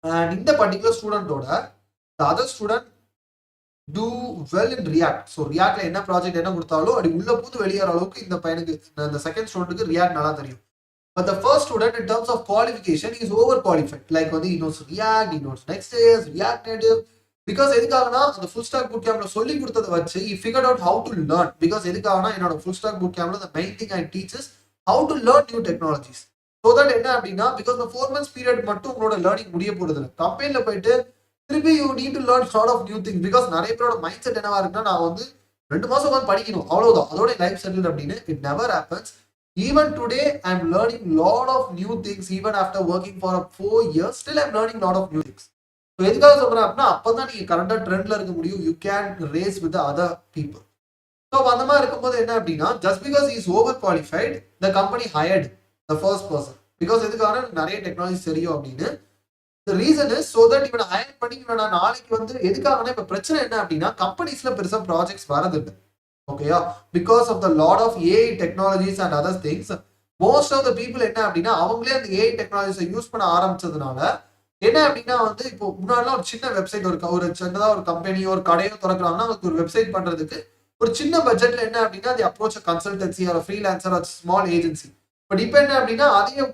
And இந்த பர்டிகுலர் ஸ்டூடெண்டோட the other student do well in React. So ரியாக்ட்ல என்ன ப்ராஜெக்ட் என்ன கொடுத்தாலும் அப்படி உள்ள போது வெளியேற அளவுக்கு இந்த பையனுக்கு, இந்த செகண்ட் ஸ்டூடெண்ட்டுக்கு ரியாக்ட் நல்லா தெரியும். But the first student, in terms of qualification, he is overqualified. Like வந்து he knows React, he knows Next.js, React Native. Because எதுக்காகனா அந்த full stack bootcampல சொல்லி கொடுத்ததை வச்சு he figured out how to learn. Because எதுக்காகனா என்னோட full stack bootcampல the main thing I teach is how to learn new technologies. So that என்ன அப்படின்னா because the 4 months period மட்டும் உங்களோட லேர்னிங் முடிய போறது இல்லை. கம்பெனில போயிட்டு திருப்பி you need to learn lot of new things. Because நிறைய பேரோட மைண்ட் செட் என்னவா இருக்குன்னா நான் வந்து 2 மாசம் உட்காந்து படிக்கணும் அவ்வளவுதான், அதோட லைஃப் செட்டில் அப்படின்னு. It never happens. Even today, I'm learning lot of new things. Even after working for 4 years, still I'm learning lot of new things. So எதுக்காக சொல்றேன் அப்படின்னா அப்பதான் நீங்க கரெக்டா ட்ரெண்ட்ல இருக்க முடியும். You can race with the other people. So அந்த மாதிரி இருக்கும்போது என்ன அப்படின்னா just because he is overqualified, the company hired the first person. Because எதுக்காக நிறைய டெக்னாலஜி தெரியும் அப்படின்னு. The reason is so that இவனை ஹையர் பண்ணி இவனை நாளைக்கு வந்து எதுக்காகனா இப்ப பிரச்சனை என்ன அப்படின்னா கம்பெனிஸ்ல பெருசா ப்ராஜெக்ட்ஸ் வரதில்லை. Okay, yeah. Because of the lot of AI technologies and other things, most of the people என்ன அப்படின்னா அவங்களே அந்த AI டெக்னாலஜிஸை யூஸ் பண்ண ஆரம்பிச்சதுனால என்ன அப்படின்னா வந்து இப்போ முன்னாடிலாம் ஒரு சின்ன வெப்சைட் ஒரு சின்னதா ஒரு கம்பெனி ஒரு கடையோ திறக்கிறாங்கன்னா அதுக்கு ஒரு வெப்சைட் பண்றதுக்கு ஒரு சின்ன பட்ஜெட்ல என்ன அப்படின்னா அது அப்ரோச் கன்சல்டன்சி ஒரு ஃப்ரீலான்சர் ஒரு ஸ்மால் ஏஜென்சி. பட் இப்போ என்ன அப்படின்னா அதையும்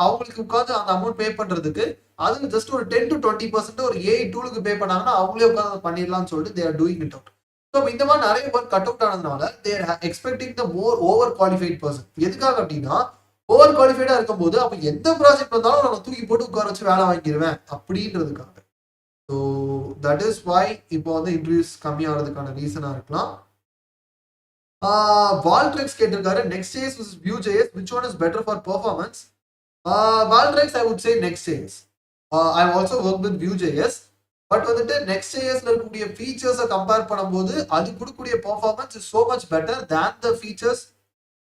அவங்களுக்கு உட்காந்து அந்த அமௌண்ட் பே பண்றதுக்கு அதுக்கு ஜஸ்ட் ஒரு 10 to 20% ஒரு AI டூலுக்கு பே பண்ணாங்கன்னா அவங்களே உட்காந்து பண்ணிடலாம்னு சொல்லிட்டு they are doing it out. So இந்த மாதிரி நிறைய பேர் கட் அவுட் ஆனதுனால தேர் எக்ஸ்பெக்டிங் த மோர் ஓவர் குவாலிஃபைட் பர்சன். எதுக்காக அப்படின்னா ஓவர் குவாலிஃபைடா இருக்கும்போது அப்போ எந்த ப்ராஜெக்ட் வந்தாலும் நான் தூக்கி போட்டு உட்கார வச்சு வேலை வாங்கிடுவேன் அப்படின்றதுக்காக. ஸோ தட் இஸ் வை இப்போ வந்து இன்டர்வியூஸ் கம்மியாகிறதுக்கான ரீசனா இருக்கலாம். வால்ட்ரெக்ஸ் கேட்டிருக்காரு Next.js versus Vue.js, which one is better for performance? Valtrex I would say Next.js. I've also worked with Vue.js. But வந்துட்டு Next.jsல இருக்கக்கூடிய ஃபீச்சர்ஸை கம்பேர் பண்ணும்போது அது கொடுக்கக்கூடிய performance is so much better than the features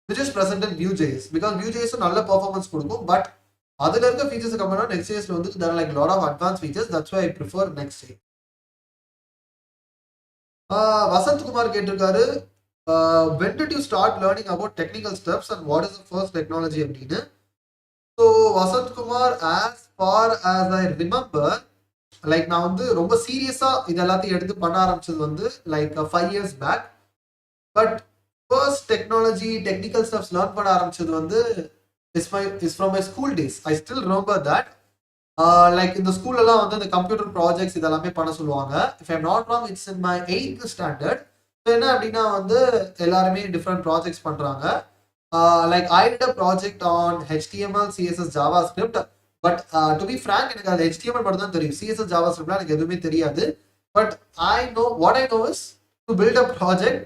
which is present in Vue.js. Because Vue.js நல்ல performance கொடுக்கும், but அதுல இருக்க features compare பண்ணா Next.jsல வந்து there like lot of advance features. That's why I prefer Next.js. Vasanth Kumar கேட்டிருக்காரு when did you start learning about technical steps and what is the first technology அப்படின்னு. So Vasanth Kumar as far as I remember like நான் வந்து ரொம்ப சீரியஸா இது எல்லாத்தையும் எடுத்து பண்ண ஆரம்பிச்சது வந்து like 5 years back. But first technical stuffs learn பண்ண ஆரம்பிச்சது வந்து is from my school days. I still remember that. Like இந்த ஸ்கூல்லலாம் வந்து இந்த கம்ப்யூட்டர் ப்ராஜெக்ட்ஸ் இதெல்லாமே பண்ண சொல்லுவாங்க. If I'm not wrong it's in my 8th standard. என்ன அப்படின்னா வந்து எல்லாருமே டிஃப்ரெண்ட் ப்ராஜெக்ட்ஸ் பண்றாங்க. Like I did a project on HTML, CSS, JavaScript. But to be frank எனக்கு அது HTML மட்டும் தான் தெரியும். CSS, JavaScript எனக்கு எதுவுமே தெரியாது. But what I know is to build a project.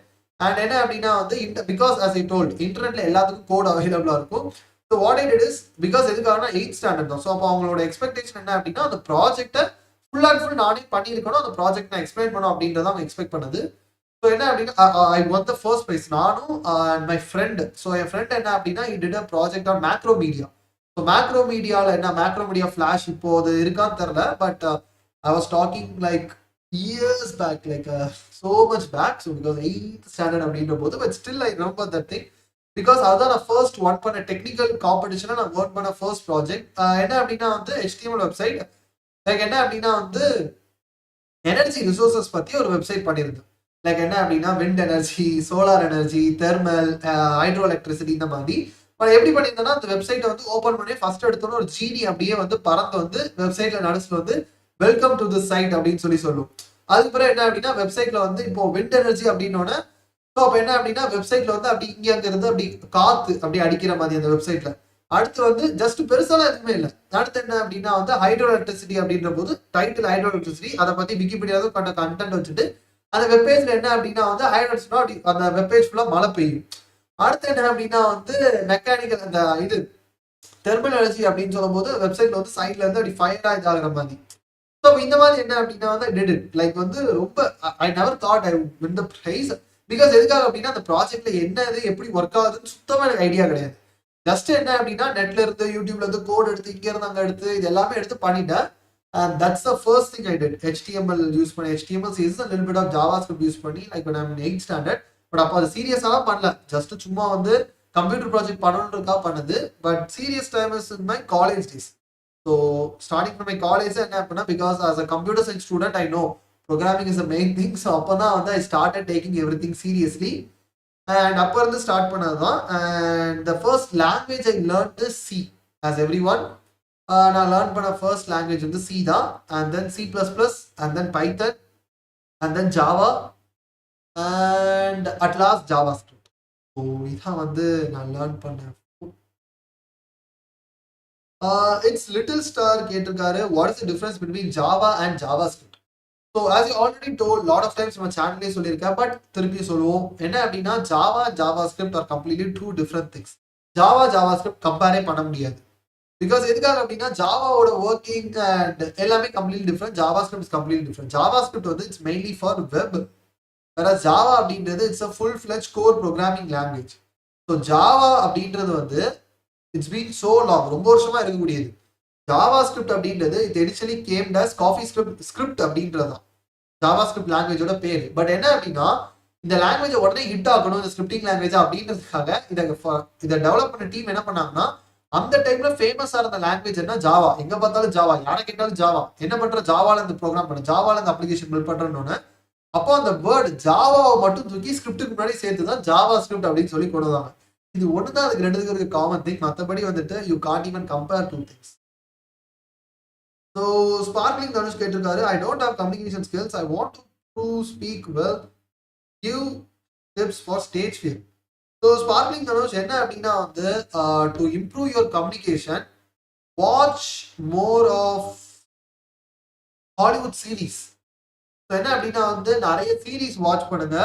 And என்ன அப்படின்னா வந்து because as I told இன்டர்நெட்ல எல்லாத்துக்கும் கோட் அவைலபிளா இருக்கும். So what I did is because எதுக்காகனா 8th standard தான். ஸோ அப்போ அவங்களோட எக்ஸ்பெக்டேஷன் என்ன அப்படின்னா அந்த ப்ராஜெக்டை ஃபுல் அண்ட் ஃபுல் நானே பண்ணியிருக்கணும், அந்த ப்ராஜெக்ட் நான் எக்ஸ்பிளைன் பண்ணணும் அப்படின்றத அவங்க எக்ஸ்பெக்ட் பண்ணது. ஸோ என்ன அப்படின்னா I want the first prize நானும் அண்ட் மை ஃப்ரெண்ட். ஸோ என் ஃப்ரெண்ட் என்ன அப்படின்னா he did a project on macro media. ஸோ மேக்ரோ மீடியாவில் என்ன மேக்ரோ மீடியா ஃப்ளாஷ் இப்போ அது இருக்கான்னு தெரில. But I was talking like years back, like so much back. So because 8th standard அப்படின்ற போது but still I remember that thing. Because அதுதான் நான் ஃபர்ஸ்ட் ஒர்க் பண்ண டெக்னிக்கல் காம்படிஷனாக நான் ஒர்க் பண்ண ஃபர்ஸ்ட் ப்ராஜெக்ட். என்ன அப்படின்னா வந்து HTML வெப்சைட். லைக் என்ன அப்படின்னா வந்து எனர்ஜி ரிசோர்ஸஸ் பற்றி ஒரு வெப்சைட் பண்ணியிருந்தேன். லைக் என்ன அப்படின்னா wind energy, solar energy, thermal, hydro electricity இந்த மாதிரி. எப்படி பண்ணியிருந்தேன்னா அந்த வெப்சைட்டை வந்து ஓப்பன் பண்ணி ஃபர்ஸ்ட் எடுத்தோன்னு ஒரு ஜீனி அப்படியே வந்து பறந்து வந்து வெப்சைட்ல நடுச்சுட்டு வந்து வெல்கம் டு திஸ் சைட் அப்படின்னு சொல்லும். அதுக்கப்புறம் என்ன அப்படின்னா வெப்சைட்ல வந்து இப்போ விண்ட் எனர்ஜி அப்படின்னோட ஸோ அப்போ என்ன அப்படின்னா வெப்சைட்ல வந்து அப்படி இங்கே அங்க இருந்து அப்படி காத்து அப்படி அடிக்கிற மாதிரி அந்த வெப்சைட்ல. அடுத்து வந்து ஜஸ்ட் பெருசாலாம் எதுவுமே இல்லை. அடுத்து என்ன அப்படின்னா வந்து ஹைட்ரோ எலக்ட்ரிசிட்டி அப்படின்ற போது டைட்டில் ஹைட்ரோ எலக்ட்ரிசிட்டி, அதை பத்தி விக்கிபீடியாவும் கொண்ட கண்டென்ட் வச்சுட்டு அந்த வெப்பேஜ்ல என்ன அப்படின்னா வந்து ஹைட்ரோஸ்னா அப்படி அந்த வெப்பேஜ் ஃபுல்லா மழை பெய்யும். அடுத்து என்ன அப்படின்னா வந்து மெக்கானிக்கல் அந்த இது தெர்மல் எனர்ஜி அப்படின்னு சொல்லும் போது வெப்சைட்ல வந்து சைட்ல இருந்து அப்படி ஃபயர் ஆகிற மாதிரி. ஸோ இந்த மாதிரி என்ன அப்படின்னா வந்து டிட் இட் லைக் வந்து ரொம்ப I never thought I win the prize. Because எதுக்காக அப்படின்னா அந்த ப்ராஜெக்ட்ல என்ன இது எப்படி ஒர்க் ஆகுதுன்னு சுத்தமா எனக்கு ஐடியா கிடையாது. ஜஸ்ட் என்ன அப்படின்னா நெட்ல இருந்து யூடியூப்ல இருந்து கோட் எடுத்து இங்க இருந்து அங்க எடுத்து இது எல்லாமே எடுத்து பண்ணிட்டேன். And that's the first thing I did. HTML use பண்ணி HTML CSS a little bit of JavaScript use பண்ணி like when I'm in 8th standard. But அப்போ அது சீரியஸாலாம் பண்ணல. ஜஸ்ட் சும்மா வந்து கம்ப்யூட்டர் ப்ராஜெக்ட் பண்ணணுன்றதுக்காக பண்ணது. But serious time is in my college days. So starting from my college என்ன அப்படின்னா because as a computer science student I know programming is a main thing. So அப்போ தான் வந்து I started taking everything seriously. And அப்போ இருந்து start பண்ணது தான். And the first language I learn is C as everyone. நான் learn பண்ண first language வந்து சி தான். And then C++, and then Python, and then Java, and at last JavaScript. So இதான் வந்து நான் learn பண்ணேன். It's little star கேட்டிருக்காரு what is the difference between Java and JavaScript. So as you already told lot of times நம்ம சேனல்லே சொல்லியிருக்கேன். But திருப்பி சொல்லுவோம் என்ன அப்படின்னா JavaScript are completely two different things. JavaScript கம்பேரே பண்ண முடியாது. பிகாஸ் எதுக்காக அப்படின்னா ஜாவாவோட ஒர்க்கிங் அண்ட் எல்லாமே completely different. JavaScript is completely different. Java script வந்து இட்ஸ் மெயின்லி ஃபார் வெப். வேற ஜாவா அப்படின்றது it's a full fledge core programming language. So Java அப்படின்றது வந்து இட்ஸ் பீன் சோ லாங், ரொம்ப வருஷமா இருக்கக்கூடியது. ஜாவா ஸ்கிரிப்ட் அப்படின்றது இது எடிஷனலி கேம்ட் அஸ் காஃபி ஸ்கிரிப்ட் அப்படின்றது தான் ஜாவா ஸ்கிரிப்ட் லாங்குவேஜோட பேர். பட் என்ன அப்படின்னா இந்த லாங்குவேஜ் உடனே ஹிட் ஆகணும் இந்த ஸ்கிரிப்டிங் லாங்குவேஜ் அப்படின்றதுக்காக இதை டெவலப் பண்ண டீம் என்ன பண்ணாங்கன்னா அந்த டைம்ல ஃபேமஸா இருந்த லாங்குவேஜ் என்ன ஜாவா. எங்க பார்த்தாலும் ஜாவா, யாரை கேட்டாலும் ஜாவா. என்ன பண்ற ஜாவால இந்த ப்ரோக்ராம் பண்ண, ஜாவால இந்த அப்ளிகேஷன் பில்ட் பண்றேன்னு. அப்போ அந்த வேர்டு ஜாவாவை மட்டும் தூக்கி ஸ்கிரிப்டுக்கு முன்னாடி சேர்த்து தான் ஜாவா ஸ்கிரிப்ட் அப்படின்னு சொல்லி கொண்டு வந்தாங்க. இது ஒண்ணுதான் அதுக்கு ரெண்டுக்கு காமன் திங். மற்றபடி வந்துட்டு you can't even compare two things. So sparkling Dhanush கேட்டிருக்காரு I don't have communication skills I want to speak well give tips for stage fear. So sparkling Dhanush என்ன அப்படின்னா வந்து to improve your communication watch more of Hollywood series. என்ன அப்படின்னா வந்து நிறைய series watch பண்ணுங்க.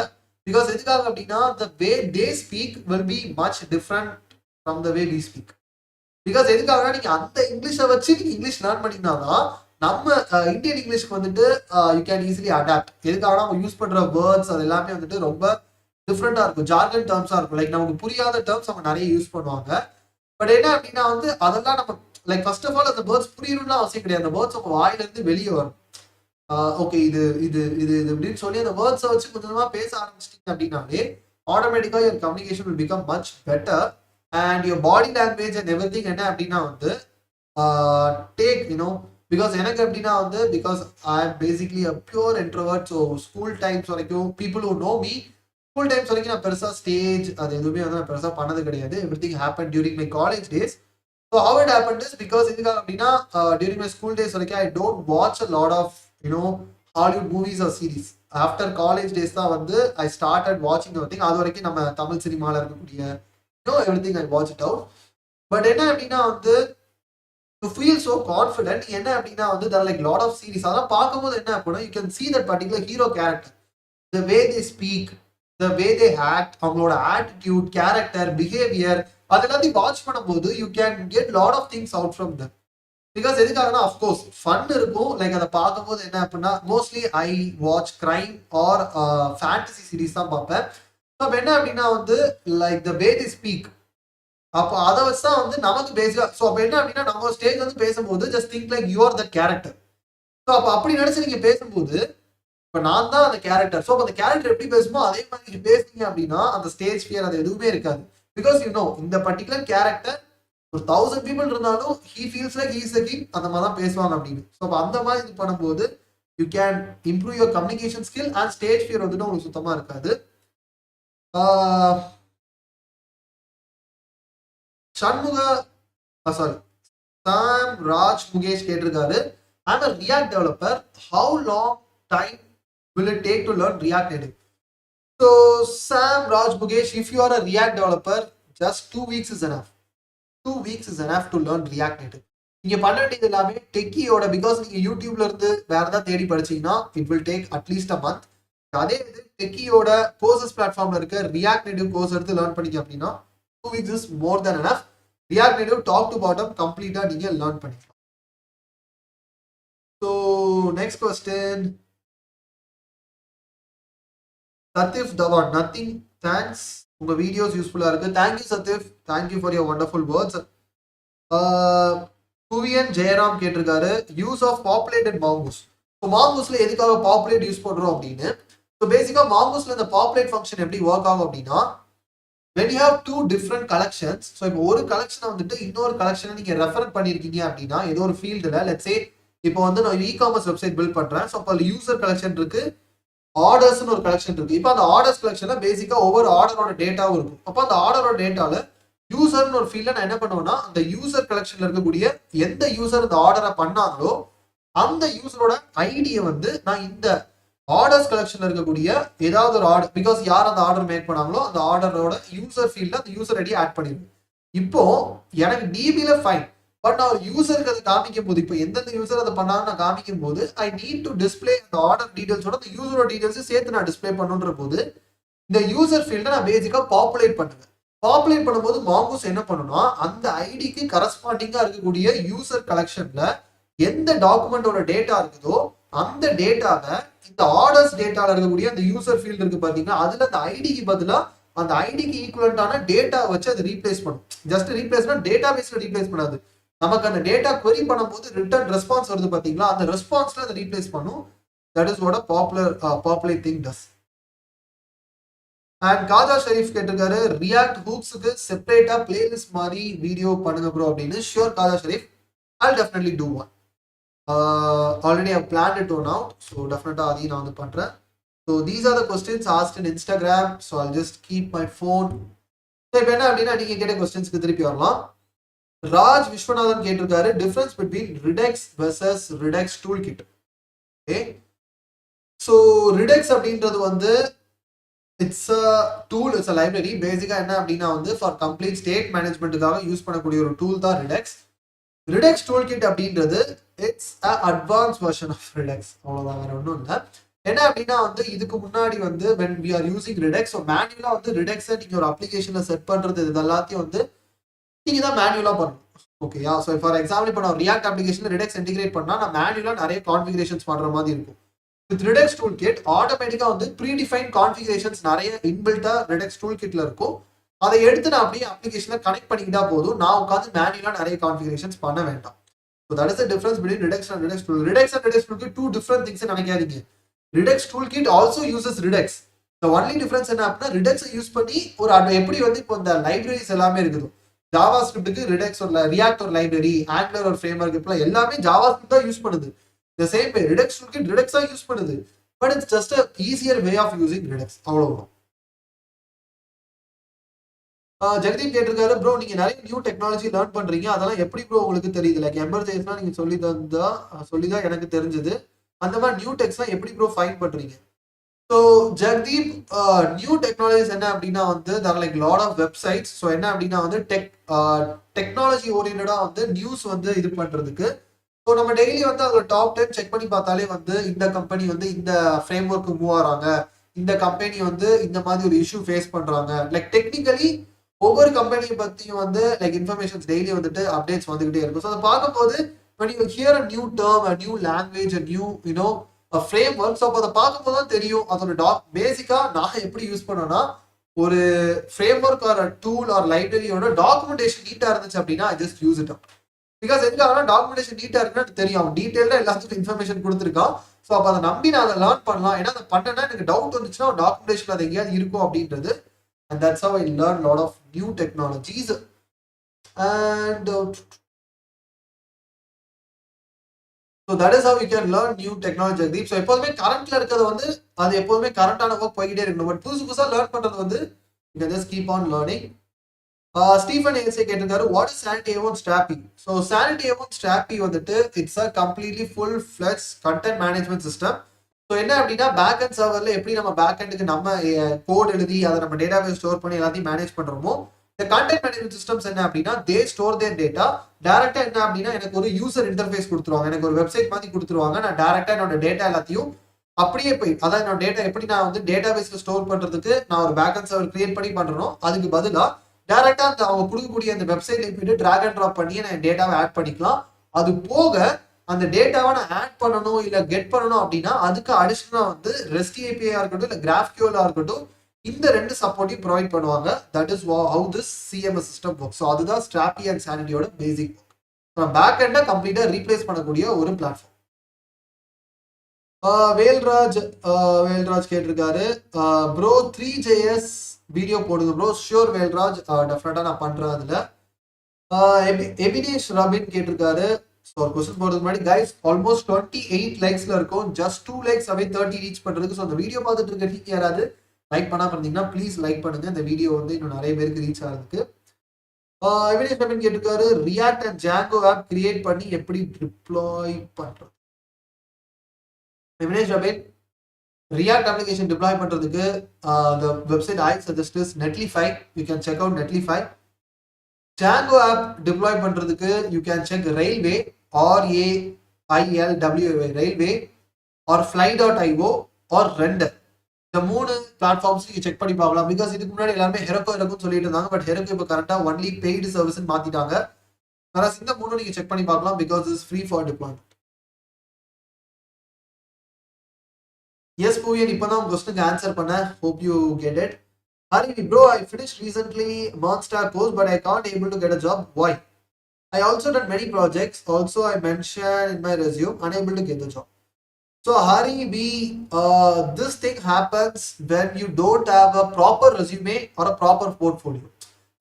Because எதுக்காக அப்படின்னா the way they speak will be much different from the way we speak. Because எதுக்காகனா நீங்க அந்த இங்கிலீஷை வச்சு நீங்க இங்கிலீஷ் லேர்ன் பண்ணிங்கன்னா நம்ம இந்தியன் இங்கிலீஷ்க்கு வந்துட்டு யூ கேன் ஈஸிலி அடாப்ட். எதுக்காகனா அவங்க யூஸ் பண்ற வேர்ட்ஸ் அது எல்லாமே வந்துட்டு ரொம்ப டிஃப்ரெண்டா இருக்கும். ஜார்கன் டேர்ம்ஸா இருக்கும். லைக் நமக்கு புரியாத டேர்ம்ஸ் அவங்க நிறைய யூஸ் பண்ணுவாங்க. பட் என்ன அப்படின்னா வந்து அதெல்லாம் நம்ம லைக் ஃபர்ஸ்ட் ஆஃப் ஆல் அந்த வேர்ட்ஸ் புரியணும்லாம் அவசியம் கிடையாது. அந்த வேர்ட்ஸ் உங்க வாயில இருந்து வெளியே வரும். ஓகே இது இது இது இது அப்படின்னு சொல்லி அந்த வேர்ட்ஸை வச்சு கொஞ்சமா பேச ஆரம்பிச்சிட்டீங்க அப்படின்னாலே ஆட்டோமேட்டிக்கா your communication will become much better. And your body language and everything என்ன அப்படின்னா வந்து டேக் யூனோ. பிகாஸ் எனக்கு எப்படின்னா வந்து because I am basically a pure introvert. So school times வரைக்கும் people who know me school times வரைக்கும் நான் பெருசா ஸ்டேஜ் அது எதுவுமே வந்து நான் பெருசா பண்ணது கிடையாது. Everything happen during my college days. So how it happen is because எதுக்காக அப்படின்னா டியூரிங் மை ஸ்கூல் டேஸ் வரைக்கும் I don't watch a lot of Hollywood movies or series. After college days தான் வந்து I started watching everything. அது வரைக்கும் நம்ம தமிழ் சினிமால இருக்கக்கூடிய everything I watch it out. But என்ன அப்படின்னா வந்து to feel so confident என்ன அப்படின்னா வந்து there are like lot of series. அதெல்லாம் பார்க்கும்போது என்ன அப்படின்னா you can see that particular hero character, the way they speak, the way they act, அவங்களோட attitude, character, behavior அதெல்லாத்தையும் வாட்ச் பண்ணும்போது you can get lot of things out from them. Because எதுக்காகனா of course fun இருக்கும். Like அதை பார்க்கும்போது என்ன அப்படின்னா mostly I watch crime R fantasy series தான் பார்ப்பேன். அப்போ என்ன அப்படின்னா வந்து like the way the speak அப்போ அதை வச்சு தான் வந்து நமக்கு பேசிக்காக. ஸோ அப்போ என்ன அப்படின்னா நம்ம ஸ்டேஜ் வந்து பேசும்போது just think like you are the character. So அப்போ அப்படி நினைச்சு நீங்க பேசும்போது இப்போ நான் தான் அந்த கேரக்டர். ஸோ அந்த கேரக்டர் எப்படி பேசுமோ அதே மாதிரி நீங்க பேசுனீங்க அப்படின்னா அந்த ஸ்டேஜ் ஃபியர் அது எதுவுமே இருக்காது. பிகாஸ் இந்த பர்டிகுலர் கேரக்டர் ஒரு 1000 people இருந்தாலும் he feels like he is the king அந்த மாதிரி தான் பேசுவாங்க அப்படின்னு. ஸோ அப்போ அந்த மாதிரி இது பண்ணும்போது you can improve your communication skill and stage fear வந்துட்டு உங்களுக்கு சுத்தமா இருக்காது. சண்முக சாரி சாம் ராஜ் முகேஷ் கேட்டிருக்காரு, I'm a React developer, how long time will it take to learn React Native? So Sam Raj Mukesh, if you are a React developer, just 2 weeks is enough. 2 weeks is enough to learn React Native. நீங்க பண்ண வேண்டியது எல்லாமே டெக்கியோட, because நீங்க யூடியூப்ல இருந்து வேற ஏதாவது தேடி படிச்சீங்கன்னா it will take at least a month. அதே இது டெக்கியோட கோர்சஸ் பிளாட்ஃபார்ம்ல இருக்க ரியாக்ட் நேட்டிவ் கோர்ஸ் எடுத்து லேர்ன் பண்ணிக்க அப்படின்னா 2 weeks is more than enough. React Native top to bottom கம்ப்ளீட்டா நீங்க லேர்ன் பண்ணிக்கலாம். So next question, Sathif Dhawan, nothing thanks, உங்க வீடியோஸ் யூஸ்ஃபுல்லா இருக்கு. Thank you Sathif, thank you for your wonderful words. குவியன் ஜெயராம் கேட்டிருக்காரு, use of populate and Mongoose. So மாங்கூஸ்ல எதுக்காக பாப்புலேட் யூஸ் பண்றோம் அப்படின்னு. ஸோ பேசிக்கா மாங்கூஸ்ல இந்த பாப்புலேட் ஃபங்க்ஷன் எப்படி ஒர்க் ஆகும் அப்படின்னா, when you have two different collections, so இப்போ ஒரு கலெக்ஷனை வந்துட்டு இன்னொரு கலெக்ஷனை நீங்க ரெஃபர் பண்ணிருக்கீங்க அப்படின்னா ஏதோ ஒரு ஃபீல்டுல, லெட்ஸ் சே இப்போ வந்து நான் இ-காமர்ஸ் வெப்சைட் பில்ட் பண்றேன். ஸோ அப்போ யூசர் கலெக்ஷன் இருக்கு, ஆர்டர்ஸ்னு ஒரு கலெக்ஷன் இருக்கு. இப்போ அந்த ஆர்டர்ஸ் கலெக்ஷன்ல பேசிக்கா ஒவ்வொரு ஆர்டரோட டேட்டாவும் இருக்கும். அப்போ அந்த ஆர்டரோட டேட்டால யூசர்னு ஒரு ஃபீல்ட்ல நான் என்ன பண்ணுவேன்னா, அந்த யூசர் கலெக்ஷன்ல இருக்கக்கூடிய எந்த யூசர் இந்த ஆர்டரை பண்ணாங்களோ அந்த யூசரோட ஐடியை வந்து நான் இந்த ஆர்டர்ஸ் கலெக்ஷன்ல இருக்கக்கூடிய ஏதாவது ஒரு ஆர்டர், பிகாஸ் யார் அந்த ஆர்டர் மேக் பண்ணாங்களோ அந்த ஆர்டரோட யூசர் ஃபீல்ட்ல அந்த யூசர் ஐடியை ஆட் பண்ணிருக்கேன். இப்போ எனக்கு டிபில ஃபைன், பட் நான் ஒரு யூசருக்கு அதை காமிக்கும் போது, இப்போ எந்தெந்த யூசர் அதை பண்ணாங்கன்னு நான் காமிக்கும் போது ஐ நீட் டு டிஸ்பிளே அந்த ஆர்டர் டீடைல்ஸோட அந்த யூசரோட டீடைல்ஸ் சேர்த்து நான் டிஸ்பிளே பண்ணுன்ற போது இந்த யூசர் ஃபீல்டை நான் பேசிக்கா பாப்புலேட் பண்ணுவேன். பாப்புலேட் பண்ணும்போது மாங்கூஸ் என்ன பண்ணணும்னா, அந்த ஐடிக்கு கரஸ்பாண்டிங்கா இருக்கக்கூடிய யூசர் கலெக்ஷன்ல எந்த டாக்குமெண்டோட டேட்டா இருக்குதோ அந்த டேட்டாவை இந்த ஆர்டர்ஸ் டேட்டால இருக்கக்கூடிய அந்த யூசர் ஃபீல்டு இருக்கு பாத்தீங்கன்னா, அதுல அந்த ஐடிக்கு பதிலா அந்த ஐடிக்கு ஈக்குவலண்டான டேட்டா வச்சு அதை ரீப்ளேஸ் பண்ணும். ஜஸ்ட் ரீப்ளேஸ்னா டேட்டா பேஸ்ல ரீப்ளேஸ் பண்ணாது, நமக்கு அந்த டேட்டா query பண்ணும்போது ரிட்டர்ன் ரெஸ்பான்ஸ் வருது பாத்தீங்களா, அந்த ரெஸ்பான்ஸ்ல அதை ரீப்ளேஸ் பண்ணும். That is what populate thing does. And Khaja Sharif கேட்டிருக்காரு, ரியாக்ட் ஹூக்ஸுக்கு செப்பரேட்டா பிளேலிஸ்ட் மாதிரி வீடியோ பண்ணுங்க ப்ரோ அப்படின்னு. Sure Khaja Sharif, I'll definitely do one. Already I've planned it one out, so definitely அதையும் நான் வந்து பண்றேன். So these are the questions asked in Instagram, so I'll just keep my phone. So இப்போ என்ன அப்படின்னா, நீங்க கேட்ட கொஸ்டின்ஸ்க்கு திருப்பி வரலாம். ராஜ் விஸ்வநாதன் கேட்டிருக்காரு, difference between Redux versus Redux Toolkit. Okay, so Redux அப்படின்றது வந்து it's a tool, it's a library. பேசிக்கா என்ன அப்படின்னா வந்து ஃபார் கம்ப்ளீட் ஸ்டேட் மேனேஜ்மெண்ட்டுக்காக யூஸ் பண்ணக்கூடிய ஒரு டூல் தான் ரிடெக்ஸ். ரிடெக்ஸ் டூல் கிட் அப்படின்றது it's a advance version of Redux, அவ்வளோதான், வேற ஒன்றும் இல்லை. என்ன அப்படின்னா வந்து இதுக்கு முன்னாடி வந்து when we are using Redux, so மேனுவலா வந்து ரிடெக்ஸை நீங்க ஒரு அப்ளிகேஷன்ல செட் பண்றது இது எல்லாத்தையும் வந்து நீங்க தான் மேனுவலா பண்ணணும். ஓகேயா, ஸோ ஃபார் எக்ஸாம்பிள் இப்போ நான் ரியாக்ட் அப்ளிகேஷன்ல ரிடெக்ஸ் இன்டிகிரேட் பண்ணா நான் மேனுவலா நிறைய கான்ஃபிகரேஷன்ஸ் பண்ற மாதிரி இருக்கும். வித் ரிடெக்ஸ் டூல் கிட் ஆட்டோமேட்டிக்கா வந்து ப்ரீடிஃபைன் கான்ஃபிகரேஷன்ஸ் நிறைய இன்பில்ட்டா ரிடெக்ஸ் டூல் கிட்ல இருக்கும். அதை எடுத்து நான் அப்படியே அப்ளிகேஷன்ல கனெக்ட் பண்ணிக்கிட்டா போதும், நான் உட்காந்து மேனுவலா நிறைய கான்ஃபிகரேஷன்ஸ் பண்ண வேண்டாம். So that is the difference between Redux and Redux Tool. Redux and Redux Toolkit two different things நினைக்காதீங்க. Redux Toolkit also uses Redux. The only difference என்ன அப்படின்னா, Redux யூஸ் பண்ணி ஒரு எப்படி வந்து இப்போ இந்த லைப்ரரிஸ் எல்லாமே இருக்குது, ஜாவா ஸ்கிரிப்டுக்கு Redux ஒரு ரியாக்ட் ஒரு லைப்ரரி, ஆங்குலர் ஒரு ஃப்ரேம்வொர்க், இப்போ எல்லாமே ஜாவா ஸ்கிரிப்ட் தான் யூஸ் பண்ணுது. The same way Redux Toolkit Redux தான் யூஸ் பண்ணுது, but it's just a easier way of using Redux, அவ்வளவுதான். ஜெகதீப் கேட்டிருக்காரு, ப்ரோ நீங்க நிறைய நியூ டெக்னாலஜி லேர்ன் பண்றீங்க, அதெல்லாம் எப்படி ப்ரோ உங்களுக்கு தெரியுது? லைக் எமர்ஜென்சிலாம் நீங்க சொல்லிதான் எனக்கு தெரிஞ்சது, அந்த மாதிரி நியூ டெக்ஸ்லாம் எப்படி ப்ரோ ஃபைண்ட் பண்றீங்க? ஸோ ஜெகதீப், நியூ டெக்னாலஜிஸ் என்ன அப்படின்னா வந்து there like lot of websites. So என்ன அப்படின்னா வந்து டெக்னாலஜி ஓரியன்டா வந்து நியூஸ் வந்து இது பண்றதுக்கு. ஸோ நம்ம டெய்லி வந்து அதோட டாப் 10 செக் பண்ணி பார்த்தாலே வந்து இந்த கம்பெனி வந்து இந்த ஃப்ரேம் ஒர்க்கு மூவ் ஆறாங்க, இந்த கம்பெனி வந்து இந்த மாதிரி ஒரு இஷ்யூ ஃபேஸ் பண்றாங்க. லைக் டெக்னிக்கலி ஒவ்வொரு கம்பெனியை பத்தியும் வந்து லைக் இன்ஃபர்மேஷன்ஸ் டெய்லி வந்துட்டு அப்டேட்ஸ் வந்துகிட்டே இருக்கும். ஸோ அதை பார்க்கும்போது when you hear a new term, a new language, a new a framework, so அப்போ அதை பார்க்கும்போது தான் தெரியும் அதோட பேசிக்கா நான் எப்படி யூஸ் பண்ணேன்னா, ஒரு ஃப்ரேம்வொர்க் ஆர் டூல் ஆர் லைப்ரரியோட டாக்குமெண்டேஷன் நீட்டா இருந்துச்சு அப்படின்னா I just use it. Because எதுக்காக டாக்குமெண்டேஷன் நீட்டா இருக்குன்னு தெரியும், அவன் டீட்டெயில்டா எல்லாத்துக்கும் இன்ஃபர்மேஷன் கொடுத்துருக்கான். ஸோ அப்போ அதை நம்பி நான் அதை லேர்ன் பண்ணலாம். ஏன்னா அதை பண்ணேன்னா எனக்கு டவுட் வந்துச்சுன்னா டாக்குமெண்டேஷன் அது எங்கேயாவது இருக்கும் அப்படின்றது. And that's how I learned a lot of new technologies. And so that is how you can learn new technology Jagdeep. So எப்போதுமே கரண்ட்ல இருக்கிறது வந்து அது எப்போதுமே கரண்டான ஒர்க் போய்கிட்டே இருக்கணும். பட் புதுசா லேர்ன் பண்றது வந்து you can just keep on learning. Stephen ஏசே கேட்டிருக்காரு, வாட் இஸ் சானிட்டி ஏவோன் ஸ்ட்ராப்பி? ஸோ சானிட்டி ஏவோன் ஸ்ட்ராப்பி வந்துட்டு it's a completely full fledge content management system. So என்ன அப்படின்னா பேக் அண்ட் சர்வரில் எப்படி நம்ம பேக் அண்டுக்கு நம்ம கோட் எழுதி அதை நம்ம டேட்டாபேஸ் ஸ்டோர் பண்ணி எல்லாத்தையும் மேனேஜ் பண்றோமோ, இந்த கண்டென்ட் மேனேஜ்மெண்ட் சிஸ்டம்ஸ் என்ன அப்படின்னா தே ஸ்டோர் தேர் டேட்டா. டேரக்டா என்ன அப்படின்னா எனக்கு ஒரு யூசர் இன்டர்ஃபேஸ் கொடுத்துருவாங்க, எனக்கு ஒரு வெப்சைட் மாதிரி கொடுத்துருவாங்க. நான் டேரக்டா என்னோட டேட்டா எல்லாத்தையும் அப்படியே போய் அதான் என்னோட டேட்டா எப்படி நான் வந்து டேட்டாபேஸ்ல ஸ்டோர் பண்றதுக்கு நான் ஒரு பேக் அண்ட் சர்வர் கிரியேட் பண்ணி பண்றேனோ அதுக்கு பதிலா டேரக்டா அந்த அவங்க கொடுக்கக்கூடிய அந்த வெப்சைட்ல போயிட்டு டிராக் அண்ட் ட்ராப் பண்ணி நான் டேட்டாவை ஆட் பண்ணிக்கலாம். அது போக அந்த டேட்டாவை நான் ஆட் பண்ணணும் இல்ல கெட் பண்ணணும் அப்படின்னா அதுக்கு அடிஷனலா வந்து ரெஸ்ட் ஏபிஐயா இருக்கட்டும் இல்ல கிராஃப்கியூலா இருக்கட்டும் இந்த ரெண்டு சப்போர்ட்டையும் ப்ரொவைட் பண்ணுவாங்க. That is how this CMS system work. So அதுதான் ஸ்ட்ராப்பி அண்ட் சானிட்டியோட பேசிக் ஒர்க். பேக் எண்டை கம்ப்ளீட்டா ரீப்ளேஸ் பண்ணக்கூடிய ஒரு பிளாட்ஃபார்ம். வேல்ராஜ் கேட்டிருக்காரு, ப்ரோ 3JS வீடியோ போடுங்க ப்ரோ. ஷியோர் வேல்ராஜ், டெஃபினட்டா நான் பண்றேன். அதுல எபினேஷ் ரபின் கேட்டிருக்காரு, ஸோ ஒரு கொஸ்டின் போடுறதுக்கு முன்னாடி கைஸ் ஆல்மோஸ்ட் 28 லைக்ஸ்ல இருக்கும். ஜஸ்ட் 2 லைக்ஸ் அவே 30 ரீச் பண்றதுக்கு. ஸோ அந்த வீடியோ பார்த்துட்டு இருக்க நீங்க யாராவது லைக் பண்ணாம இருந்தீங்கன்னா ப்ளீஸ் லைக் பண்ணுங்க. இந்த வீடியோ வந்து இன்னும் நிறைய பேருக்கு ரீச் ஆகிறதுக்கு. எபினேஷ் ரபின் கேட்டிருக்காரு, React and Django app create பண்ணி எப்படி டிப்ளாய் பண்றது? Ebinesh Rabin, React application deploy பண்றதுக்கு the website I suggest is Netlify. You can check out Netlify. Django app deploy பண்றதுக்கு you can check Railway, RAILWAY, Railway or fly.io or Render. இந்த மூணு platforms நீங்க check பண்ணி பார்க்கலாம். பிகாஸ் இதுக்கு முன்னாடி எல்லாமே ஹெரக்கோன்னு சொல்லிட்டு இருந்தாங்க. பட் ஹெரக்கோ இப்போ கரெக்டா ஒன்லி பெய்டு சர்வீஸ் மாத்திட்டாங்க. இந்த மூணு நீங்க செக் பண்ணி பார்க்கலாம். Because is free for deployment. எஸ் பூயன், இப்பதான் உங்க கொஸ்டினுக்கு ஆன்சர் பண்ண. Hope you get it. Hari bro, I finished recently Monster course but I can't able to get a job. Why? I also done many projects. Also I mentioned in my resume unable to get the job. So Hari B, this thing happens when you don't have a proper resume or a proper portfolio.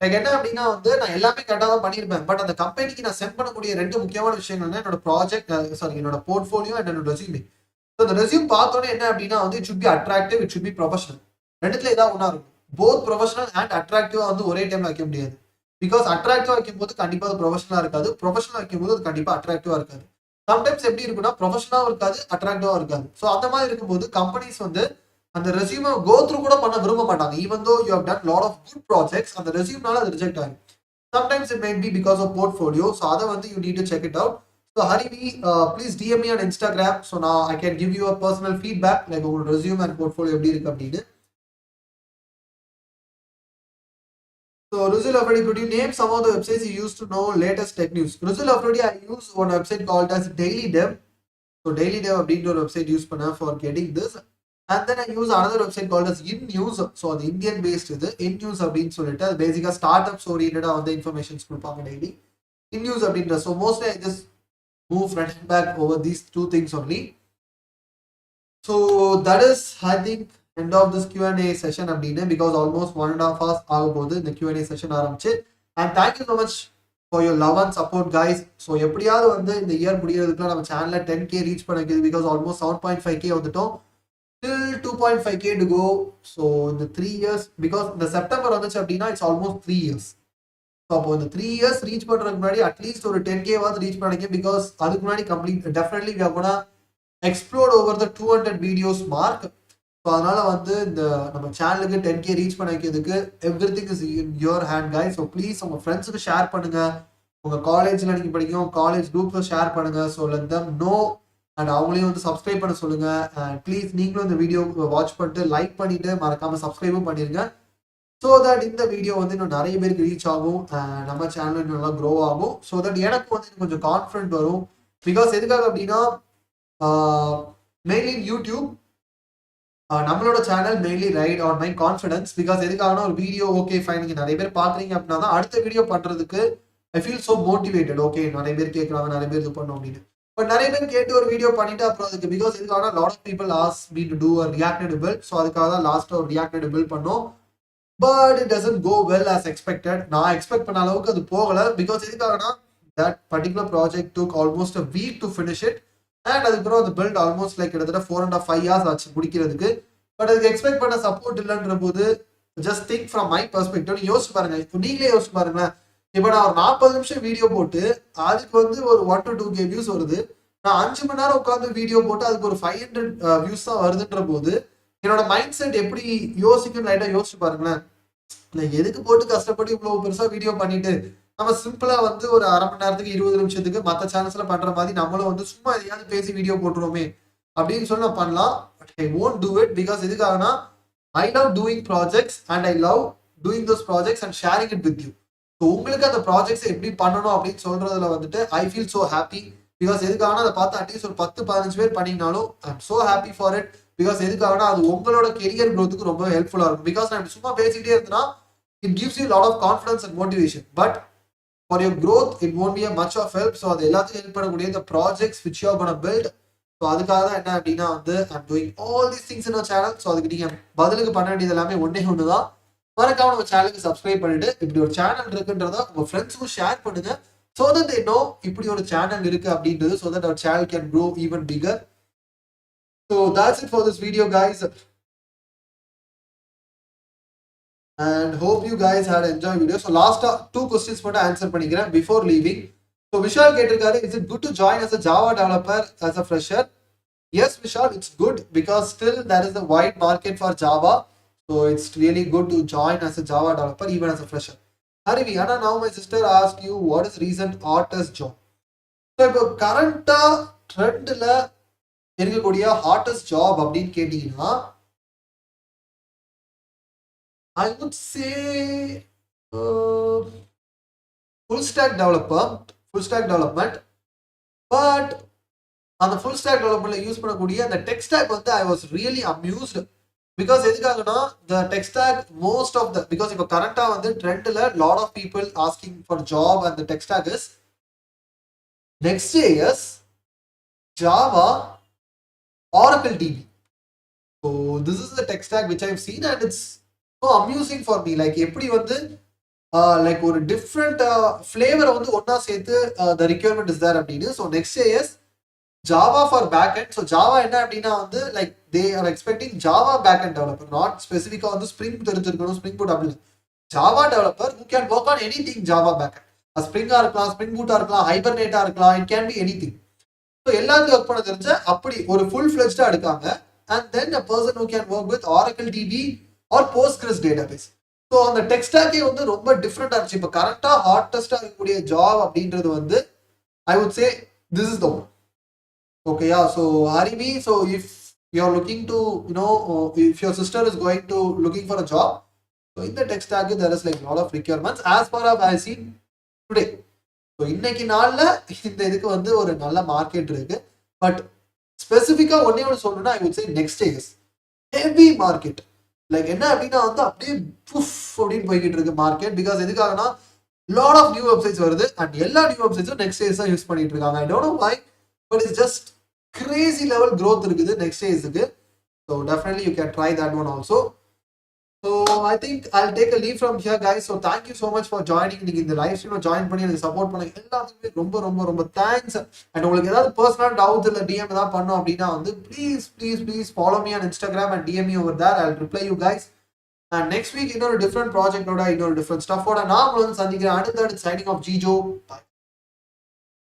Like என்ன அப்படின்னா வந்து நான் எல்லாமே கரெக்டாக தான் பண்ணியிருப்பேன். But அந்த கம்பெனிக்கு நான் சென்ட் பண்ணக்கூடிய ரெண்டு முக்கியமான விஷயங்கள்னா என்னோட ப்ராஜெக்ட் என்னோட போர்ட்ஃபோலியோ அண்ட் என்னோட ரெசியூமே. ஸோ அந்த ரெசியூம் பார்த்தோன்னே என்ன அப்படின்னா வந்து it should be attractive, it should be professional. ரெண்டுத்துல ஏதாவது ஒன்றா இருக்கும். போத் ப்ரொஃபஷனல் அண்ட் அட்ராக்டிவா வந்து ஒரே டைம்ல வைக்க முடியாது. பிகாஸ் அட்ராக்டிவா வைக்கும் போது கண்டிப்பா அது ப்ரொஃபஷனலா இருக்காது, ப்ரொஃபஷனல் வைக்கும் போது அது கண்டிப்பா அட்ராக்டிவா இருக்காது. சம்டைம்ஸ் எப்படி இருக்குன்னா ப்ரொஃபஷனலாவும் இருக்காது, அட்ராக்டிவா இருக்காது. ஸோ அந்த மாதிரி இருக்கும்போது கம்பெனிஸ் வந்து அந்த ரெசியூமை கோ த்ரூ கூட பண்ண விரும்ப மாட்டாங்க. Even though you have done lot of good projects, அந்த ரெசியூம்னால அது ரிஜெக்ட் ஆகும். Sometimes it might be because of portfolio. So அதை வந்து you need to check it out. So Harivi, please DM me on Instagram. So now I can give you a personal feedback like your resume and portfolio எப்படி இருக்கு அப்படின்னு. So Ruzul Afridi, could you name some of the websites you use to know latest tech news? Ruzul Afridi, I use one website called as Daily Dev. So Daily Dev அப்படின்ற ஒரு website use பண்ண for getting this. And then I use another website called as In News. So the Indian based இது In News அப்படின்னு சொல்லிட்டு அது பேசிக்கா startups ஓரியன்டா வந்து informations கொடுப்பாங்க டெய்லி. In News அப்படின்ற. So mostly I just move front and back over these two things only. So that is, I think, end of this Q&A session அப்படினு, because almost 1.5 hours ஆக போகுது இந்த Q&A session ஆரம்பிச்சு. And thank you so much for your love and support guys. So எப்படியாவது வந்து இந்த year முடியறதுக்குள்ள நம்ம சேனல்ல 10k ரீச் பண்ண வைக்குது. because almost 7.5k வந்துட்டோம். Still 2.5k to go. So in the 3 years, because இந்த செப்டம்பர் வந்துச்சு அப்படின்னா it's almost 3 years. அப்போ இந்த 3 இயர்ஸ் ரீச் பண்றதுக்கு முன்னாடி அட்லீஸ்ட் ஒரு 10k வாது ரீச் பண்ணிக்க. பிகாஸ் அதுக்கு முன்னாடி complete definitely we are gonna explode over the 200 videos mark. So அதனால வந்து இந்த நம்ம சேனலுக்கு 10k ரீச் பண்ண வைக்கிறதுக்கு everything is in your hand guys. So please உங்க ஃப்ரெண்ட்ஸுக்கு ஷேர் பண்ணுங்க. உங்க காலேஜ்ல நீங்க படிக்கும் காலேஜ் குரூப்ல ஷேர் பண்ணுங்க. So let them know. And அவங்களையும் வந்து சப்ஸ்கிரைப் பண்ண சொல்லுங்க. அண்ட் ப்ளீஸ் நீங்களும் இந்த வீடியோ வாட்ச் பண்ணிட்டு லைக் பண்ணிட்டு மறக்காம சப்ஸ்கிரைபும் பண்ணிருங்க. ஸோ தட் இந்த வீடியோ வந்து இன்னும் நிறைய பேருக்கு ரீச் ஆகும், நம்ம சேனல் இன்னும் நல்லா க்ரோ ஆகும். ஸோ தட் எனக்கு வந்து கொஞ்சம் கான்ஃபிடென்ட் வரும். பிகாஸ் எதுக்காக அப்படின்னா மெயின்லி யூடியூப் நம்மளோட channel mainly right on my confidence. Because எதுக்காகனா ஒரு வீடியோ ஓகே ஃபைன் நீங்கள் நிறைய பேர் பார்க்குறீங்க அப்படின்னா தான் அடுத்த வீடியோ பண்ணுறதுக்கு I feel so motivated. Okay நிறைய பேர் கேட்குறாங்க, நிறைய பேர் இது பண்ணோம் அப்படின்னு. பட் நிறைய பேர் கேட்டு ஒரு வீடியோ பண்ணிட்டு அப்புறம் அதுக்கு பிகாஸ் எதுக்காகனா lot of people ask me to do a reacted bill. So அதுக்காக தான் லாஸ்ட்டாக ஒரு ரியாக்டட் பில் பண்ணோம். But it doesn't go well as expected. நான் எக்ஸ்பெக்ட் பண்ண அளவுக்கு அது போகல. பிகாஸ் எதுக்காகனா that particular project took almost a week to finish it. And அதுக்கப்புறம் அந்த பில்ட் ஆல்மோஸ்ட் லைக் கிட்டத்தட்ட 4.5 years ஆச்சு முடிக்கிறதுக்கு. பட் அதுக்கு எக்ஸ்பெக்ட் பண்ண சப்போர்ட் இல்லைன்ற போது just think from my perspective யோசிச்சு பாருங்க. இப்போ நீங்களே யோசிச்சு பாருங்களேன். இப்போ நான் ஒரு 40 நிமிஷம் வீடியோ போட்டு அதுக்கு வந்து ஒரு 1 to 2K வியூஸ் வருது. நான் 5 மணி நேரம் உட்காந்து வீடியோ போட்டு அதுக்கு ஒரு 500 வியூஸ் தான் வருதுன்ற போது என்னோட மைண்ட் செட் எப்படி யோசிக்கும் லைட்டா யோசிச்சு பாருங்களேன். எதுக்கு போட்டு கஷ்டப்பட்டு இவ்வளவு பெருசா வீடியோ பண்ணிட்டு நம்ம சிம்பிளா வந்து ஒரு அரை மணி நேரத்துக்கு 20 நிமிஷத்துக்கு மற்ற சேனல்ஸ்ல பண்ற மாதிரி நம்மளும் வந்து சும்மா எதையாவது பேசி வீடியோ போட்டுருவோமே அப்படின்னு சொல்லி நான் பண்ணலாம். But I won't do it because எதுக்காகனா I love doing projects and I love doing those projects and sharing it with you. So உங்களுக்கு அந்த ப்ராஜெக்ட்ஸ் எப்படி பண்ணணும் அப்படின்னு சொல்றதுல வந்துட்டு I feel so happy. Because எதுக்காகனா அதை பார்த்து அட்லீஸ்ட் ஒரு 10-15 பேர் பண்ணிங்கனாலும் I am so happy for it. Because எதுக்காகனா அது உங்களோட கெரியர் க்ரோத்துக்கு ரொம்ப ஹெல்ப்ஃபுல்லா இருக்கும். பிகாஸ் நான் சும்மா பேசிக்கிட்டே இருந்தேன்னா it gives you a lot of confidence and motivation, but for your growth it won't be a much of help. So அது எல்லாத்துக்கும் ஹெல்ப் பண்ணக்கூடிய the projects which you are going to build. So அதுக்காக தான் என்ன அப்படின்னா வந்து I'm doing all these things in our channel. So அதுக்கு நீங்க பதிலுக்கு பண்ண வேண்டியது எல்லாமே ஒன்று தான். மறக்காம நம்ம சேனலுக்கு சப்ஸ்கிரைப் பண்ணிட்டு இப்படி ஒரு சேனல் இருக்குன்றத உங்க ஃப்ரெண்ட்ஸுக்கும் ஷேர் பண்ணுங்க. so that they know இப்படி ஒரு சேனல் இருக்கு அப்படின்றது, so that our channel can grow even bigger. So that's it for this video guys. And hope you guys had enjoyed video. So last 2 questions மட்டும் answer பண்ணிக்கிறேன் before leaving. So Vishal கேட்டிருக்காரு, is it good to join as a Java developer as a fresher? Yes Vishal, it's good because still there is a wide market for Java. So it's really good to join as a Java developer even as a fresher. Harivi, Anna, now my sister asked you what is recent hottest job. So இப்போ கரண்டா ட்ரெண்ட்ல இருக்கக்கூடிய hottest job அப்படின்னு கேட்டீங்கன்னா I would say full stack development. But on the full stack development use பண்ணக்கூடிய அந்த tech stack வந்து I was really amused because எதுக்காகனா the tech stack most of the because இப்போ கரண்டா வந்து ட்ரெண்ட்ல lot of people asking for job and the tech stack is Next.js, Java, Oracle DB. So this is the tech stack which I've seen and it's so amusing for me. Like எப்படி வந்து like ஒரு different flavor வந்து ஒண்ணா சேர்த்து the requirement is there அப்படின்னு. So Next.js, Java for backend. So Java என்ன அப்படின்னா வந்து like they are expecting Java backend developer, not specifically வந்து Spring தெரிஞ்சிருக்கணும், Spring Boot அப்படி. Java developer who can work on anything Java backend. Spring இருக்கலாம், Spring Boot இருக்கலாம், Hibernate இருக்கலாம், it can be anything. So எல்லாத்தையும் ஒர்க் பண்ண தெரிஞ்ச அப்படி ஒரு full fledged எடுக்காங்க. And then a person who can work with Oracle DB or Postgres database. So அந்த tech stack வந்து ரொம்ப டிஃப்ரெண்டா இருந்துச்சு. இப்போ கரெக்டா ஹாட்டஸ்டா இருக்கக்கூடிய ஜாப் அப்படின்றது வந்து I would say this is the one. Okay, yeah. So Harivi, so if you are looking to, you know, if your sister is going to looking for a job, so in the tech stack there is like a lot of requirements as far as I see today. So இன்னைக்கு நாள்ல இந்த இதுக்கு வந்து ஒரு நல்ல market இருக்கு. But ஸ்பெசிஃபிக்கா ஒன்னே ஒன்று சொல்லணும்னா I would say Next.js heavy market. Like என்ன அப்படின்னா வந்து அப்படியே புஃப் அப்படின்னு போய்கிட்டு இருக்கு மார்க்கெட். பிகாஸ் எதுக்காகனா லாட் ஆஃப் நியூ வெப்சைட்ஸ் வருது அண்ட் எல்லா நியூ வெப்சைட்ஸும் Next.js தான் யூஸ் பண்ணிட்டு இருக்காங்க. I don't know why but it's just crazy level growth இருக்குது Next.jsக்கு. So definitely you can try that one also. So I think I'll take a leave from here guys. So thank you so much for joining. நீங்க இந்த live ஸ்ட்ரீம்ல join பண்ணி எனக்கு support பண்ண எல்லாத்துக்குமே ரொம்ப ரொம்ப ரொம்ப தேங்க்ஸ். அண்ட் உங்களுக்கு ஏதாவது பர்சனல் டவுட்ஸ் இல்ல டிஎம் ஏதாவது பண்ணோம் அப்படின்னா வந்து please follow me on Instagram and DM me over there. I'll reply you guys. And next week இன்னொரு டிஃப்ரெண்ட் ப்ராஜெக்டோட இன்னொரு டிஃப்ரெண்ட் ஸ்டஃபோட நான் உங்களை வந்து சந்திக்கிறேன். அடுத்த சைனிங் ஆஃப் Jeejo. Bye.